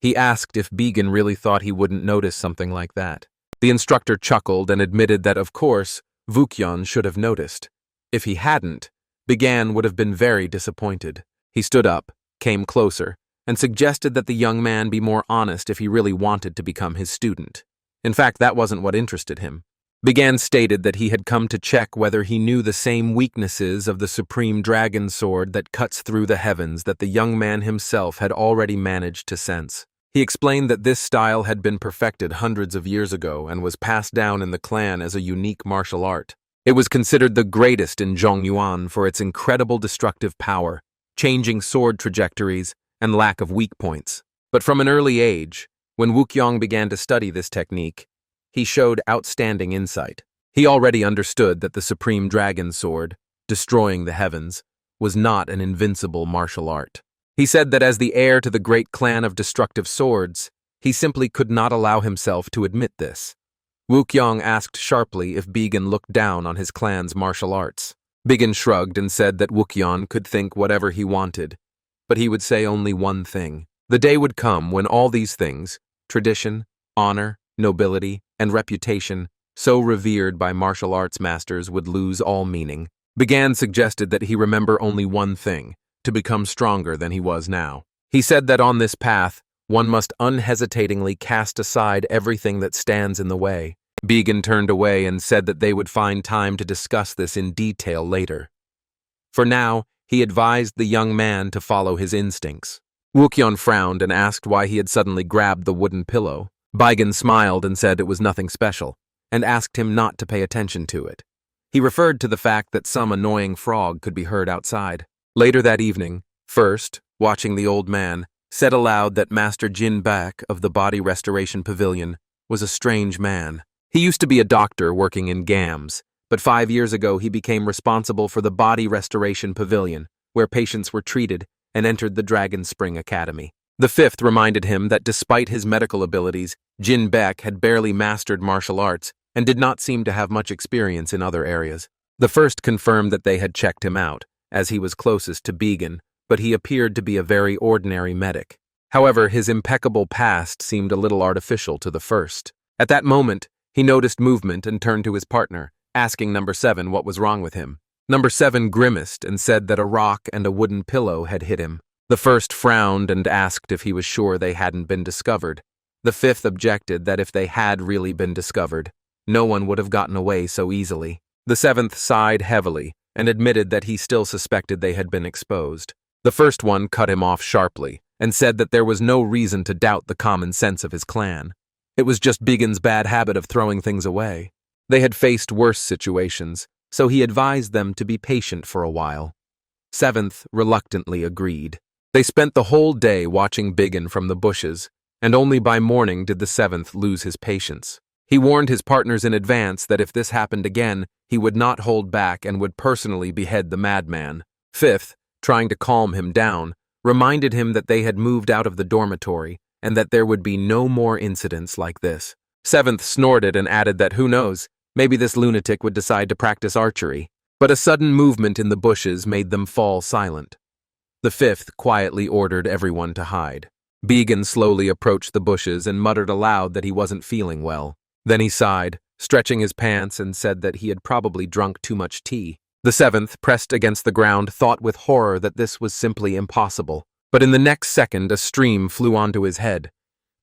Speaker 1: He asked if Bigan really thought he wouldn't notice something like that. The instructor chuckled and admitted that, of course, Wukyan should have noticed. If he hadn't, Bigan would have been very disappointed. He stood up, came closer, and suggested that the young man be more honest if he really wanted to become his student. In fact, that wasn't what interested him. Bigan stated that he had come to check whether he knew the same weaknesses of the Supreme Dragon Sword that cuts through the heavens that the young man himself had already managed to sense. He explained that this style had been perfected hundreds of years ago and was passed down in the clan as a unique martial art. It was considered the greatest in Zhongyuan for its incredible destructive power, changing sword trajectories, and lack of weak points. But from an early age, when Wukyan began to study this technique, he showed outstanding insight. He already understood that the Supreme Dragon Sword, destroying the heavens, was not an invincible martial art. He said that as the heir to the great clan of Destructive Swords, he simply could not allow himself to admit this. Wukyan asked sharply if Bigan looked down on his clan's martial arts. Bigan shrugged and said that Wukyan could think whatever he wanted, but he would say only one thing. The day would come when all these things, tradition, honor, nobility, and reputation, so revered by martial arts masters, would lose all meaning. Bigan suggested that he remember only one thing, to become stronger than he was now. He said that on this path, one must unhesitatingly cast aside everything that stands in the way. Bigan turned away and said that they would find time to discuss this in detail later. For now, he advised the young man to follow his instincts. Wukyan frowned and asked why he had suddenly grabbed the wooden pillow. Bigan smiled and said it was nothing special, and asked him not to pay attention to it. He referred to the fact that some annoying frog could be heard outside. Later that evening, First, watching the old man, said aloud that Master Jin Bak of the Body Restoration Pavilion was a strange man. He used to be a doctor working in GAMS, but 5 years ago he became responsible for the Body Restoration Pavilion, where patients were treated, and entered the Dragon Spring Academy. The fifth reminded him that despite his medical abilities, Jin Bak had barely mastered martial arts and did not seem to have much experience in other areas. The first confirmed that they had checked him out, as he was closest to Bigan, but he appeared to be a very ordinary medic. However, his impeccable past seemed a little artificial to the first. At that moment, he noticed movement and turned to his partner, asking number 7 what was wrong with him. Number 7 grimaced and said that a rock and a wooden pillow had hit him. The first frowned and asked if he was sure they hadn't been discovered. The fifth objected that if they had really been discovered, no one would have gotten away so easily. The seventh sighed heavily and admitted that he still suspected they had been exposed. The first one cut him off sharply and said that there was no reason to doubt the common sense of his clan. It was just Bigin's bad habit of throwing things away. They had faced worse situations, so he advised them to be patient for a while. Seventh reluctantly agreed. They spent the whole day watching Bigin from the bushes, and only by morning did the seventh lose his patience. He warned his partners in advance that if this happened again, he would not hold back and would personally behead the madman. Fifth, trying to calm him down, reminded him that they had moved out of the dormitory and that there would be no more incidents like this. Seventh snorted and added that who knows, maybe this lunatic would decide to practice archery. But a sudden movement in the bushes made them fall silent. The fifth quietly ordered everyone to hide. Bigin slowly approached the bushes and muttered aloud that he wasn't feeling well. Then he sighed, stretching his pants, and said that he had probably drunk too much tea. The seventh, pressed against the ground, thought with horror that this was simply impossible. But in the next second, a stream flew onto his head.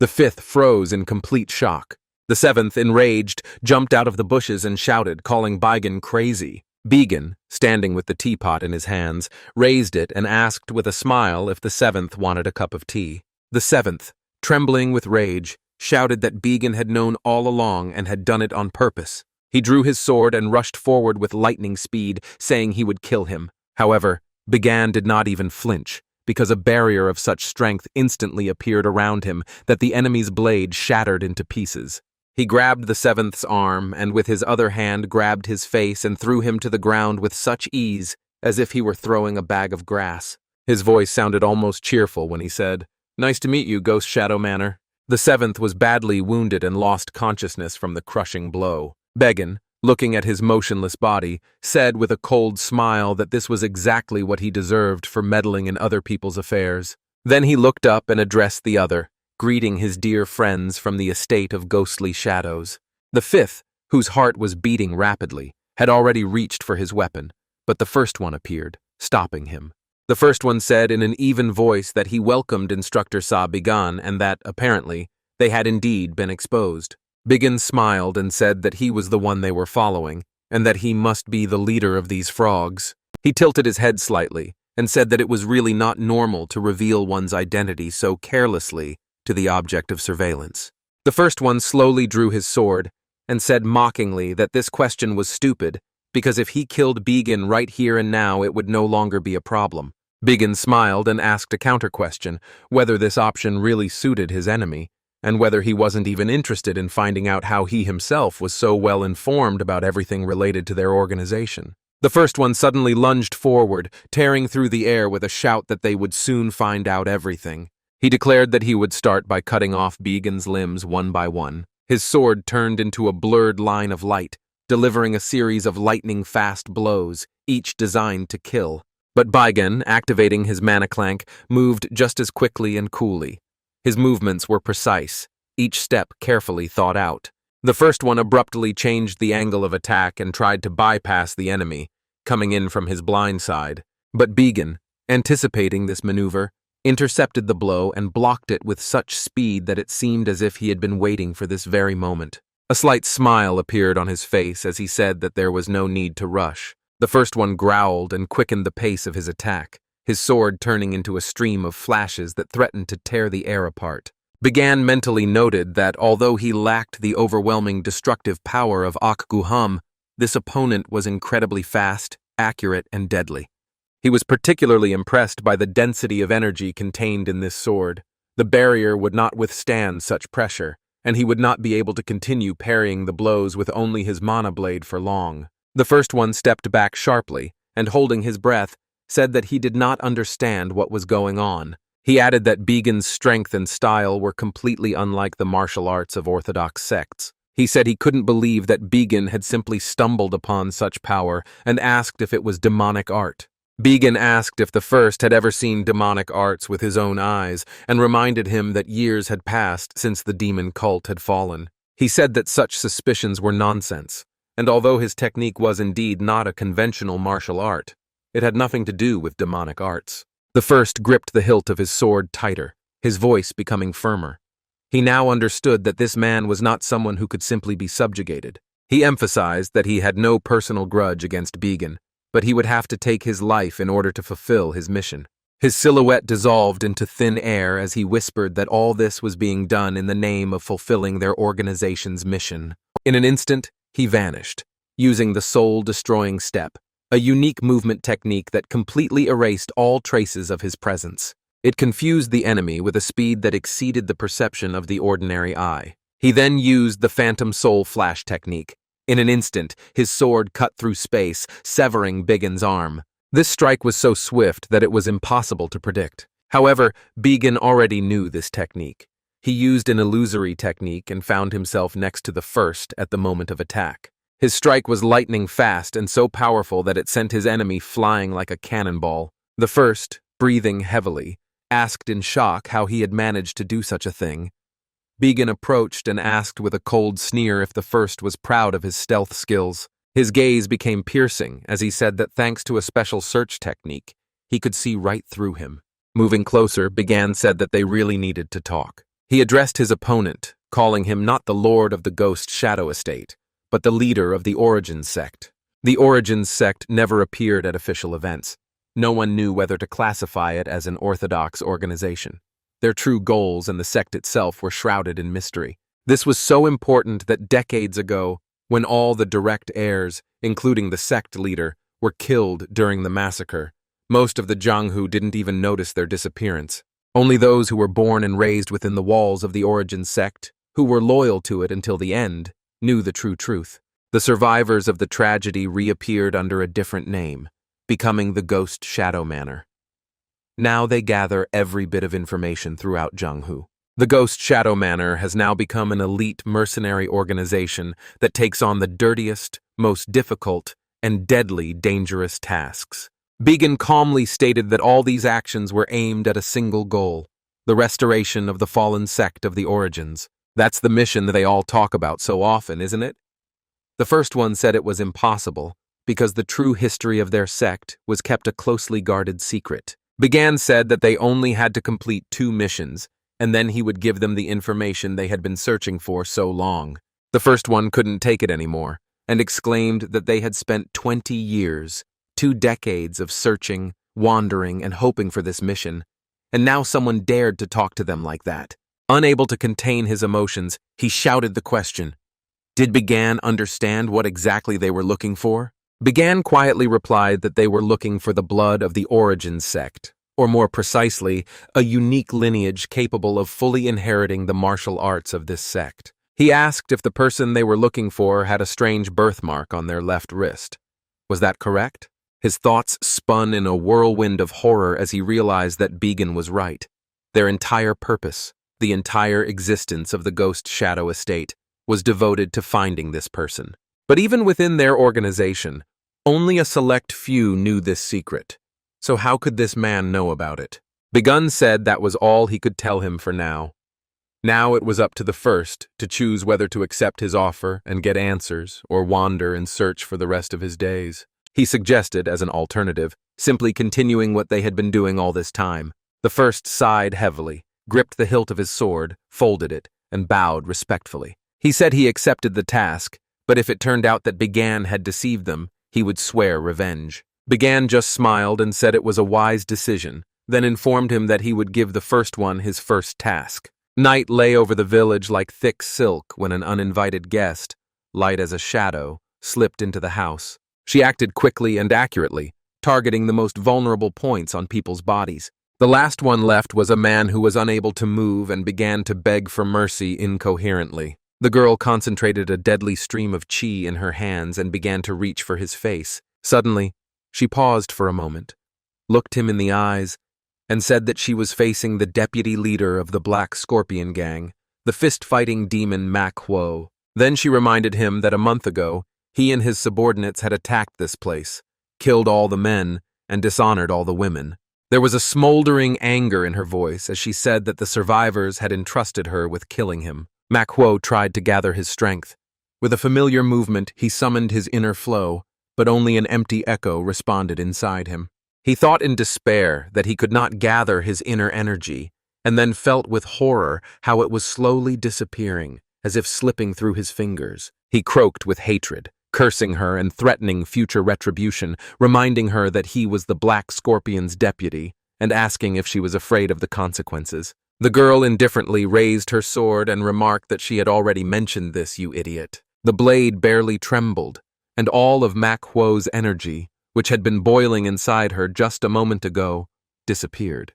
Speaker 1: The fifth froze in complete shock. The seventh, enraged, jumped out of the bushes and shouted, calling Bigin crazy. Bigin, standing with the teapot in his hands, raised it and asked with a smile if the seventh wanted a cup of tea. The seventh, trembling with rage, shouted that Bigin had known all along and had done it on purpose. He drew his sword and rushed forward with lightning speed, saying he would kill him. However, Bigin did not even flinch, because a barrier of such strength instantly appeared around him that the enemy's blade shattered into pieces. He grabbed the seventh's arm and with his other hand grabbed his face and threw him to the ground with such ease as if he were throwing a bag of grass. His voice sounded almost cheerful when he said, "Nice to meet you, Ghost Shadow Manor." The seventh was badly wounded and lost consciousness from the crushing blow. Bigin, looking at his motionless body, said with a cold smile that this was exactly what he deserved for meddling in other people's affairs. Then he looked up and addressed the other, greeting his dear friends from the estate of ghostly shadows. The fifth, whose heart was beating rapidly, had already reached for his weapon, but the first one appeared, stopping him. The first one said in an even voice that he welcomed Instructor Bigin and that, apparently, they had indeed been exposed. Bigin smiled and said that he was the one they were following, and that he must be the leader of these frogs. He tilted his head slightly and said that it was really not normal to reveal one's identity so carelessly to the object of surveillance. The first one slowly drew his sword and said mockingly that this question was stupid because if he killed Bigin right here and now, it would no longer be a problem. Bigin smiled and asked a counter-question, whether this option really suited his enemy, and whether he wasn't even interested in finding out how he himself was so well informed about everything related to their organization. The first one suddenly lunged forward, tearing through the air with a shout that they would soon find out everything. He declared that he would start by cutting off Bigin's limbs one by one. His sword turned into a blurred line of light, delivering a series of lightning-fast blows, each designed to kill. But Bigin, activating his mana clank, moved just as quickly and coolly. His movements were precise, each step carefully thought out. The first one abruptly changed the angle of attack and tried to bypass the enemy, coming in from his blind side. But Bigin, anticipating this maneuver, intercepted the blow and blocked it with such speed that it seemed as if he had been waiting for this very moment. A slight smile appeared on his face as he said that there was no need to rush. The first one growled and quickened the pace of his attack, his sword turning into a stream of flashes that threatened to tear the air apart. Bigin mentally noted that although he lacked the overwhelming destructive power of Akguham, this opponent was incredibly fast, accurate, and deadly. He was particularly impressed by the density of energy contained in this sword. The barrier would not withstand such pressure, and he would not be able to continue parrying the blows with only his mana blade for long. The first one stepped back sharply, and holding his breath, said that he did not understand what was going on. He added that Bigin's strength and style were completely unlike the martial arts of orthodox sects. He said he couldn't believe that Bigin had simply stumbled upon such power and asked if it was demonic art. Bigin asked if the first had ever seen demonic arts with his own eyes and reminded him that years had passed since the demon cult had fallen. He said that such suspicions were nonsense, and although his technique was indeed not a conventional martial art, it had nothing to do with demonic arts. The first gripped the hilt of his sword tighter, his voice becoming firmer. He now understood that this man was not someone who could simply be subjugated. He emphasized that he had no personal grudge against Began, but he would have to take his life in order to fulfill his mission. His silhouette dissolved into thin air as he whispered that all this was being done in the name of fulfilling their organization's mission. In an instant, he vanished, using the soul-destroying step, a unique movement technique that completely erased all traces of his presence. It confused the enemy with a speed that exceeded the perception of the ordinary eye. He then used the phantom soul flash technique. In an instant, his sword cut through space, severing Began's arm. This strike was so swift that it was impossible to predict. However, Began already knew this technique. He used an illusory technique and found himself next to the first at the moment of attack. His strike was lightning fast and so powerful that it sent his enemy flying like a cannonball. The first, breathing heavily, asked in shock how he had managed to do such a thing. Began approached and asked with a cold sneer if the first was proud of his stealth skills. His gaze became piercing as he said that thanks to a special search technique, he could see right through him. Moving closer, Began said that they really needed to talk. He addressed his opponent, calling him not the Lord of the Ghost Shadow Estate, but the leader of the Origins sect. The Origins sect never appeared at official events. No one knew whether to classify it as an orthodox organization. Their true goals and the sect itself were shrouded in mystery. This was so important that decades ago, when all the direct heirs, including the sect leader, were killed during the massacre, most of the Jianghu didn't even notice their disappearance. Only those who were born and raised within the walls of the Origins sect, who were loyal to it until the end, knew the true truth. The survivors of the tragedy reappeared under a different name, becoming the Ghost Shadow Manor. Now they gather every bit of information throughout Jianghu. The Ghost Shadow Manor has now become an elite mercenary organization that takes on the dirtiest, most difficult, and deadly dangerous tasks. Began calmly stated that all these actions were aimed at a single goal, the restoration of the fallen sect of the Origins. That's the mission that they all talk about so often, isn't it? The first one said it was impossible, because the true history of their sect was kept a closely guarded secret. Began said that they only had to complete 2 missions, and then he would give them the information they had been searching for so long. The first one couldn't take it anymore, and exclaimed that they had spent 20 years, 2 decades of searching, wandering, and hoping for this mission, and now someone dared to talk to them like that. Unable to contain his emotions, he shouted the question. Did Began understand what exactly they were looking for? Began quietly replied that they were looking for the blood of the Origins sect, or more precisely, a unique lineage capable of fully inheriting the martial arts of this sect. He asked if the person they were looking for had a strange birthmark on their left wrist. Was that correct? His thoughts spun in a whirlwind of horror as he realized that Began was right. Their entire purpose, the entire existence of the Ghost Shadow Estate, was devoted to finding this person. But even within their organization, only a select few knew this secret. So how could this man know about it? Begun said that was all he could tell him for now. Now it was up to the first to choose whether to accept his offer and get answers or wander and search for the rest of his days. He suggested, as an alternative, simply continuing what they had been doing all this time. The first sighed heavily, gripped the hilt of his sword, folded it, and bowed respectfully. He said he accepted the task, but if it turned out that Began had deceived them, he would swear revenge. Began just smiled and said it was a wise decision, then informed him that he would give the first one his first task. Night lay over the village like thick silk when an uninvited guest, light as a shadow, slipped into the house. She acted quickly and accurately, targeting the most vulnerable points on people's bodies. The last one left was a man who was unable to move and began to beg for mercy incoherently. The girl concentrated a deadly stream of chi in her hands and began to reach for his face. Suddenly, she paused for a moment, looked him in the eyes, and said that she was facing the deputy leader of the Black Scorpion Gang, the fist-fighting demon Manhwa. Then she reminded him that a month ago, he and his subordinates had attacked this place, killed all the men, and dishonored all the women. There was a smoldering anger in her voice as she said that the survivors had entrusted her with killing him. Manhwa tried to gather his strength. With a familiar movement, he summoned his inner flow, but only an empty echo responded inside him. He thought in despair that he could not gather his inner energy, and then felt with horror how it was slowly disappearing, as if slipping through his fingers. He croaked with hatred, cursing her and threatening future retribution, reminding her that he was the Black Scorpion's deputy, and asking if she was afraid of the consequences. The girl indifferently raised her sword and remarked that she had already mentioned this, you idiot. The blade barely trembled, and all of Manhwa's energy, which had been boiling inside her just a moment ago, disappeared.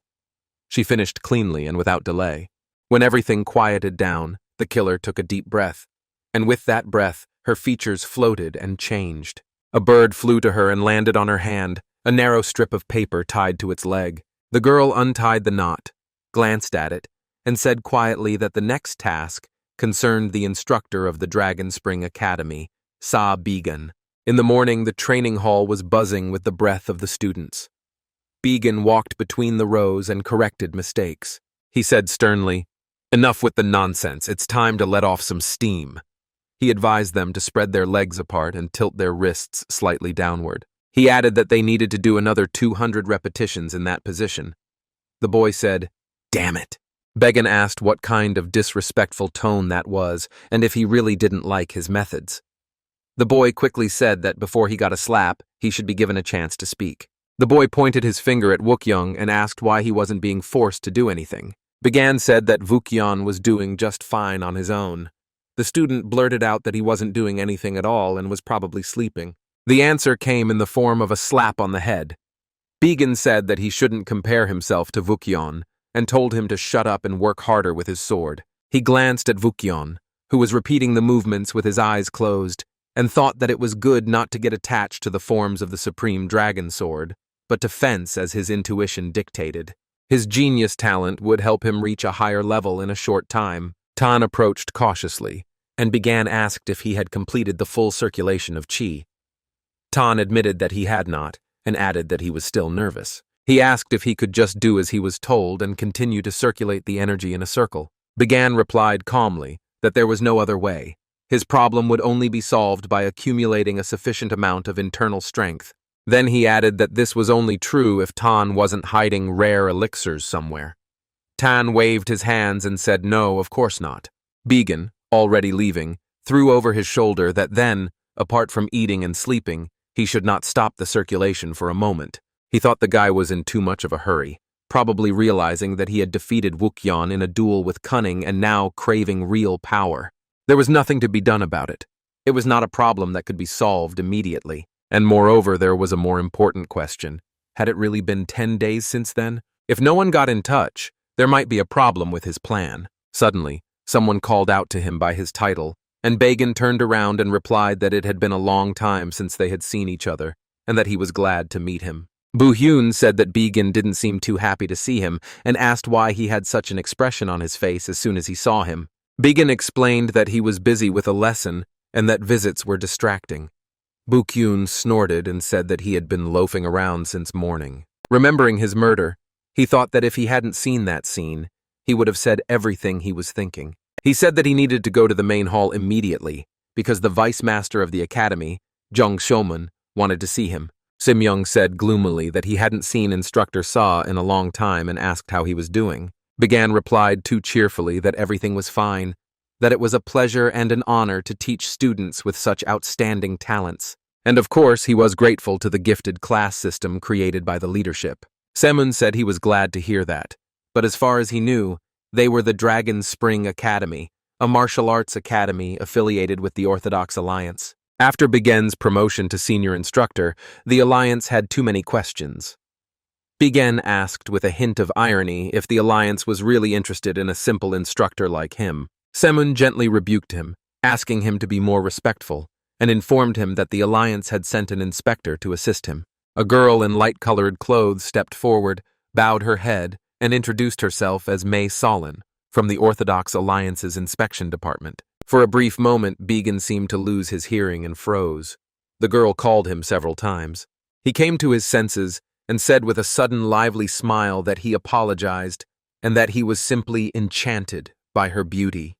Speaker 1: She finished cleanly and without delay. When everything quieted down, the killer took a deep breath, and with that breath, her features floated and changed. A bird flew to her and landed on her hand, a narrow strip of paper tied to its leg. The girl untied the knot, glanced at it, and said quietly that the next task concerned the instructor of the Dragon Spring Academy, Sa Began. In the morning, the training hall was buzzing with the breath of the students. Began walked between the rows and corrected mistakes. He said sternly, "Enough with the nonsense, it's time to let off some steam." He advised them to spread their legs apart and tilt their wrists slightly downward. He added that they needed to do another 200 repetitions in that position. The boy said, "Damn it." Began asked what kind of disrespectful tone that was and if he really didn't like his methods. The boy quickly said that before he got a slap, he should be given a chance to speak. The boy pointed his finger at Wookyoung and asked why he wasn't being forced to do anything. Began said that Wookyoung was doing just fine on his own. The student blurted out that he wasn't doing anything at all and was probably sleeping. The answer came in the form of a slap on the head. Began said that he shouldn't compare himself to Wookyoung and told him to shut up and work harder with his sword. He glanced at Wookyoung, who was repeating the movements with his eyes closed, and thought that it was good not to get attached to the forms of the supreme dragon sword, but to fence as his intuition dictated. His genius talent would help him reach a higher level in a short time. Tan approached cautiously, and Began asked if he had completed the full circulation of qi. Tan admitted that he had not, and added that he was still nervous. He asked if he could just do as he was told and continue to circulate the energy in a circle. Began replied calmly that there was no other way. His problem would only be solved by accumulating a sufficient amount of internal strength. Then he added that this was only true if Tan wasn't hiding rare elixirs somewhere. Tan waved his hands and said no, of course not. Began, already leaving, threw over his shoulder that then, apart from eating and sleeping, he should not stop the circulation for a moment. He thought the guy was in too much of a hurry, probably realizing that he had defeated Wookyoung in a duel with cunning and now craving real power. There was nothing to be done about it. It was not a problem that could be solved immediately. And moreover, there was a more important question. Had it really been 10 days since then? If no one got in touch, there might be a problem with his plan. Suddenly, someone called out to him by his title, and Began turned around and replied that it had been a long time since they had seen each other, and that he was glad to meet him. Bu-hyun said that Began didn't seem too happy to see him, and asked why he had such an expression on his face as soon as he saw him. Began explained that he was busy with a lesson, and that visits were distracting. Bu-hyun snorted and said that he had been loafing around since morning. Remembering his murder, he thought that if he hadn't seen that scene, he would have said everything he was thinking. He said that he needed to go to the main hall immediately, because the vice master of the academy, Jung Shomun, wanted to see him. Sim-young said gloomily that he hadn't seen Instructor Sa in a long time and asked how he was doing. Began replied too cheerfully that everything was fine, that it was a pleasure and an honor to teach students with such outstanding talents. And of course, he was grateful to the gifted class system created by the leadership. Semun said he was glad to hear that, but as far as he knew, they were the Dragon Spring Academy, a martial arts academy affiliated with the Orthodox Alliance. After Began's promotion to senior instructor, the Alliance had too many questions. Began asked with a hint of irony if the Alliance was really interested in a simple instructor like him. Semun gently rebuked him, asking him to be more respectful, and informed him that the Alliance had sent an inspector to assist him. A girl in light-colored clothes stepped forward, bowed her head, and introduced herself as May Solen, from the Orthodox Alliance's inspection department. For a brief moment, Began seemed to lose his hearing and froze. The girl called him several times. He came to his senses and said with a sudden lively smile that he apologized and that he was simply enchanted by her beauty.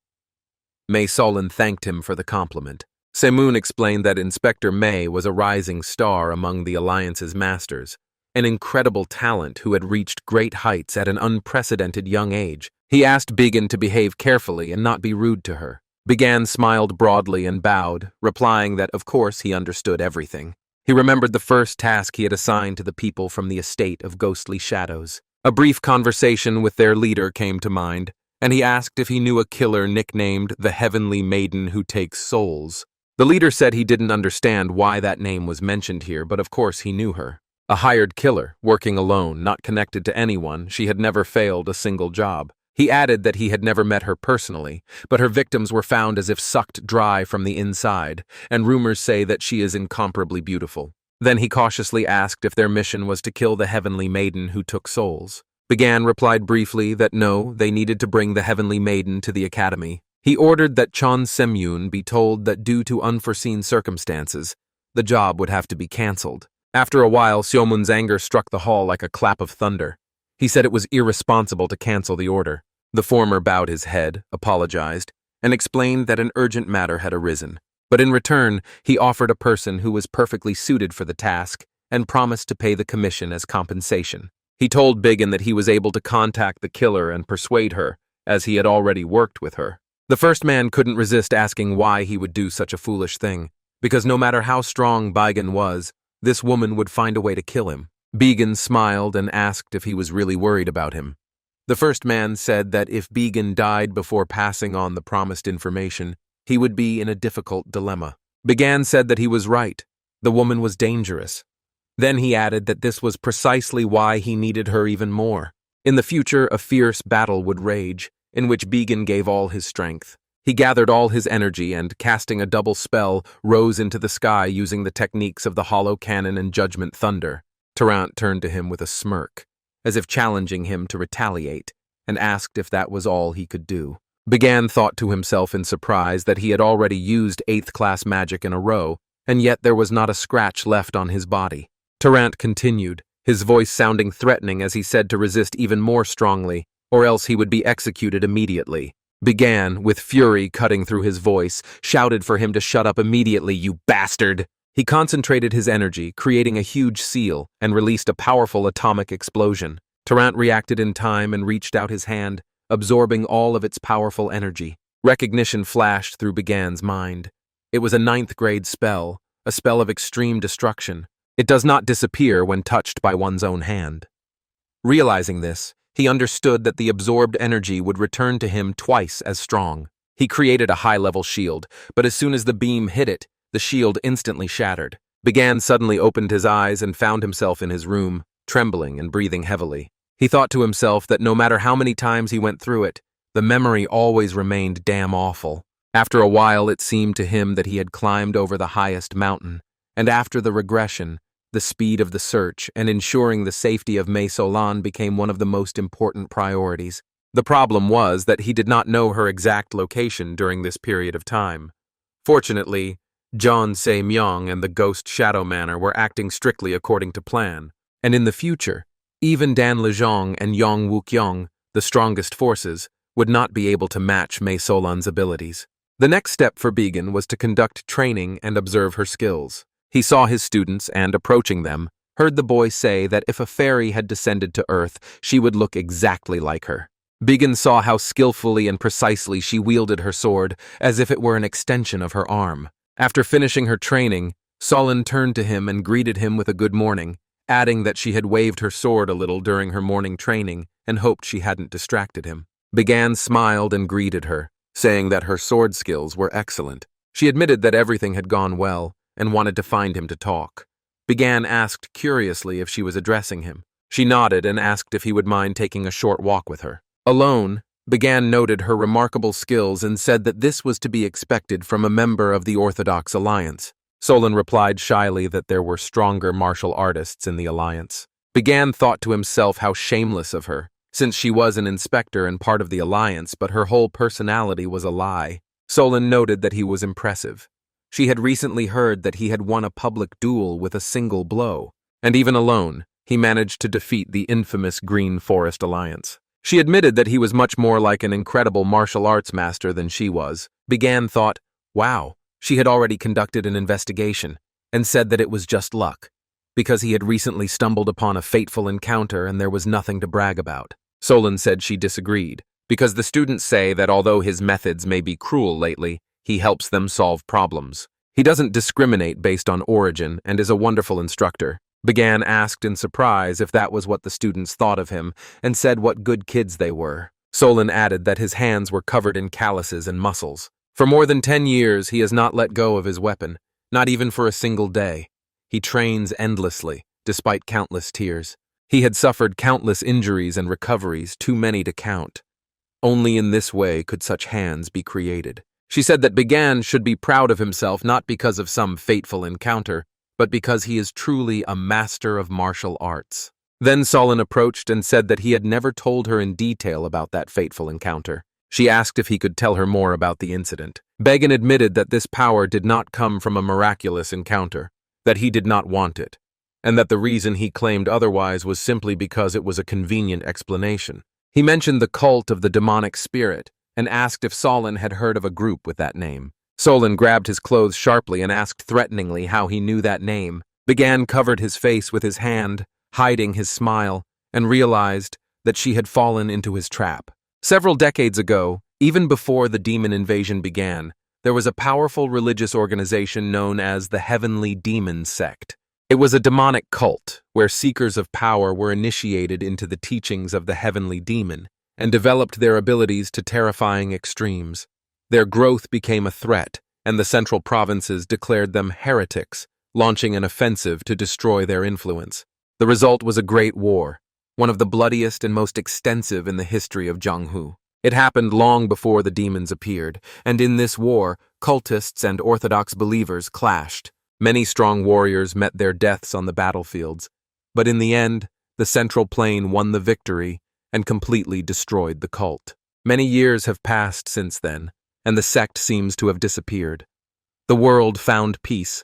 Speaker 1: May Solen thanked him for the compliment. Semun explained that Inspector May was a rising star among the Alliance's masters, an incredible talent who had reached great heights at an unprecedented young age. He asked Began to behave carefully and not be rude to her. Began smiled broadly and bowed, replying that of course he understood everything. He remembered the first task he had assigned to the people from the estate of ghostly shadows. A brief conversation with their leader came to mind, and he asked if he knew a killer nicknamed the Heavenly Maiden Who Takes Souls. The leader said he didn't understand why that name was mentioned here, but of course he knew her. A hired killer, working alone, not connected to anyone, she had never failed a single job. He added that he had never met her personally, but her victims were found as if sucked dry from the inside, and rumors say that she is incomparably beautiful. Then he cautiously asked if their mission was to kill the Heavenly Maiden Who Took Souls. Began replied briefly that no, they needed to bring the Heavenly Maiden to the academy. He ordered that Chon Semyun be told that due to unforeseen circumstances, the job would have to be cancelled. After a while, Seomun's anger struck the hall like a clap of thunder. He said it was irresponsible to cancel the order. The former bowed his head, apologized, and explained that an urgent matter had arisen. But in return, he offered a person who was perfectly suited for the task and promised to pay the commission as compensation. He told Biggin that he was able to contact the killer and persuade her, as he had already worked with her. The first man couldn't resist asking why he would do such a foolish thing, because no matter how strong Biggin was, this woman would find a way to kill him. Biggin smiled and asked if he was really worried about him. The first man said that if Biggin died before passing on the promised information, he would be in a difficult dilemma. Biggin said that he was right. The woman was dangerous. Then he added that this was precisely why he needed her even more. In the future, a fierce battle would rage, in which Biggin gave all his strength. He gathered all his energy and, casting a double spell, rose into the sky using the techniques of the hollow cannon and judgment thunder. Tarrant turned to him with a smirk, as if challenging him to retaliate, and asked if that was all he could do. Biggin thought to himself in surprise that he had already used 8th-class magic in a row, and yet there was not a scratch left on his body. Tarrant continued, his voice sounding threatening as he said to resist even more strongly, or else he would be executed immediately. Biggin, with fury cutting through his voice, shouted for him to shut up immediately, "You bastard!" He concentrated his energy, creating a huge seal, and released a powerful atomic explosion. Tarrant reacted in time and reached out his hand, absorbing all of its powerful energy. Recognition flashed through Biggin's mind. It was a 9th-grade spell, a spell of extreme destruction. It does not disappear when touched by one's own hand. Realizing this, he understood that the absorbed energy would return to him twice as strong. He created a high-level shield, but as soon as the beam hit it, the shield instantly shattered. Biggin suddenly opened his eyes and found himself in his room, trembling and breathing heavily. He thought to himself that no matter how many times he went through it, the memory always remained damn awful. After a while, it seemed to him that he had climbed over the highest mountain, and after the regression, the speed of the search and ensuring the safety of Solen became one of the most important priorities. The problem was that he did not know her exact location during this period of time. Fortunately, John Se-myung and the Ghost Shadow Manor were acting strictly according to plan, and in the future, even Dan Lejong and Yong Woo-kyung, the strongest forces, would not be able to match Solen's abilities. The next step for Biggin was to conduct training and observe her skills. He saw his students and, approaching them, heard the boy say that if a fairy had descended to Earth, she would look exactly like her. Biggin saw how skillfully and precisely she wielded her sword, as if it were an extension of her arm. After finishing her training, Solen turned to him and greeted him with a good morning, adding that she had waved her sword a little during her morning training and hoped she hadn't distracted him. Biggin smiled and greeted her, saying that her sword skills were excellent. She admitted that everything had gone well and wanted to find him to talk. Biggin asked curiously if she was addressing him. She nodded and asked if he would mind taking a short walk with her. Alone, Biggin noted her remarkable skills and said that this was to be expected from a member of the Orthodox Alliance. Solen replied shyly that there were stronger martial artists in the Alliance. Biggin thought to himself how shameless of her, since she was an inspector and part of the Alliance, but her whole personality was a lie. Solen noted that he was impressive. She had recently heard that he had won a public duel with a single blow, and even alone, he managed to defeat the infamous Green Forest Alliance. She admitted that he was much more like an incredible martial arts master than she was. Biggin thought, wow, she had already conducted an investigation, and said that it was just luck, because he had recently stumbled upon a fateful encounter and there was nothing to brag about. Solen said she disagreed, because the students say that although his methods may be cruel lately, he helps them solve problems. He doesn't discriminate based on origin and is a wonderful instructor. Began asked in surprise if that was what the students thought of him and said what good kids they were. Solen added that his hands were covered in calluses and muscles. For more than 10 years, he has not let go of his weapon, not even for a single day. He trains endlessly, despite countless tears. He had suffered countless injuries and recoveries, too many to count. Only in this way could such hands be created. She said that Began should be proud of himself not because of some fateful encounter, but because he is truly a master of martial arts. Then Solen approached and said that he had never told her in detail about that fateful encounter. She asked if he could tell her more about the incident. Began admitted that this power did not come from a miraculous encounter, that he did not want it, and that the reason he claimed otherwise was simply because it was a convenient explanation. He mentioned the cult of the demonic spirit and asked if Solen had heard of a group with that name. Solen grabbed his clothes sharply and asked threateningly how he knew that name. Began covered his face with his hand, hiding his smile, and realized that she had fallen into his trap. Several decades ago, even before the demon invasion began, there was a powerful religious organization known as the Heavenly Demon Sect. It was a demonic cult where seekers of power were initiated into the teachings of the heavenly demon and developed their abilities to terrifying extremes. Their growth became a threat, and the central provinces declared them heretics, launching an offensive to destroy their influence. The result was a great war, one of the bloodiest and most extensive in the history of Jianghu. It happened long before the demons appeared, and in this war, cultists and orthodox believers clashed. Many strong warriors met their deaths on the battlefields, but in the end, the Central Plain won the victory and completely destroyed the cult. Many years have passed since then, and the sect seems to have disappeared. The world found peace,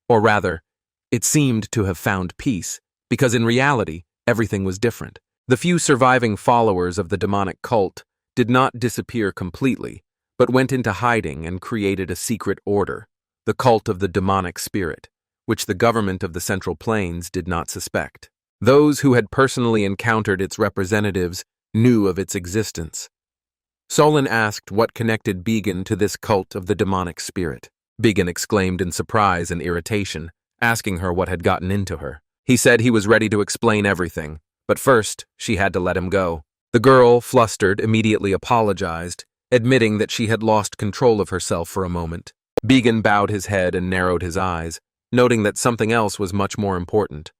Speaker 1: or rather, it seemed to have found peace, because in reality, everything was different. The few surviving followers of the demonic cult did not disappear completely, but went into hiding and created a secret order, the cult of the demonic spirit, which the government of the Central Plains did not suspect. Those who had personally encountered its representatives knew of its existence. Solen asked what connected Began to this cult of the demonic spirit. Began exclaimed in surprise and irritation, asking her what had gotten into her. He said he was ready to explain everything, but first she had to let him go. The girl, flustered, immediately apologized, admitting that she had lost control of herself for a moment. Began bowed his head and narrowed his eyes, noting that something else was much more important.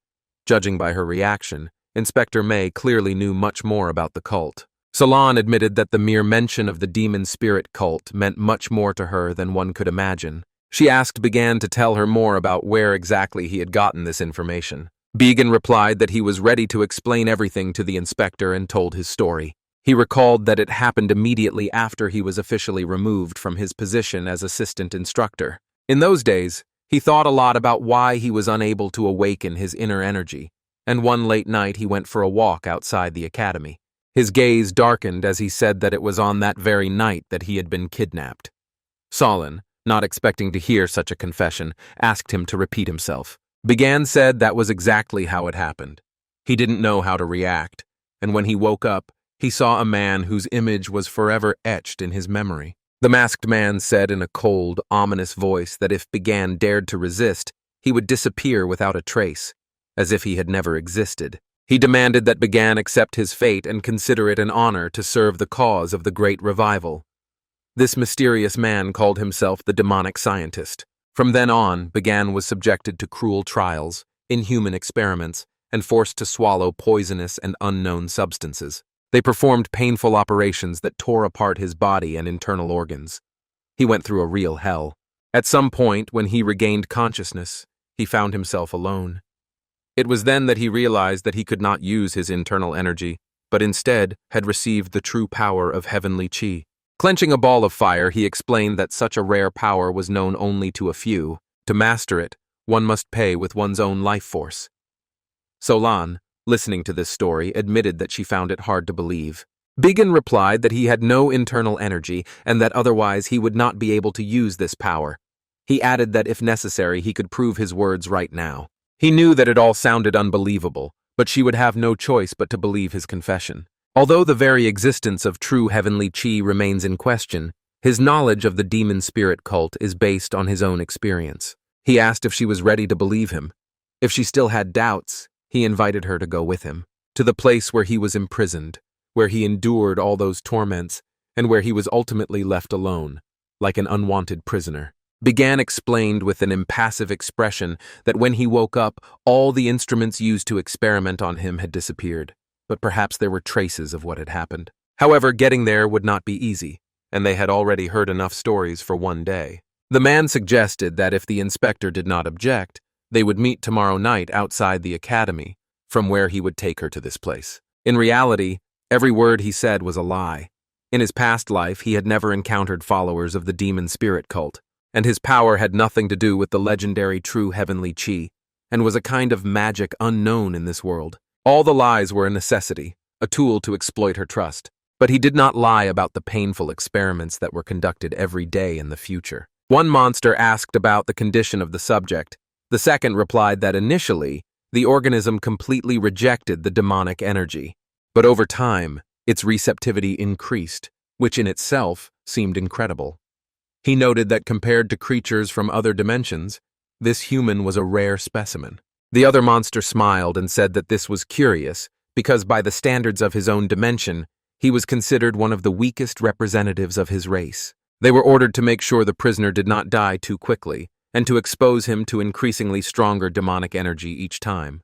Speaker 1: Judging by her reaction, Inspector May clearly knew much more about the cult. Solen admitted that the mere mention of the demon spirit cult meant much more to her than one could imagine. She asked Began to tell her more about where exactly he had gotten this information. Began replied that he was ready to explain everything to the inspector and told his story. He recalled that it happened immediately after he was officially removed from his position as assistant instructor. In those days, he thought a lot about why he was unable to awaken his inner energy, and one late night he went for a walk outside the academy. His gaze darkened as he said that it was on that very night that he had been kidnapped. Solen, not expecting to hear such a confession, asked him to repeat himself. Began said that was exactly how it happened. He didn't know how to react, and when he woke up, he saw a man whose image was forever etched in his memory. The masked man said in a cold, ominous voice that if Began dared to resist, he would disappear without a trace, as if he had never existed. He demanded that Began accept his fate and consider it an honor to serve the cause of the Great Revival. This mysterious man called himself the demonic scientist. From then on, Began was subjected to cruel trials, inhuman experiments, and forced to swallow poisonous and unknown substances. They performed painful operations that tore apart his body and internal organs. He went through a real hell. At some point, when he regained consciousness, he found himself alone. It was then that he realized that he could not use his internal energy, but instead had received the true power of heavenly chi. Clenching a ball of fire, he explained that such a rare power was known only to a few. To master it, one must pay with one's own life force. Solen, listening to this story, admitted that she found it hard to believe. Began replied that he had no internal energy and that otherwise he would not be able to use this power. He added that if necessary, he could prove his words right now. He knew that it all sounded unbelievable, but she would have no choice but to believe his confession. Although the very existence of true heavenly chi remains in question, his knowledge of the demon spirit cult is based on his own experience. He asked if she was ready to believe him. If she still had doubts, he invited her to go with him, to the place where he was imprisoned, where he endured all those torments, and where he was ultimately left alone, like an unwanted prisoner. Began explained with an impassive expression that when he woke up, all the instruments used to experiment on him had disappeared, but perhaps there were traces of what had happened. However, getting there would not be easy, and they had already heard enough stories for one day. The man suggested that if the inspector did not object, they would meet tomorrow night outside the academy, from where he would take her to this place. In reality, every word he said was a lie. In his past life, he had never encountered followers of the demon spirit cult, and his power had nothing to do with the legendary true heavenly chi, and was a kind of magic unknown in this world. All the lies were a necessity, a tool to exploit her trust, but he did not lie about the painful experiments that were conducted every day in the future. One monster asked about the condition of the subject. The second replied that initially, the organism completely rejected the demonic energy, but over time, its receptivity increased, which in itself seemed incredible. He noted that compared to creatures from other dimensions, this human was a rare specimen. The other monster smiled and said that this was curious because by the standards of his own dimension, he was considered one of the weakest representatives of his race. They were ordered to make sure the prisoner did not die too quickly and to expose him to increasingly stronger demonic energy each time.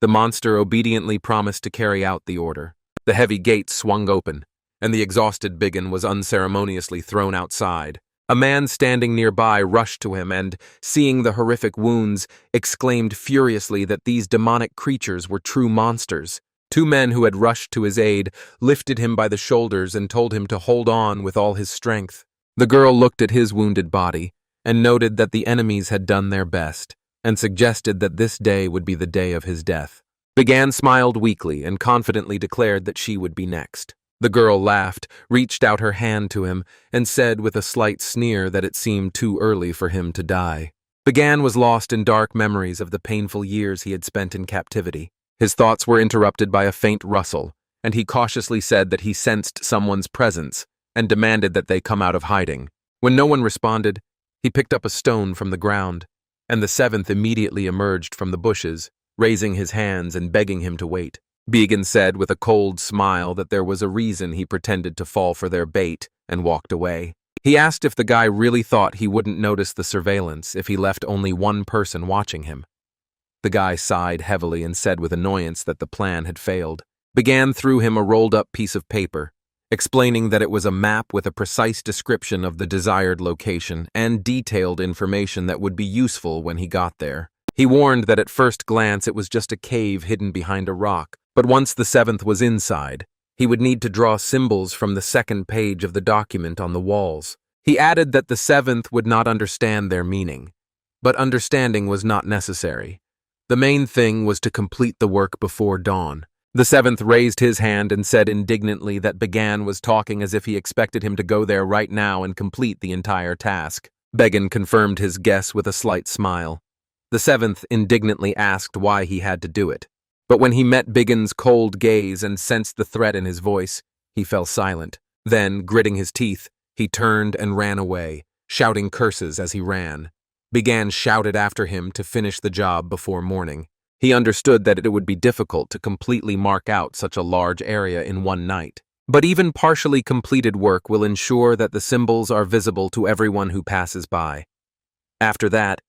Speaker 1: The monster obediently promised to carry out the order. The heavy gate swung open, and the exhausted Biggin was unceremoniously thrown outside. A man standing nearby rushed to him and, seeing the horrific wounds, exclaimed furiously that these demonic creatures were true monsters. Two men who had rushed to his aid lifted him by the shoulders and told him to hold on with all his strength. The girl looked at his wounded body and noted that the enemies had done their best and suggested that this day would be the day of his death. Biggin smiled weakly and confidently declared that she would be next. The girl laughed, reached out her hand to him, and said with a slight sneer that it seemed too early for him to die. Biggin was lost in dark memories of the painful years he had spent in captivity. His thoughts were interrupted by a faint rustle, and he cautiously said that he sensed someone's presence and demanded that they come out of hiding. When no one responded, he picked up a stone from the ground, and the seventh immediately emerged from the bushes, raising his hands and begging him to wait. Biggin said with a cold smile that there was a reason he pretended to fall for their bait and walked away. He asked if the guy really thought he wouldn't notice the surveillance if he left only one person watching him. The guy sighed heavily and said with annoyance that the plan had failed. Biggin threw him a rolled-up piece of paper, explaining that it was a map with a precise description of the desired location and detailed information that would be useful when he got there. He warned that at first glance it was just a cave hidden behind a rock, but once the seventh was inside, he would need to draw symbols from the second page of the document on the walls. He added that the seventh would not understand their meaning, but understanding was not necessary. The main thing was to complete the work before dawn. The seventh raised his hand and said indignantly that Biggin was talking as if he expected him to go there right now and complete the entire task. Biggin confirmed his guess with a slight smile. The seventh indignantly asked why he had to do it. But when he met Biggin's cold gaze and sensed the threat in his voice, he fell silent. Then, gritting his teeth, he turned and ran away, shouting curses as he ran. Biggin shouted after him to finish the job before morning. He understood that it would be difficult to completely mark out such a large area in one night. But even partially completed work will ensure that the symbols are visible to everyone who passes by. After that,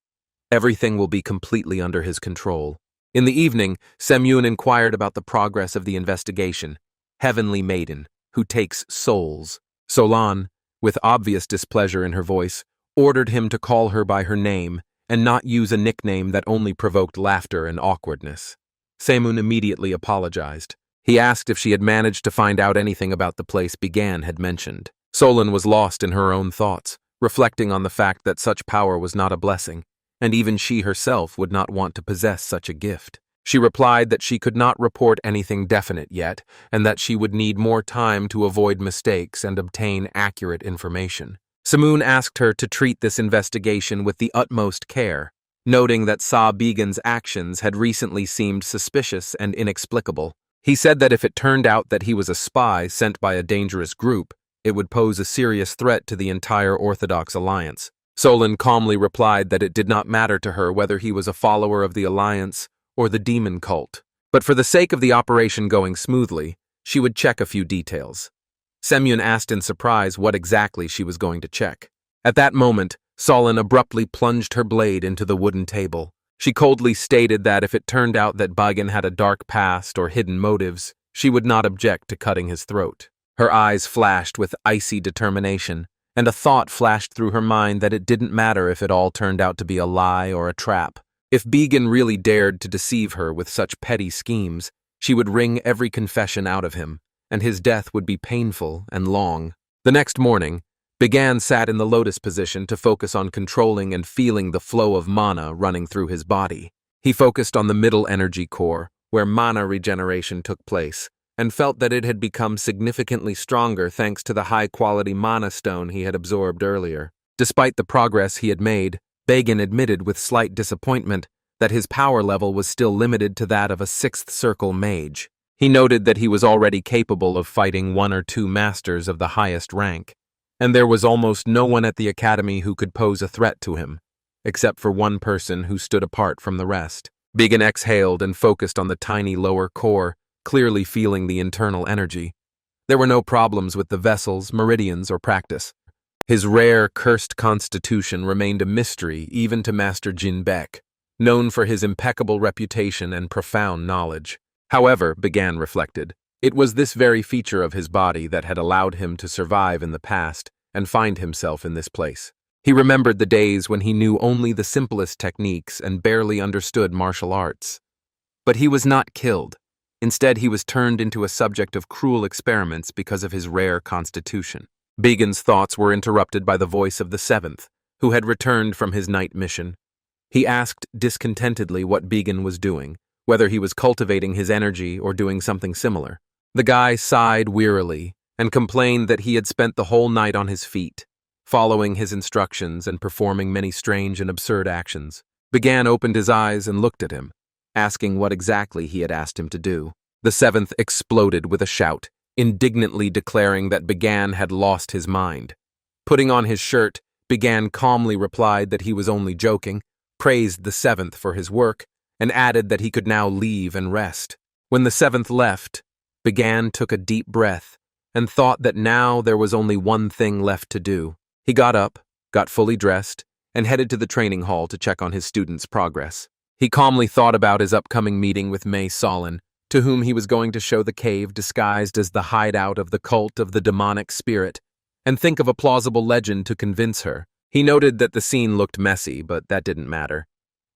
Speaker 1: everything will be completely under his control. In the evening, Semyun inquired about the progress of the investigation. Heavenly Maiden, who takes souls. Solen, with obvious displeasure in her voice, ordered him to call her by her name and not use a nickname that only provoked laughter and awkwardness. Semyun immediately apologized. He asked if she had managed to find out anything about the place Biggin had mentioned. Solen was lost in her own thoughts, reflecting on the fact that such power was not a blessing, and even she herself would not want to possess such a gift. She replied that she could not report anything definite yet, and that she would need more time to avoid mistakes and obtain accurate information. Semyun asked her to treat this investigation with the utmost care, noting that Biggin's actions had recently seemed suspicious and inexplicable. He said that if it turned out that he was a spy sent by a dangerous group, it would pose a serious threat to the entire Orthodox Alliance. Solen calmly replied that it did not matter to her whether he was a follower of the Alliance or the demon cult. But for the sake of the operation going smoothly, she would check a few details. Semyon asked in surprise what exactly she was going to check. At that moment, Solen abruptly plunged her blade into the wooden table. She coldly stated that if it turned out that Bagan had a dark past or hidden motives, she would not object to cutting his throat. Her eyes flashed with icy determination, and a thought flashed through her mind that it didn't matter if it all turned out to be a lie or a trap. If Bagan really dared to deceive her with such petty schemes, she would wring every confession out of him, and his death would be painful and long. The next morning, Bagan sat in the lotus position to focus on controlling and feeling the flow of mana running through his body. He focused on the middle energy core, where mana regeneration took place, and felt that it had become significantly stronger thanks to the high-quality mana stone he had absorbed earlier. Despite the progress he had made, Bagan admitted with slight disappointment that his power level was still limited to that of a 6th circle mage. He noted that he was already capable of fighting 1 or 2 masters of the highest rank, and there was almost no one at the academy who could pose a threat to him, except for one person who stood apart from the rest. Bagan exhaled and focused on the tiny lower core, clearly feeling the internal energy. There were no problems with the vessels, meridians, or practice. His rare, cursed constitution remained a mystery even to Master Jin Beck, known for his impeccable reputation and profound knowledge. However, Bagan reflected, it was this very feature of his body that had allowed him to survive in the past and find himself in this place. He remembered the days when he knew only the simplest techniques and barely understood martial arts. But he was not killed. Instead, he was turned into a subject of cruel experiments because of his rare constitution. Bagan's thoughts were interrupted by the voice of the 7th, who had returned from his night mission. He asked discontentedly what Bagan was doing, whether he was cultivating his energy or doing something similar. The guy sighed wearily and complained that he had spent the whole night on his feet, following his instructions and performing many strange and absurd actions. Bagan opened his eyes and looked at him, asking what exactly he had asked him to do. The 7th exploded with a shout, indignantly declaring that Bagan had lost his mind. Putting on his shirt, Bagan calmly replied that he was only joking, praised the 7th for his work, and added that he could now leave and rest. When the 7th left, Bagan took a deep breath and thought that now there was only one thing left to do. He got up, got fully dressed, and headed to the training hall to check on his students' progress. He calmly thought about his upcoming meeting with May Solen, to whom he was going to show the cave disguised as the hideout of the cult of the demonic spirit, and think of a plausible legend to convince her. He noted that the scene looked messy, but that didn't matter.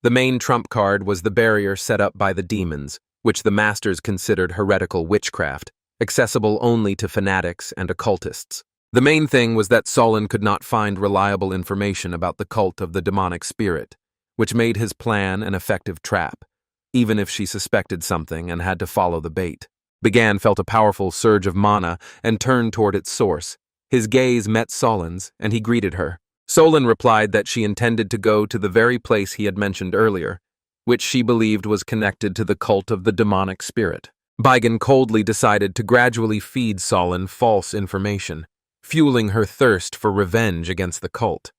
Speaker 1: The main trump card was the barrier set up by the demons, which the masters considered heretical witchcraft, accessible only to fanatics and occultists. The main thing was that Solen could not find reliable information about the cult of the demonic spirit, which made his plan an effective trap, even if she suspected something and had to follow the bait. Bagan felt a powerful surge of mana and turned toward its source. His gaze met Solen's, and he greeted her. Solen replied that she intended to go to the very place he had mentioned earlier, which she believed was connected to the cult of the demonic spirit. Bagan coldly decided to gradually feed Solen false information, fueling her thirst for revenge against the cult.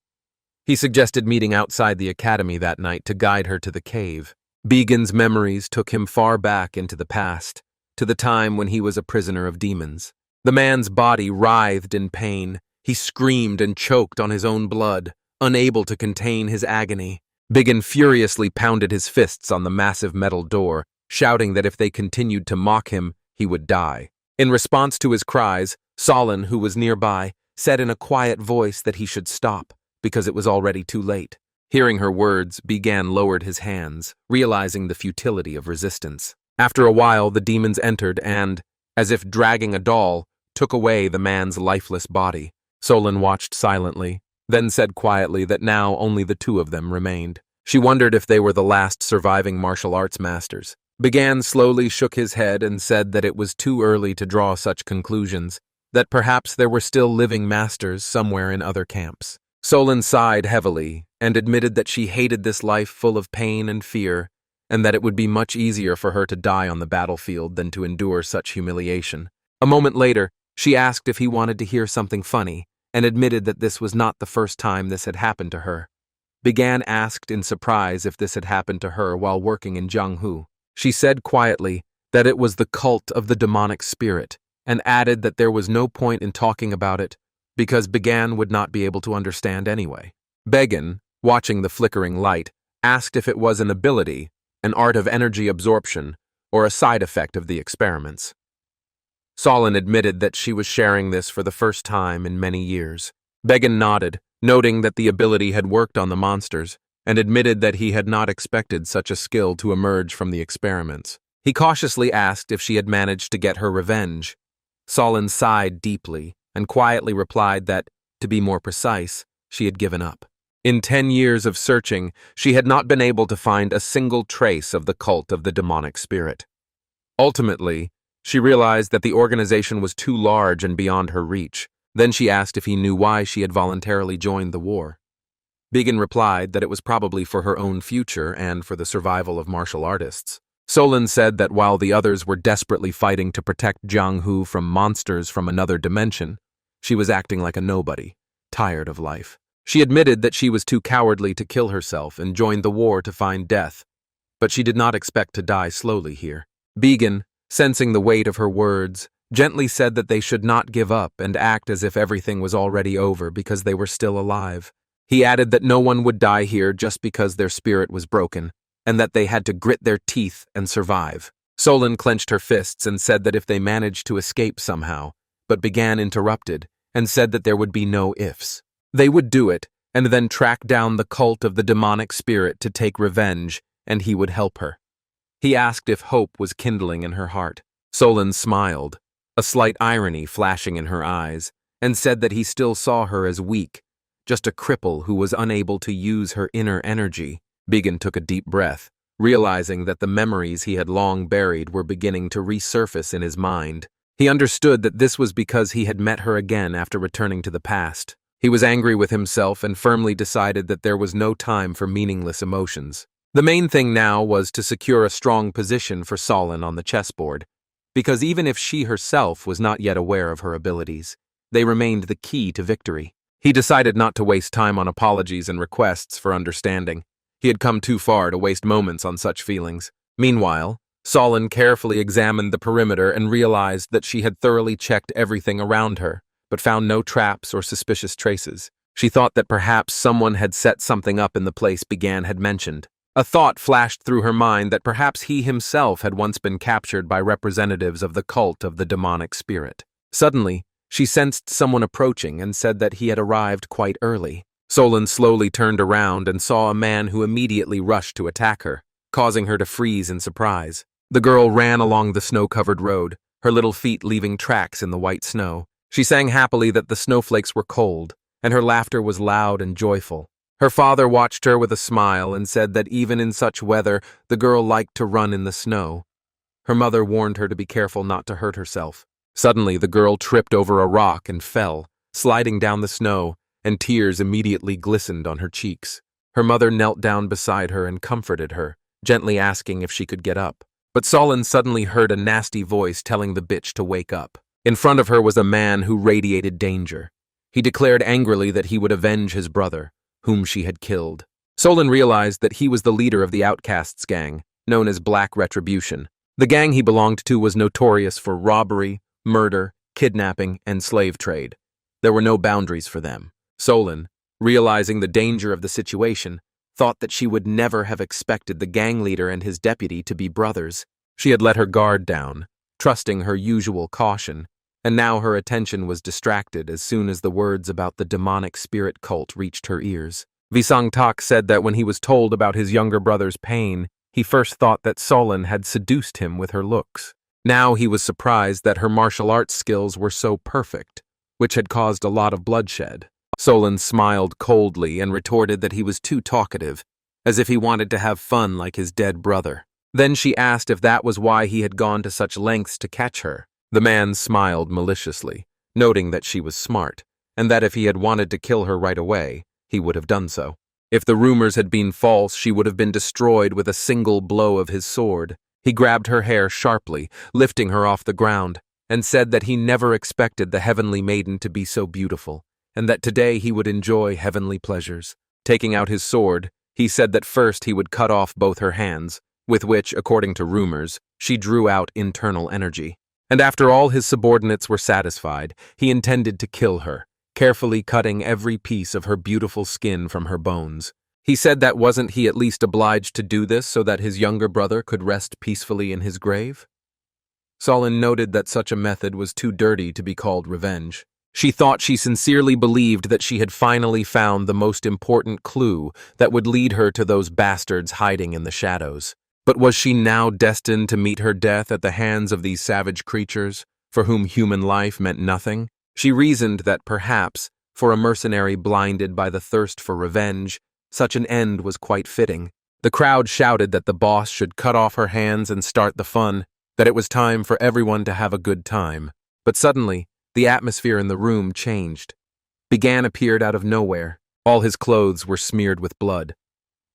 Speaker 1: He suggested meeting outside the academy that night to guide her to the cave. Bagan's memories took him far back into the past, to the time when he was a prisoner of demons. The man's body writhed in pain. He screamed and choked on his own blood, unable to contain his agony. Bagan furiously pounded his fists on the massive metal door, shouting that if they continued to mock him, he would die. In response to his cries, Solen, who was nearby, said in a quiet voice that he should stop, because it was already too late. Hearing her words, Bagan lowered his hands, realizing the futility of resistance. After a while, the demons entered and, as if dragging a doll, took away the man's lifeless body. Solen watched silently, then said quietly that now only the 2 of them remained. She wondered if they were the last surviving martial arts masters. Bagan slowly shook his head and said that it was too early to draw such conclusions, that perhaps there were still living masters somewhere in other camps. Solen sighed heavily and admitted that she hated this life full of pain and fear, and that it would be much easier for her to die on the battlefield than to endure such humiliation. A moment later, she asked if he wanted to hear something funny, and admitted that this was not the first time this had happened to her. Began asked in surprise if this had happened to her while working in Jianghu. She said quietly that it was the cult of the demonic spirit, and added that there was no point in talking about it because Began would not be able to understand anyway. Began, watching the flickering light, asked if it was an ability, an art of energy absorption, or a side effect of the experiments. Solen admitted that she was sharing this for the first time in many years. Began nodded, noting that the ability had worked on the monsters, and admitted that he had not expected such a skill to emerge from the experiments. He cautiously asked if she had managed to get her revenge. Solen sighed deeply and quietly replied that, to be more precise, she had given up. In 10 years of searching, she had not been able to find a single trace of the cult of the demonic spirit. Ultimately, she realized that the organization was too large and beyond her reach. Then she asked if he knew why she had voluntarily joined the war. Began replied that it was probably for her own future and for the survival of martial artists. Solen said that while the others were desperately fighting to protect Jianghu from monsters from another dimension, she was acting like a nobody, tired of life. She admitted that she was too cowardly to kill herself and joined the war to find death, but she did not expect to die slowly here. Began, sensing the weight of her words, gently said that they should not give up and act as if everything was already over because they were still alive. He added that no one would die here just because their spirit was broken, and that they had to grit their teeth and survive. Solen clenched her fists and said that if they managed to escape somehow, but Began interrupted and said that there would be no ifs. They would do it, and then track down the cult of the demonic spirit to take revenge, and he would help her. He asked if hope was kindling in her heart. Solen smiled, a slight irony flashing in her eyes, and said that he still saw her as weak, just a cripple who was unable to use her inner energy. Began took a deep breath, realizing that the memories he had long buried were beginning to resurface in his mind. He understood that this was because he had met her again after returning to the past. He was angry with himself and firmly decided that there was no time for meaningless emotions. The main thing now was to secure a strong position for Solen on the chessboard, because even if she herself was not yet aware of her abilities, they remained the key to victory. He decided not to waste time on apologies and requests for understanding. He had come too far to waste moments on such feelings. Meanwhile, Solen carefully examined the perimeter and realized that she had thoroughly checked everything around her, but found no traps or suspicious traces. She thought that perhaps someone had set something up in the place Began had mentioned. A thought flashed through her mind that perhaps he himself had once been captured by representatives of the cult of the demonic spirit. Suddenly, she sensed someone approaching and said that he had arrived quite early. Solen slowly turned around and saw a man who immediately rushed to attack her, causing her to freeze in surprise. The girl ran along the snow-covered road, her little feet leaving tracks in the white snow. She sang happily that the snowflakes were cold, and her laughter was loud and joyful. Her father watched her with a smile and said that even in such weather, the girl liked to run in the snow. Her mother warned her to be careful not to hurt herself. Suddenly, the girl tripped over a rock and fell, sliding down the snow, and tears immediately glistened on her cheeks. Her mother knelt down beside her and comforted her, gently asking if she could get up. But Solen suddenly heard a nasty voice telling the bitch to wake up. In front of her was a man who radiated danger. He declared angrily that he would avenge his brother, whom she had killed. Solen realized that he was the leader of the Outcasts gang, known as Black Retribution. The gang he belonged to was notorious for robbery, murder, kidnapping, and slave trade. There were no boundaries for them. Solen, realizing the danger of the situation, thought that she would never have expected the gang leader and his deputy to be brothers. She had let her guard down, trusting her usual caution, and now her attention was distracted as soon as the words about the demonic spirit cult reached her ears. Visang Tak said that when he was told about his younger brother's pain, he first thought that Solen had seduced him with her looks. Now he was surprised that her martial arts skills were so perfect, which had caused a lot of bloodshed. Solen smiled coldly and retorted that he was too talkative, as if he wanted to have fun like his dead brother. Then she asked if that was why he had gone to such lengths to catch her. The man smiled maliciously, noting that she was smart, and that if he had wanted to kill her right away, he would have done so. If the rumors had been false, she would have been destroyed with a single blow of his sword. He grabbed her hair sharply, lifting her off the ground, and said that he never expected the heavenly maiden to be so beautiful, and that today he would enjoy heavenly pleasures. Taking out his sword, he said that first he would cut off both her hands, with which, according to rumors, she drew out internal energy. And after all his subordinates were satisfied, he intended to kill her, carefully cutting every piece of her beautiful skin from her bones. He said that wasn't he at least obliged to do this so that his younger brother could rest peacefully in his grave? Solen noted that such a method was too dirty to be called revenge. She thought she sincerely believed that she had finally found the most important clue that would lead her to those bastards hiding in the shadows. But was she now destined to meet her death at the hands of these savage creatures, for whom human life meant nothing? She reasoned that perhaps, for a mercenary blinded by the thirst for revenge, such an end was quite fitting. The crowd shouted that the boss should cut off her hands and start the fun, that it was time for everyone to have a good time. But suddenly, the atmosphere in the room changed. Bigan appeared out of nowhere. All his clothes were smeared with blood.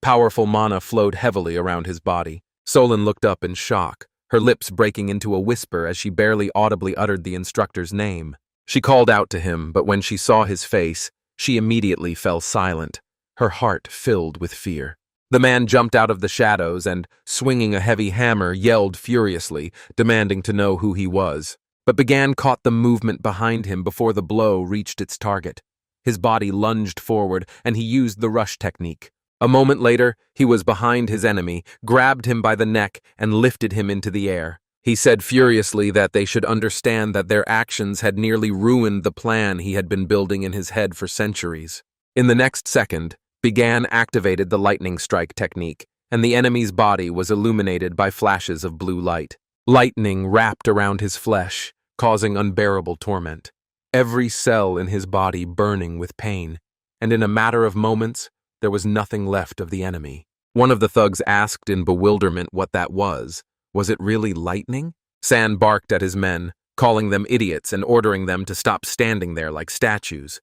Speaker 1: Powerful mana flowed heavily around his body. Solen looked up in shock, her lips breaking into a whisper as she barely audibly uttered the instructor's name. She called out to him, but when she saw his face, she immediately fell silent, her heart filled with fear. The man jumped out of the shadows and, swinging a heavy hammer, yelled furiously, demanding to know who he was. But Bigan caught the movement behind him before the blow reached its target. His body lunged forward, and he used the rush technique. A moment later, he was behind his enemy, grabbed him by the neck, and lifted him into the air. He said furiously that they should understand that their actions had nearly ruined the plan he had been building in his head for centuries. In the next second, Bigan activated the lightning strike technique, and the enemy's body was illuminated by flashes of blue light. Lightning wrapped around his flesh, causing unbearable torment. Every cell in his body burning with pain, and in a matter of moments, there was nothing left of the enemy. One of the thugs asked in bewilderment what that was. Was it really lightning? San barked at his men, calling them idiots and ordering them to stop standing there like statues.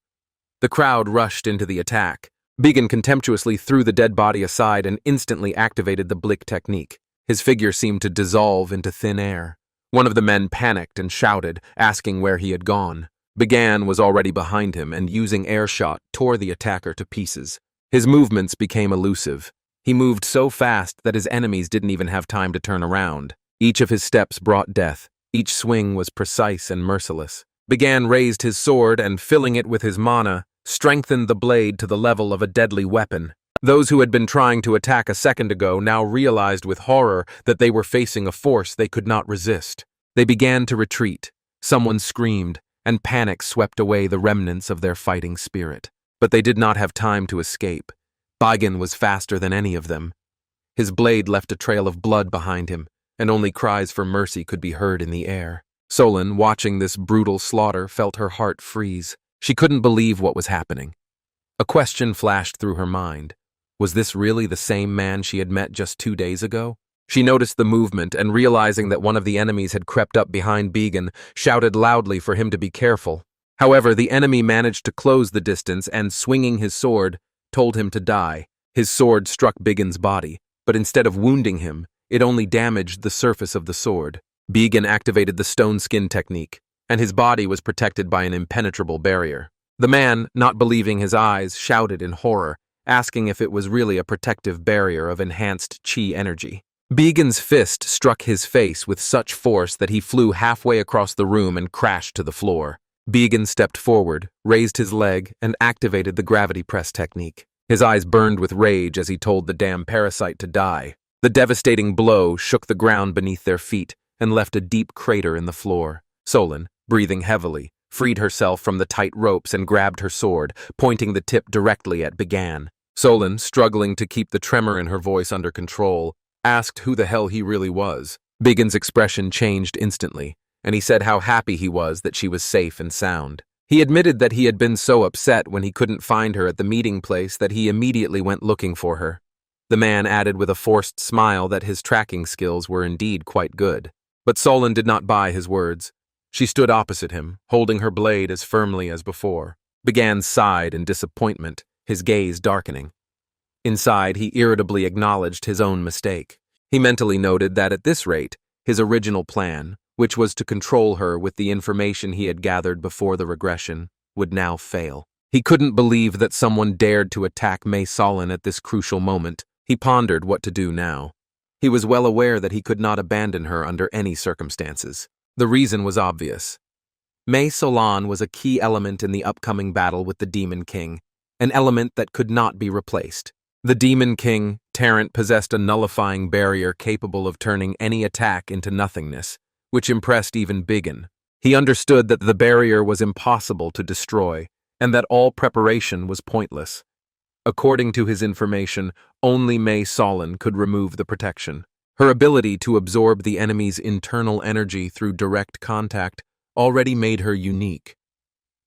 Speaker 1: The crowd rushed into the attack. Bigan contemptuously threw the dead body aside and instantly activated the blick technique. His figure seemed to dissolve into thin air. One of the men panicked and shouted, asking where he had gone. Bigan was already behind him and, using airshot, tore the attacker to pieces. His movements became elusive. He moved so fast that his enemies didn't even have time to turn around. Each of his steps brought death. Each swing was precise and merciless. Bigan raised his sword and, filling it with his mana, strengthened the blade to the level of a deadly weapon. Those who had been trying to attack a second ago now realized with horror that they were facing a force they could not resist. They began to retreat. Someone screamed, and panic swept away the remnants of their fighting spirit. But they did not have time to escape. Bigan was faster than any of them. His blade left a trail of blood behind him, and only cries for mercy could be heard in the air. Solen, watching this brutal slaughter, felt her heart freeze. She couldn't believe what was happening. A question flashed through her mind. Was this really the same man she had met just 2 days ago? She noticed the movement and, realizing that one of the enemies had crept up behind Bigan, shouted loudly for him to be careful. However, the enemy managed to close the distance and, swinging his sword, told him to die. His sword struck Bigan's body, but instead of wounding him, it only damaged the surface of the sword. Bigan activated the stone skin technique, and his body was protected by an impenetrable barrier. The man, not believing his eyes, shouted in horror, asking if it was really a protective barrier of enhanced chi energy. Bigan's fist struck his face with such force that he flew halfway across the room and crashed to the floor. Bigan stepped forward, raised his leg, and activated the gravity press technique. His eyes burned with rage as he told the damn parasite to die. The devastating blow shook the ground beneath their feet and left a deep crater in the floor. Solen, breathing heavily, freed herself from the tight ropes and grabbed her sword, pointing the tip directly at Bigan. Solen, struggling to keep the tremor in her voice under control, asked who the hell he really was. Bigan's expression changed instantly, and he said how happy he was that she was safe and sound. He admitted that he had been so upset when he couldn't find her at the meeting place that he immediately went looking for her. The man added with a forced smile that his tracking skills were indeed quite good. But Solen did not buy his words. She stood opposite him, holding her blade as firmly as before. Bigan sighed in disappointment, his gaze darkening. Inside, he irritably acknowledged his own mistake. He mentally noted that at this rate, his original plan, which was to control her with the information he had gathered before the regression, would now fail. He couldn't believe that someone dared to attack Solen at this crucial moment. He pondered what to do now. He was well aware that he could not abandon her under any circumstances. The reason was obvious. Solen was a key element in the upcoming battle with the Demon King, an element that could not be replaced. The Demon King, Tarrant, possessed a nullifying barrier capable of turning any attack into nothingness, which impressed even Biggin. He understood that the barrier was impossible to destroy, and that all preparation was pointless. According to his information, only Solen could remove the protection. Her ability to absorb the enemy's internal energy through direct contact already made her unique.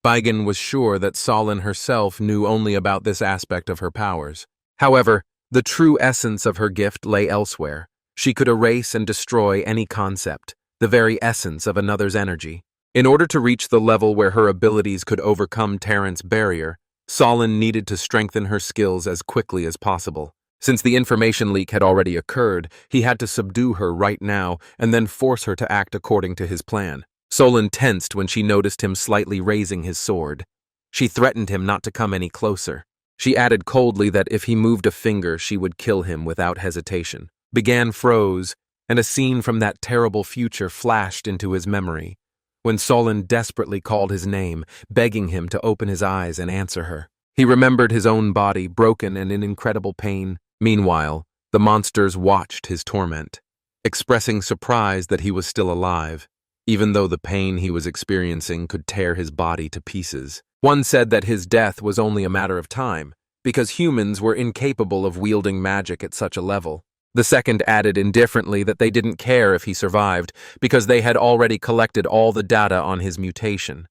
Speaker 1: Biggin was sure that Solen herself knew only about this aspect of her powers. However, the true essence of her gift lay elsewhere. She could erase and destroy any concept, the very essence of another's energy. In order to reach the level where her abilities could overcome Tarrant's barrier, Solen needed to strengthen her skills as quickly as possible. Since the information leak had already occurred, he had to subdue her right now and then force her to act according to his plan. Solen tensed when she noticed him slightly raising his sword. She threatened him not to come any closer. She added coldly that if he moved a finger, she would kill him without hesitation. Biggin froze, and a scene from that terrible future flashed into his memory, when Solen desperately called his name, begging him to open his eyes and answer her. He remembered his own body, broken and in incredible pain. Meanwhile, the monsters watched his torment, expressing surprise that he was still alive, even though the pain he was experiencing could tear his body to pieces. One said that his death was only a matter of time, because humans were incapable of wielding magic at such a level. The second added indifferently that they didn't care if he survived, because they had already collected all the data on his mutation.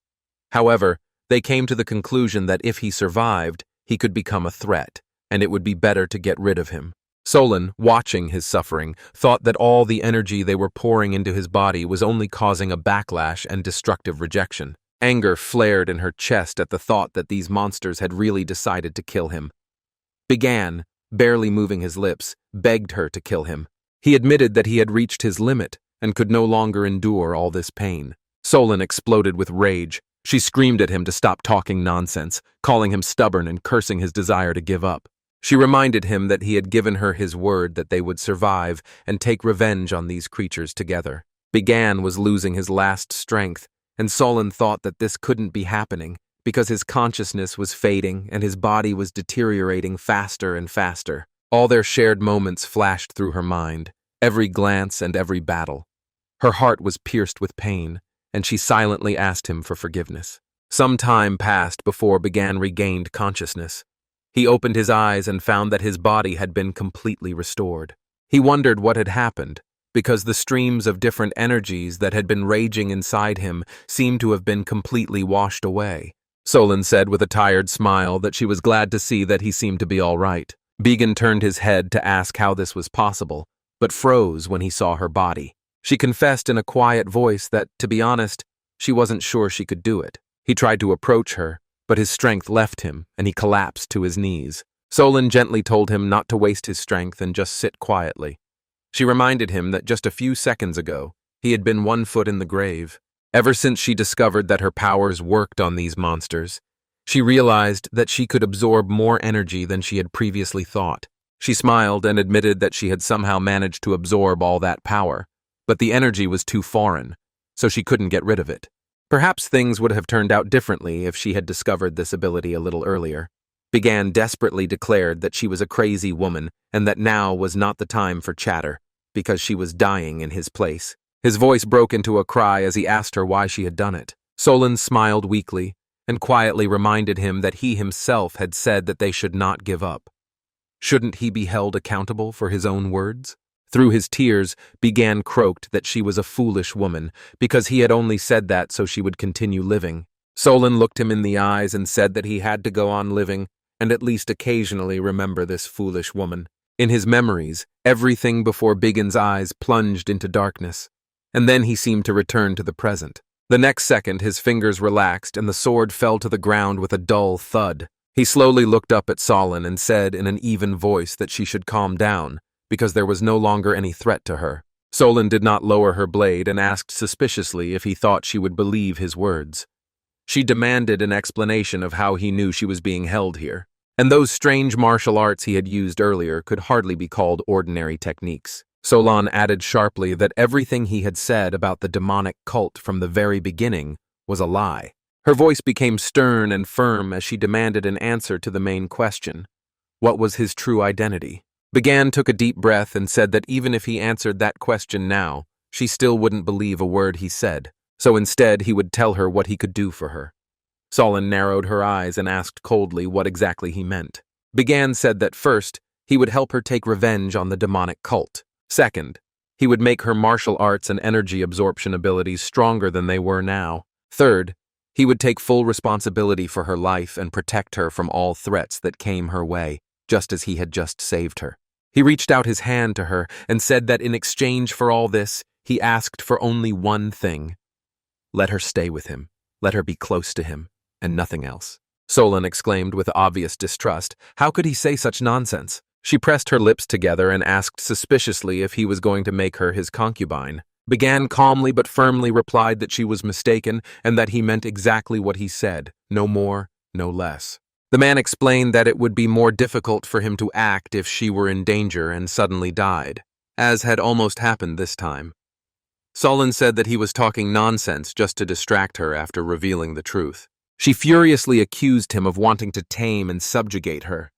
Speaker 1: However, they came to the conclusion that if he survived, he could become a threat, and it would be better to get rid of him. Solen, watching his suffering, thought that all the energy they were pouring into his body was only causing a backlash and destructive rejection. Anger flared in her chest at the thought that these monsters had really decided to kill him. Biggin, barely moving his lips, begged her to kill him. He admitted that he had reached his limit and could no longer endure all this pain. Solen exploded with rage. She screamed at him to stop talking nonsense, calling him stubborn and cursing his desire to give up. She reminded him that he had given her his word that they would survive and take revenge on these creatures together. Biggin was losing his last strength, and Solen thought that this couldn't be happening because his consciousness was fading and his body was deteriorating faster and faster. All their shared moments flashed through her mind, every glance and every battle. Her heart was pierced with pain, and she silently asked him for forgiveness. Some time passed before Biggin regained consciousness. He opened his eyes and found that his body had been completely restored. He wondered what had happened, because the streams of different energies that had been raging inside him seemed to have been completely washed away. Solen said with a tired smile that she was glad to see that he seemed to be all right. Biggin turned his head to ask how this was possible, but froze when he saw her body. She confessed in a quiet voice that, to be honest, she wasn't sure she could do it. He tried to approach her, but his strength left him, and he collapsed to his knees. Solen gently told him not to waste his strength and just sit quietly. She reminded him that just a few seconds ago, he had been 1 foot in the grave. Ever since she discovered that her powers worked on these monsters, she realized that she could absorb more energy than she had previously thought. She smiled and admitted that she had somehow managed to absorb all that power, but the energy was too foreign, so she couldn't get rid of it. Perhaps things would have turned out differently if she had discovered this ability a little earlier. Biggin desperately declared that she was a crazy woman and that now was not the time for chatter, because she was dying in his place. His voice broke into a cry as he asked her why she had done it. Solen smiled weakly and quietly reminded him that he himself had said that they should not give up. Shouldn't he be held accountable for his own words? Through his tears, Biggin croaked that she was a foolish woman, because he had only said that so she would continue living. Solen looked him in the eyes and said that he had to go on living, and at least occasionally remember this foolish woman. In his memories, everything before Biggin's eyes plunged into darkness, and then he seemed to return to the present. The next second, his fingers relaxed and the sword fell to the ground with a dull thud. He slowly looked up at Solen and said in an even voice that she should calm down, because there was no longer any threat to her. Solen did not lower her blade and asked suspiciously if he thought she would believe his words. She demanded an explanation of how he knew she was being held here, and those strange martial arts he had used earlier could hardly be called ordinary techniques. Solen added sharply that everything he had said about the demonic cult from the very beginning was a lie. Her voice became stern and firm as she demanded an answer to the main question. What was his true identity? Begane took a deep breath and said that even if he answered that question now, she still wouldn't believe a word he said, so instead he would tell her what he could do for her. Solen narrowed her eyes and asked coldly what exactly he meant. Begane said that first, he would help her take revenge on the demonic cult. Second, he would make her martial arts and energy absorption abilities stronger than they were now. Third, he would take full responsibility for her life and protect her from all threats that came her way, just as he had just saved her. He reached out his hand to her and said that in exchange for all this, he asked for only one thing. Let her stay with him. Let her be close to him, and nothing else. Solen exclaimed with obvious distrust. How could he say such nonsense? She pressed her lips together and asked suspiciously if he was going to make her his concubine. Begane calmly but firmly replied that she was mistaken and that he meant exactly what he said, no more, no less. The man explained that it would be more difficult for him to act if she were in danger and suddenly died, as had almost happened this time. Solen said that he was talking nonsense just to distract her after revealing the truth. She furiously accused him of wanting to tame and subjugate her.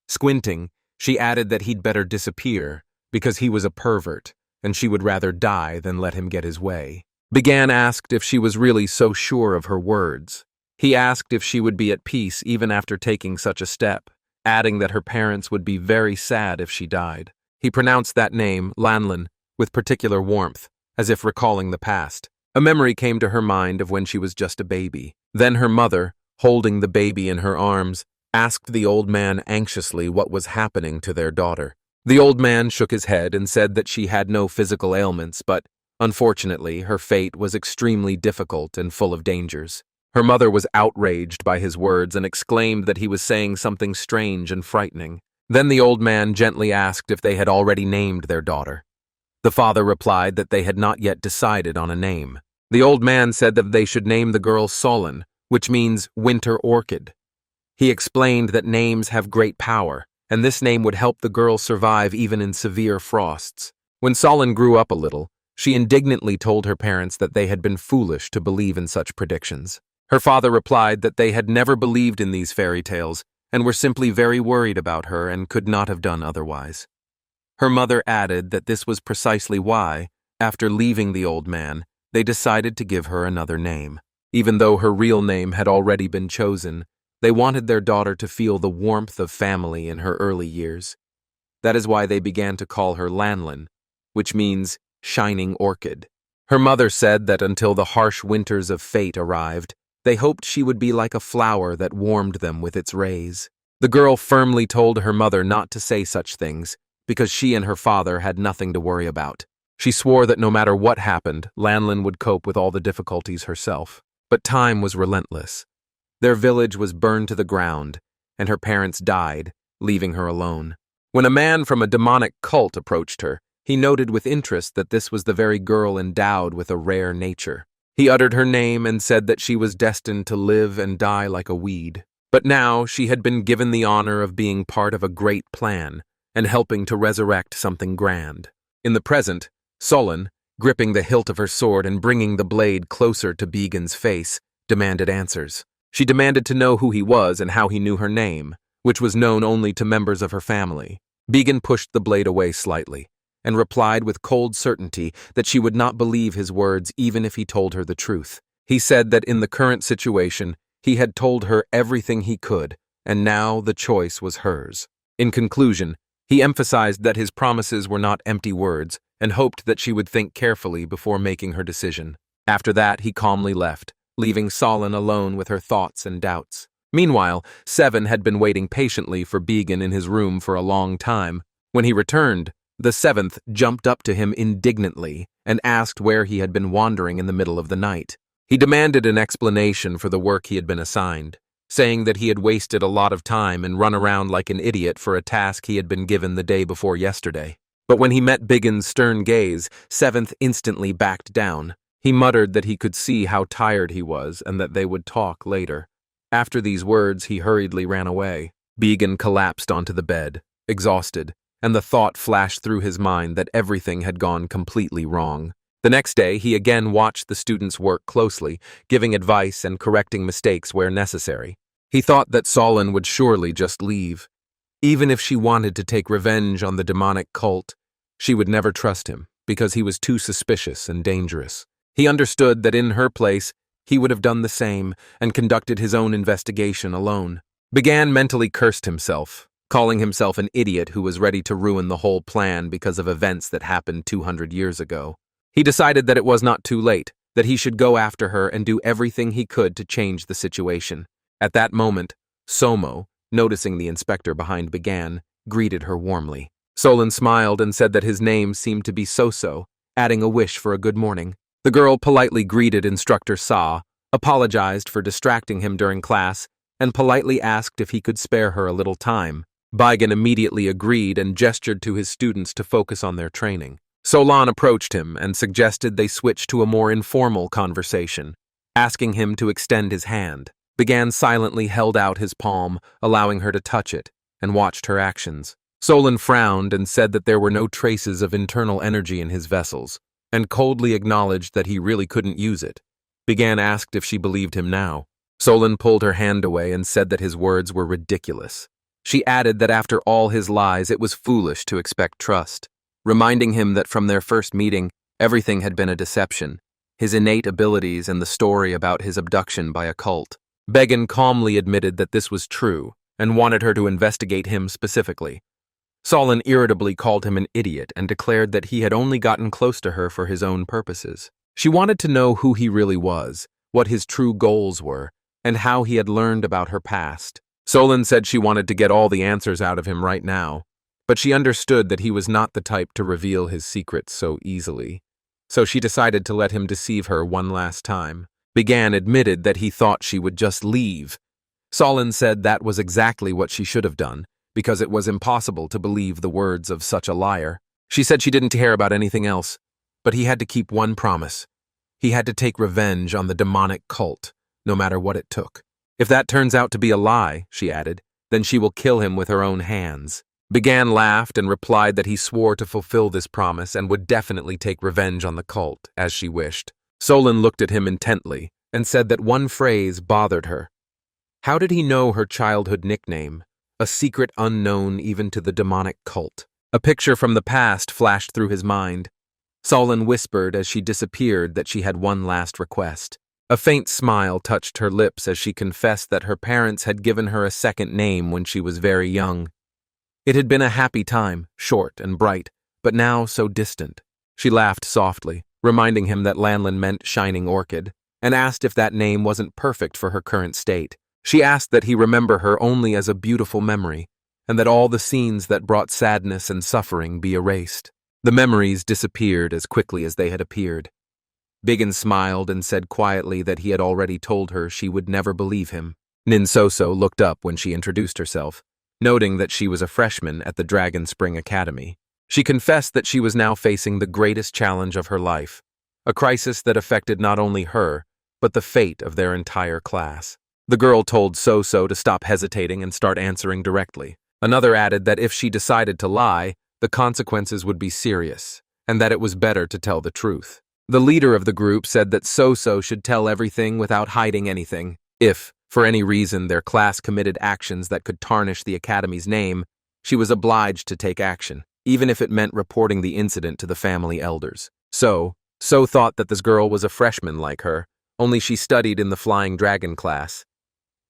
Speaker 1: Squinting, she added that he'd better disappear because he was a pervert, and she would rather die than let him get his way. Begane asked if she was really so sure of her words. He asked if she would be at peace even after taking such a step, adding that her parents would be very sad if she died. He pronounced that name, Lanlin, with particular warmth, as if recalling the past. A memory came to her mind of when she was just a baby. Then her mother, holding the baby in her arms, asked the old man anxiously what was happening to their daughter. The old man shook his head and said that she had no physical ailments, but, unfortunately, her fate was extremely difficult and full of dangers. Her mother was outraged by his words and exclaimed that he was saying something strange and frightening. Then the old man gently asked if they had already named their daughter. The father replied that they had not yet decided on a name. The old man said that they should name the girl Solen, which means winter orchid. He explained that names have great power, and this name would help the girl survive even in severe frosts. When Solen grew up a little, she indignantly told her parents that they had been foolish to believe in such predictions. Her father replied that they had never believed in these fairy tales and were simply very worried about her and could not have done otherwise. Her mother added that this was precisely why, after leaving the old man, they decided to give her another name. Even though her real name had already been chosen, they wanted their daughter to feel the warmth of family in her early years. That is why they began to call her Lanlin, which means shining orchid. Her mother said that until the harsh winters of fate arrived, they hoped she would be like a flower that warmed them with its rays. The girl firmly told her mother not to say such things, because she and her father had nothing to worry about. She swore that no matter what happened, Lanlin would cope with all the difficulties herself. But time was relentless. Their village was burned to the ground, and her parents died, leaving her alone. When a man from a demonic cult approached her, he noted with interest that this was the very girl endowed with a rare nature. He uttered her name and said that she was destined to live and die like a weed. But now she had been given the honor of being part of a great plan and helping to resurrect something grand. In the present, Solen, gripping the hilt of her sword and bringing the blade closer to Begane's face, demanded answers. She demanded to know who he was and how he knew her name, which was known only to members of her family. Begane pushed the blade away slightly and replied with cold certainty that she would not believe his words even if he told her the truth. He said that in the current situation, he had told her everything he could, and now the choice was hers. In conclusion, he emphasized that his promises were not empty words and hoped that she would think carefully before making her decision. After that, he calmly left, leaving Solen alone with her thoughts and doubts. Meanwhile, Seven had been waiting patiently for Begane in his room for a long time. When he returned, the seventh jumped up to him indignantly and asked where he had been wandering in the middle of the night. He demanded an explanation for the work he had been assigned. saying that he had wasted a lot of time and run around like an idiot for a task he had been given the day before yesterday. But when he met Biggin's stern gaze, Seventh instantly backed down. He muttered that he could see how tired he was and that they would talk later. After these words, he hurriedly ran away. Biggin collapsed onto the bed, exhausted, and the thought flashed through his mind that everything had gone completely wrong. The next day, he again watched the students work closely, giving advice and correcting mistakes where necessary. He thought that Solen would surely just leave. Even if she wanted to take revenge on the demonic cult, she would never trust him because he was too suspicious and dangerous. He understood that in her place, he would have done the same and conducted his own investigation alone. Biggin mentally cursed himself, calling himself an idiot who was ready to ruin the whole plan because of events that happened 200 years ago. He decided that it was not too late, that he should go after her and do everything he could to change the situation. At that moment, Somo, noticing the inspector behind Biggin, greeted her warmly. Solen smiled and said that his name seemed to be So-So, adding a wish for a good morning. The girl politely greeted Instructor Sa, apologized for distracting him during class, and politely asked if he could spare her a little time. Biggin immediately agreed and gestured to his students to focus on their training. Solen approached him and suggested they switch to a more informal conversation, asking him to extend his hand. Biggin silently held out his palm, allowing her to touch it, and watched her actions. Solen frowned and said that there were no traces of internal energy in his vessels, and coldly acknowledged that he really couldn't use it. Biggin asked if she believed him now. Solen pulled her hand away and said that his words were ridiculous. She added that after all his lies, it was foolish to expect trust, reminding him that from their first meeting, everything had been a deception, his innate abilities and the story about his abduction by a cult. Biggin calmly admitted that this was true and wanted her to investigate him specifically. Solen irritably called him an idiot and declared that he had only gotten close to her for his own purposes. She wanted to know who he really was, what his true goals were, and how he had learned about her past. Solen said she wanted to get all the answers out of him right now, but she understood that he was not the type to reveal his secrets so easily. So she decided to let him deceive her one last time. Biggin admitted that he thought she would just leave. Solen said that was exactly what she should have done, because it was impossible to believe the words of such a liar. She said she didn't care about anything else, but he had to keep one promise. He had to take revenge on the demonic cult, no matter what it took. If that turns out to be a lie, she added, then she will kill him with her own hands. Biggin laughed and replied that he swore to fulfill this promise and would definitely take revenge on the cult, as she wished. Solen looked at him intently and said that one phrase bothered her. How did he know her childhood nickname, a secret unknown even to the demonic cult? A picture from the past flashed through his mind. Solen whispered as she disappeared that she had one last request. A faint smile touched her lips as she confessed that her parents had given her a second name when she was very young. It had been a happy time, short and bright, but now so distant. She laughed softly, reminding him that Lanlin meant shining orchid, and asked if that name wasn't perfect for her current state. She asked that he remember her only as a beautiful memory, and that all the scenes that brought sadness and suffering be erased. The memories disappeared as quickly as they had appeared. Biggin smiled and said quietly that he had already told her she would never believe him. Ninsoso looked up when she introduced herself, noting that she was a freshman at the Dragon Spring Academy. She confessed that she was now facing the greatest challenge of her life, a crisis that affected not only her, but the fate of their entire class. The girl told So-So to stop hesitating and start answering directly. Another added that if she decided to lie, the consequences would be serious, and that it was better to tell the truth. The leader of the group said that So-So should tell everything without hiding anything. If, for any reason, their class committed actions that could tarnish the academy's name, she was obliged to take action, even if it meant reporting the incident to the family elders. So thought that this girl was a freshman like her, only she studied in the Flying Dragon class.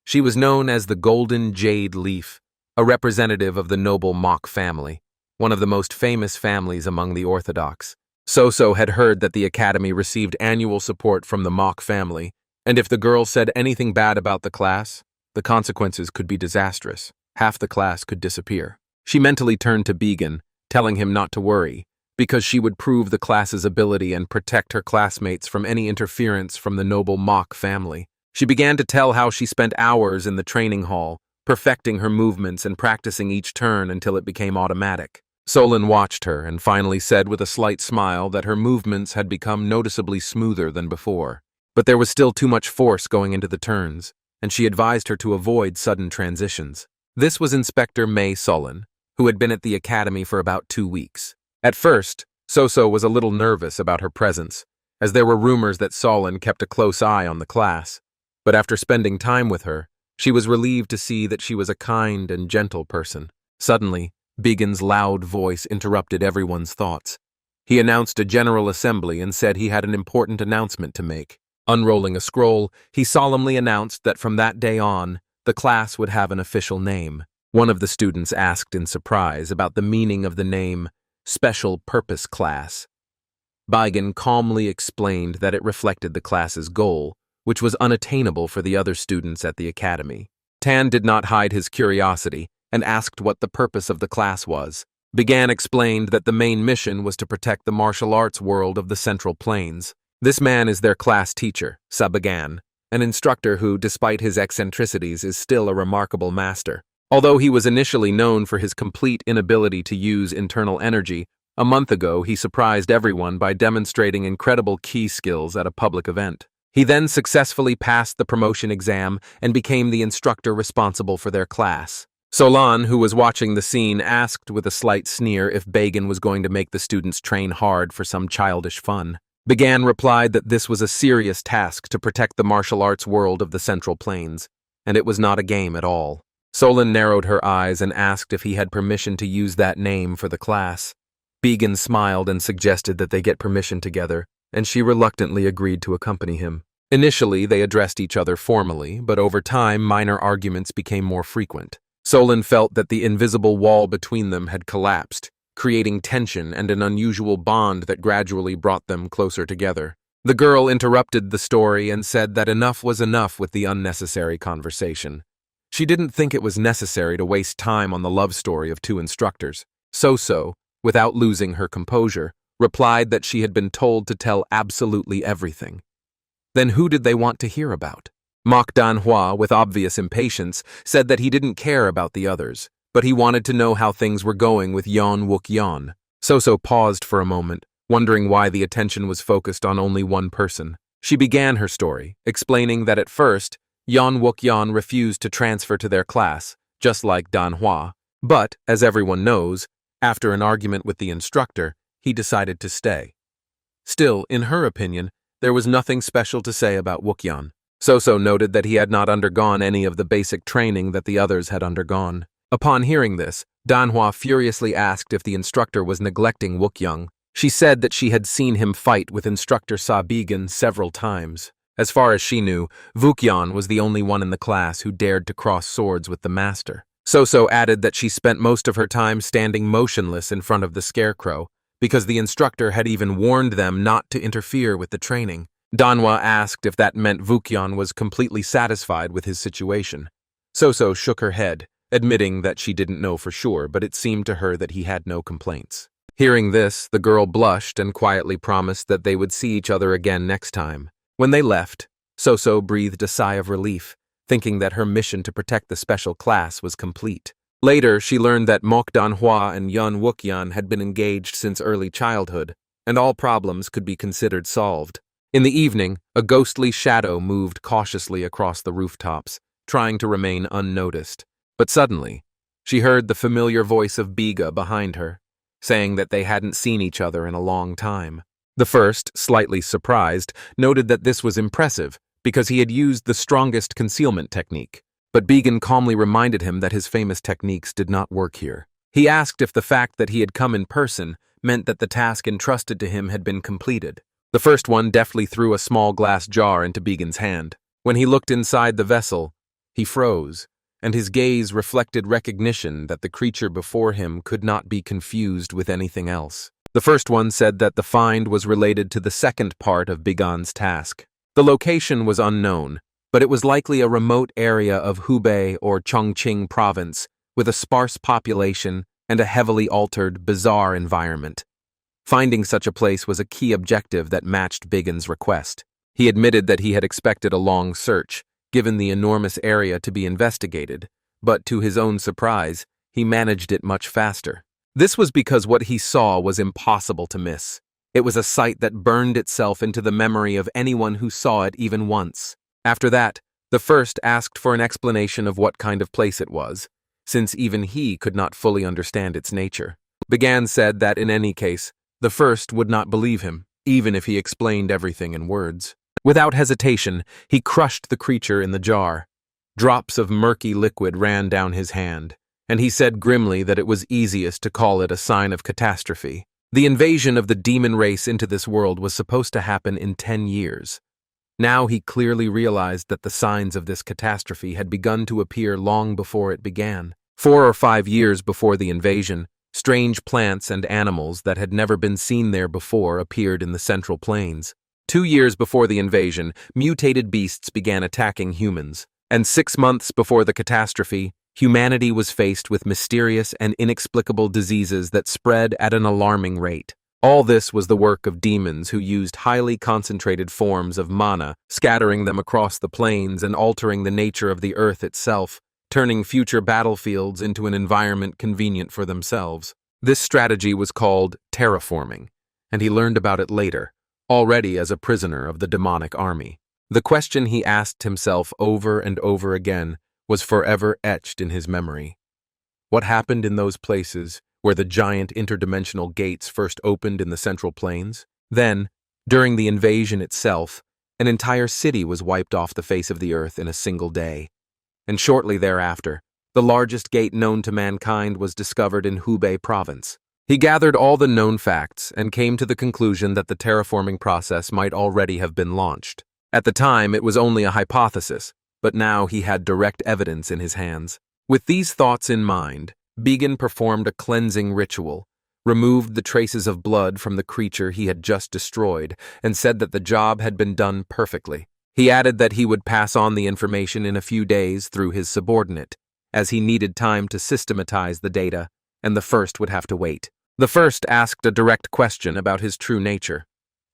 Speaker 1: She was known as the Golden Jade Leaf, a representative of the noble Mok family, one of the most famous families among the Orthodox. So had heard that the academy received annual support from the Mok family, and if the girl said anything bad about the class, the consequences could be disastrous. Half the class could disappear. She mentally turned to Biggin, telling him not to worry, because she would prove the class's ability and protect her classmates from any interference from the noble Mok family. She began to tell how she spent hours in the training hall, perfecting her movements and practicing each turn until it became automatic. Solen watched her and finally said with a slight smile that her movements had become noticeably smoother than before. But there was still too much force going into the turns, and she advised her to avoid sudden transitions. This was Inspector May Solen, who had been at the academy for about 2 weeks. At first, Soso was a little nervous about her presence, as there were rumors that Solen kept a close eye on the class. But after spending time with her, she was relieved to see that she was a kind and gentle person. Suddenly, Bigen's loud voice interrupted everyone's thoughts. He announced a general assembly and said he had an important announcement to make. Unrolling a scroll, he solemnly announced that from that day on, the class would have an official name. One of the students asked in surprise about the meaning of the name Special Purpose Class. Bigen calmly explained that it reflected the class's goal, which was unattainable for the other students at the academy. Tan did not hide his curiosity and asked what the purpose of the class was. Bigen explained that the main mission was to protect the martial arts world of the Central Plains. This man is their class teacher, Sabagan, an instructor who, despite his eccentricities, is still a remarkable master. Although he was initially known for his complete inability to use internal energy, a month ago he surprised everyone by demonstrating incredible ki skills at a public event. He then successfully passed the promotion exam and became the instructor responsible for their class. Solen, who was watching the scene, asked with a slight sneer if Bigen was going to make the students train hard for some childish fun. Bigen replied that this was a serious task to protect the martial arts world of the Central Plains, and it was not a game at all. Solen narrowed her eyes and asked if he had permission to use that name for the class. Bigen smiled and suggested that they get permission together, and she reluctantly agreed to accompany him. Initially, they addressed each other formally, but over time, minor arguments became more frequent. Solen felt that the invisible wall between them had collapsed, creating tension and an unusual bond that gradually brought them closer together. The girl interrupted the story and said that enough was enough with the unnecessary conversation. She didn't think it was necessary to waste time on the love story of two instructors. Soso, without losing her composure, replied that she had been told to tell absolutely everything. Then who did they want to hear about? Manhwa, with obvious impatience, said that he didn't care about the others, but he wanted to know how things were going with Yeon Wook-yeon. Soso paused for a moment, wondering why the attention was focused on only one person. She began her story, explaining that at first, Yeon Wook-yeon refused to transfer to their class, just like Danhwa, but, as everyone knows, after an argument with the instructor, he decided to stay. Still, in her opinion, there was nothing special to say about Wook-yeon. Soso noted that he had not undergone any of the basic training that the others had undergone. Upon hearing this, Danhwa furiously asked if the instructor was neglecting Wook-yeon. She said that she had seen him fight with instructor Bigen several times. As far as she knew, Wook-yeon was the only one in the class who dared to cross swords with the master. Soso added that she spent most of her time standing motionless in front of the scarecrow, because the instructor had even warned them not to interfere with the training. Danhwa asked if that meant Wook-yeon was completely satisfied with his situation. Soso shook her head, admitting that she didn't know for sure, but it seemed to her that he had no complaints. Hearing this, the girl blushed and quietly promised that they would see each other again next time. When they left, Soso breathed a sigh of relief, thinking that her mission to protect the special class was complete. Later, she learned that Mok Danhwa and Yeon Wook-yeon had been engaged since early childhood, and all problems could be considered solved. In the evening, a ghostly shadow moved cautiously across the rooftops, trying to remain unnoticed. But suddenly, she heard the familiar voice of Biga behind her, saying that they hadn't seen each other in a long time. The first, slightly surprised, noted that this was impressive, because he had used the strongest concealment technique. But Bigen calmly reminded him that his famous techniques did not work here. He asked if the fact that he had come in person meant that the task entrusted to him had been completed. The first one deftly threw a small glass jar into Bigen's hand. When he looked inside the vessel, he froze, and his gaze reflected recognition that the creature before him could not be confused with anything else. The first one said that the find was related to the second part of Bigen's task. The location was unknown, but it was likely a remote area of Hubei or Chongqing province, with a sparse population and a heavily altered, bizarre environment. Finding such a place was a key objective that matched Bigen's request. He admitted that he had expected a long search, given the enormous area to be investigated, but to his own surprise, he managed it much faster. This was because what he saw was impossible to miss. It was a sight that burned itself into the memory of anyone who saw it even once. After that, the first asked for an explanation of what kind of place it was, since even he could not fully understand its nature. Bigan said that in any case, the first would not believe him, even if he explained everything in words. Without hesitation, he crushed the creature in the jar. Drops of murky liquid ran down his hand, and he said grimly that it was easiest to call it a sign of catastrophe. The invasion of the demon race into this world was supposed to happen in 10 years. Now he clearly realized that the signs of this catastrophe had begun to appear long before it began. 4 or 5 years before the invasion, strange plants and animals that had never been seen there before appeared in the Central Plains. 2 years before the invasion, mutated beasts began attacking humans. And 6 months before the catastrophe, humanity was faced with mysterious and inexplicable diseases that spread at an alarming rate. All this was the work of demons who used highly concentrated forms of mana, scattering them across the plains and altering the nature of the earth itself, turning future battlefields into an environment convenient for themselves. This strategy was called terraforming, and he learned about it later, already as a prisoner of the demonic army. The question he asked himself over and over again was forever etched in his memory. What happened in those places where the giant interdimensional gates first opened in the Central Plains? Then, during the invasion itself, an entire city was wiped off the face of the earth in a single day. And shortly thereafter, the largest gate known to mankind was discovered in Hubei province. He gathered all the known facts and came to the conclusion that the terraforming process might already have been launched. At the time, it was only a hypothesis, but now he had direct evidence in his hands. With these thoughts in mind, Bigan performed a cleansing ritual, removed the traces of blood from the creature he had just destroyed, and said that the job had been done perfectly. He added that he would pass on the information in a few days through his subordinate, as he needed time to systematize the data, and the first would have to wait. The first asked a direct question about his true nature.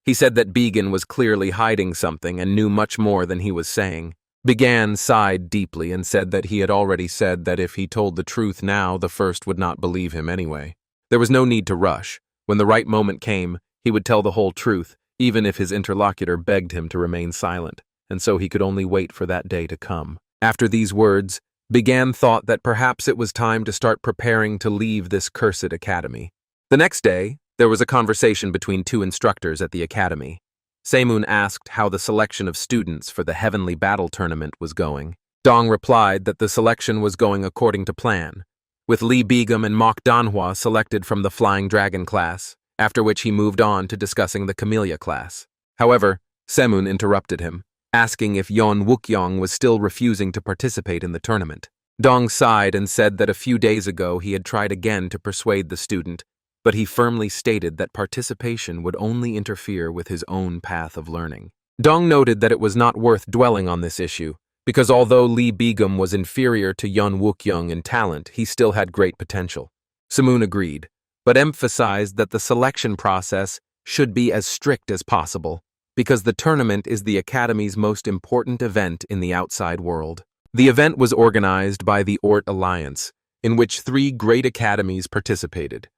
Speaker 1: He said that Bigan was clearly hiding something and knew much more than he was saying. Bigan sighed deeply and said that he had already said that if he told the truth now, the first would not believe him anyway. There was no need to rush. When the right moment came, he would tell the whole truth, even if his interlocutor begged him to remain silent, and so he could only wait for that day to come. After these words, Bigan thought that perhaps it was time to start preparing to leave this cursed academy. The next day, there was a conversation between 2 instructors at the academy. Semun asked how the selection of students for the Heavenly Battle Tournament was going. Dong replied that the selection was going according to plan, with Li Bigum and Mok Danhua selected from the Flying Dragon class, after which he moved on to discussing the Camellia class. However, Semun interrupted him, asking if Yon Wukyong was still refusing to participate in the tournament. Dong sighed and said that a few days ago he had tried again to persuade the student, but he firmly stated that participation would only interfere with his own path of learning. Dong noted that it was not worth dwelling on this issue, because although Li Bigum was inferior to Yon Wukyong in talent, he still had great potential. Semun agreed, but emphasized that the selection process should be as strict as possible, because the tournament is the Academy's most important event in the outside world. The event was organized by the Ort Alliance, in which 3 great academies participated: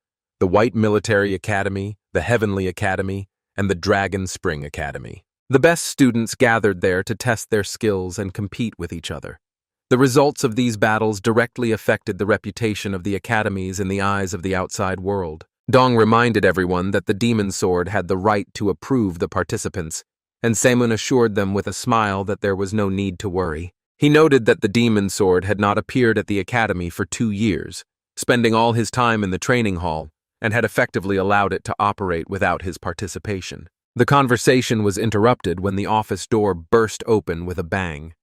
Speaker 1: the White Military Academy, the Heavenly Academy, and the Dragon Spring Academy. The best students gathered there to test their skills and compete with each other. The results of these battles directly affected the reputation of the academies in the eyes of the outside world. Dong reminded everyone that the Demon Sword had the right to approve the participants, and Semun assured them with a smile that there was no need to worry. He noted that the Demon Sword had not appeared at the academy for 2 years, spending all his time in the training hall, and had effectively allowed it to operate without his participation. The conversation was interrupted when the office door burst open with a bang.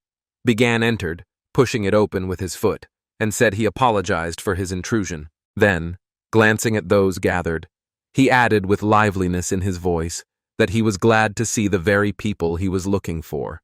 Speaker 1: Bigan entered, pushing it open with his foot, and said he apologized for his intrusion. Then, glancing at those gathered, he added with liveliness in his voice that he was glad to see the very people he was looking for.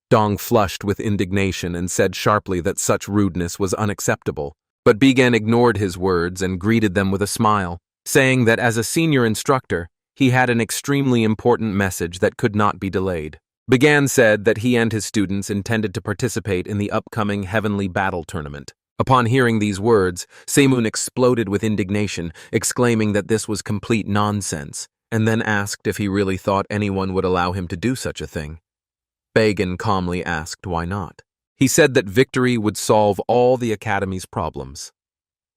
Speaker 1: Dong flushed with indignation and said sharply that such rudeness was unacceptable, but Bigan ignored his words and greeted them with a smile, saying that as a senior instructor, he had an extremely important message that could not be delayed. Bigan said that he and his students intended to participate in the upcoming Heavenly Battle Tournament. Upon hearing these words, Semun exploded with indignation, exclaiming that this was complete nonsense, and then asked if he really thought anyone would allow him to do such a thing. Bigan calmly asked why not. He said that victory would solve all the Academy's problems.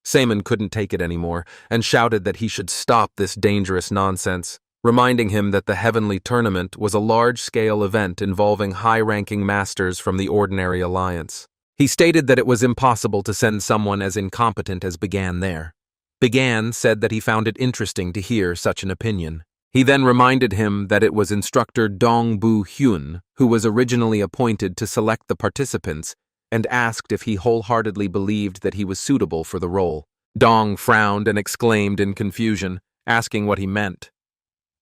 Speaker 1: Semun couldn't take it anymore and shouted that he should stop this dangerous nonsense, reminding him that the Heavenly Tournament was a large-scale event involving high-ranking masters from the Ordinary Alliance. He stated that it was impossible to send someone as incompetent as Bigan there. Bigan said that he found it interesting to hear such an opinion. He then reminded him that it was Instructor Dong Bu Hyun who was originally appointed to select the participants and asked if he wholeheartedly believed that he was suitable for the role. Dong frowned and exclaimed in confusion, asking what he meant.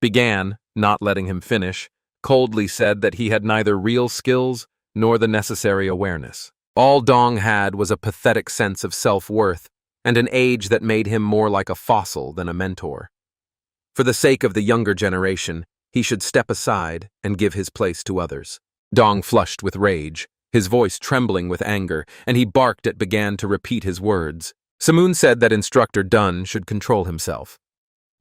Speaker 1: Bigan, not letting him finish, coldly said that he had neither real skills nor the necessary awareness. All Dong had was a pathetic sense of self-worth and an age that made him more like a fossil than a mentor. For the sake of the younger generation, he should step aside and give his place to others. Dong flushed with rage, his voice trembling with anger, and he barked at Bigan to repeat his words. Semun said that Instructor Dun should control himself.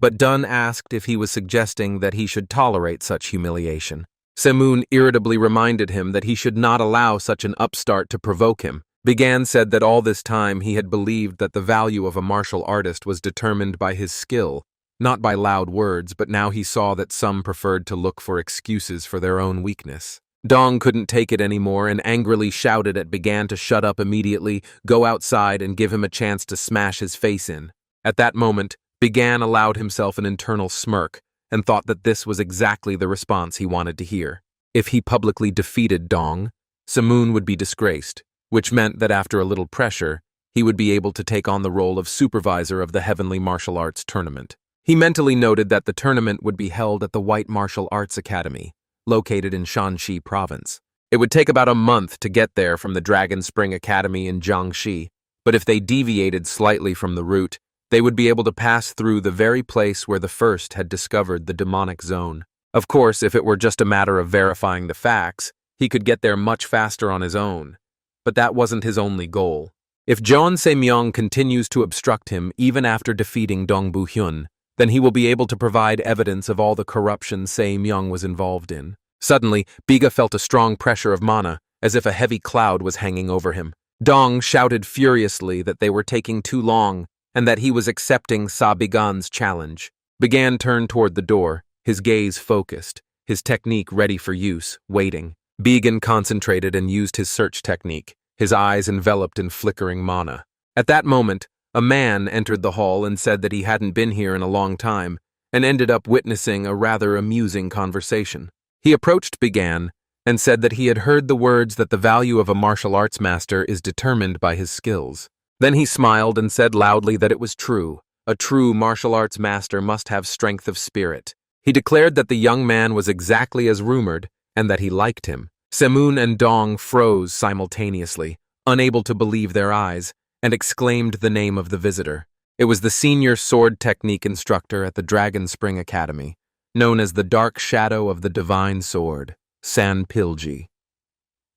Speaker 1: But Dun asked if he was suggesting that he should tolerate such humiliation. Semun irritably reminded him that he should not allow such an upstart to provoke him. Bigan said that all this time he had believed that the value of a martial artist was determined by his skill, not by loud words, but now he saw that some preferred to look for excuses for their own weakness. Dong couldn't take it anymore and angrily shouted at Bigan to shut up immediately, go outside, and give him a chance to smash his face in. At that moment, Bigan allowed himself an internal smirk and thought that this was exactly the response he wanted to hear. If he publicly defeated Dong, Semun would be disgraced, which meant that after a little pressure, he would be able to take on the role of supervisor of the Heavenly Martial Arts Tournament. He mentally noted that the tournament would be held at the White Martial Arts Academy, located in Shanxi Province. It would take about a month to get there from the Dragon Spring Academy in Jiangxi, but if they deviated slightly from the route, they would be able to pass through the very place where the first had discovered the demonic zone. Of course, if it were just a matter of verifying the facts, he could get there much faster on his own. But that wasn't his only goal. If Jeon Se-myung continues to obstruct him even after defeating Dong Bu-hyun, then he will be able to provide evidence of all the corruption Se-myung was involved in. Suddenly, Biga felt a strong pressure of mana, as if a heavy cloud was hanging over him. Dong shouted furiously that they were taking too long, and that he was accepting Sa Bigan's challenge. Bigan turned toward the door, his gaze focused, his technique ready for use, waiting. Bigan concentrated and used his search technique, his eyes enveloped in flickering mana. At that moment, a man entered the hall and said that he hadn't been here in a long time, and ended up witnessing a rather amusing conversation. He approached Bigan and said that he had heard the words that the value of a martial arts master is determined by his skills. Then he smiled and said loudly that it was true. A true martial arts master must have strength of spirit. He declared that the young man was exactly as rumored, and that he liked him. Semun and Dong froze simultaneously, unable to believe their eyes, and exclaimed the name of the visitor. It was the senior sword technique instructor at the Dragon Spring Academy, known as the Dark Shadow of the Divine Sword, San Pilji.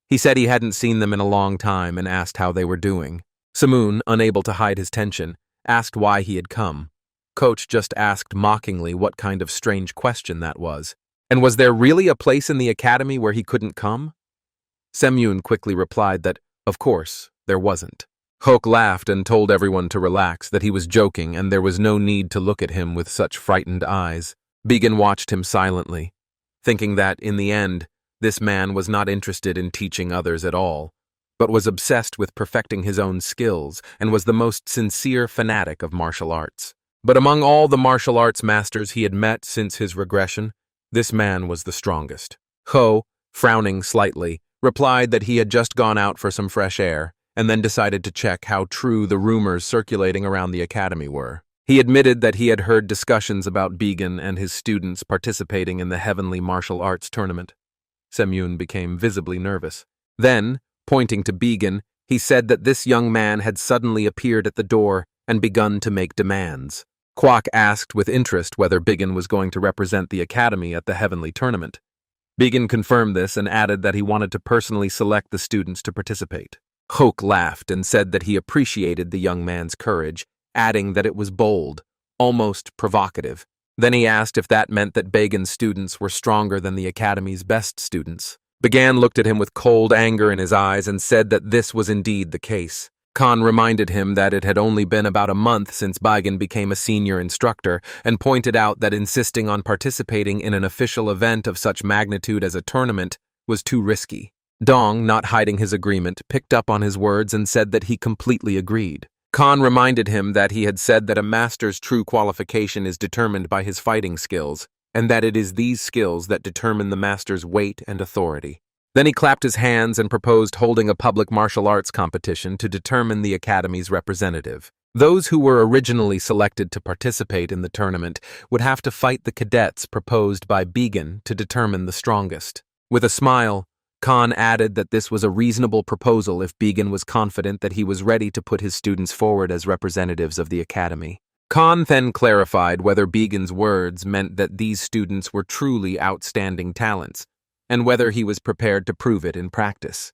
Speaker 1: He said he hadn't seen them in a long time and asked how they were doing. Semun, unable to hide his tension, asked why he had come. Coach just asked mockingly what kind of strange question that was. And was there really a place in the academy where he couldn't come? Semun quickly replied that, of course, there wasn't. Hoke laughed and told everyone to relax, that he was joking and there was no need to look at him with such frightened eyes. Bigan watched him silently, thinking that, in the end, this man was not interested in teaching others at all, but was obsessed with perfecting his own skills and was the most sincere fanatic of martial arts. But among all the martial arts masters he had met since his regression, this man was the strongest. Ho, frowning slightly, replied that he had just gone out for some fresh air, and then decided to check how true the rumors circulating around the academy were. He admitted that he had heard discussions about Bigan and his students participating in the Heavenly Martial Arts Tournament. Semun became visibly nervous. Then, pointing to Bigan, he said that this young man had suddenly appeared at the door and begun to make demands. Kwok asked with interest whether Bigan was going to represent the academy at the Heavenly Tournament. Began confirmed this and added that he wanted to personally select the students to participate. Hoke laughed and said that he appreciated the young man's courage, adding that it was bold, almost provocative. Then he asked if that meant that Bagan's students were stronger than the Academy's best students. Bagan looked at him with cold anger in his eyes and said that this was indeed the case. Khan reminded him that it had only been about a month since Bagan became a senior instructor and pointed out that insisting on participating in an official event of such magnitude as a tournament was too risky. Dong, not hiding his agreement, picked up on his words and said that he completely agreed. Khan reminded him that he had said that a master's true qualification is determined by his fighting skills, and that it is these skills that determine the master's weight and authority. Then he clapped his hands and proposed holding a public martial arts competition to determine the Academy's representative. Those who were originally selected to participate in the tournament would have to fight the cadets proposed by Began to determine the strongest. With a smile, Khan added that this was a reasonable proposal if Began was confident that he was ready to put his students forward as representatives of the Academy. Khan then clarified whether Began's words meant that these students were truly outstanding talents, and whether he was prepared to prove it in practice.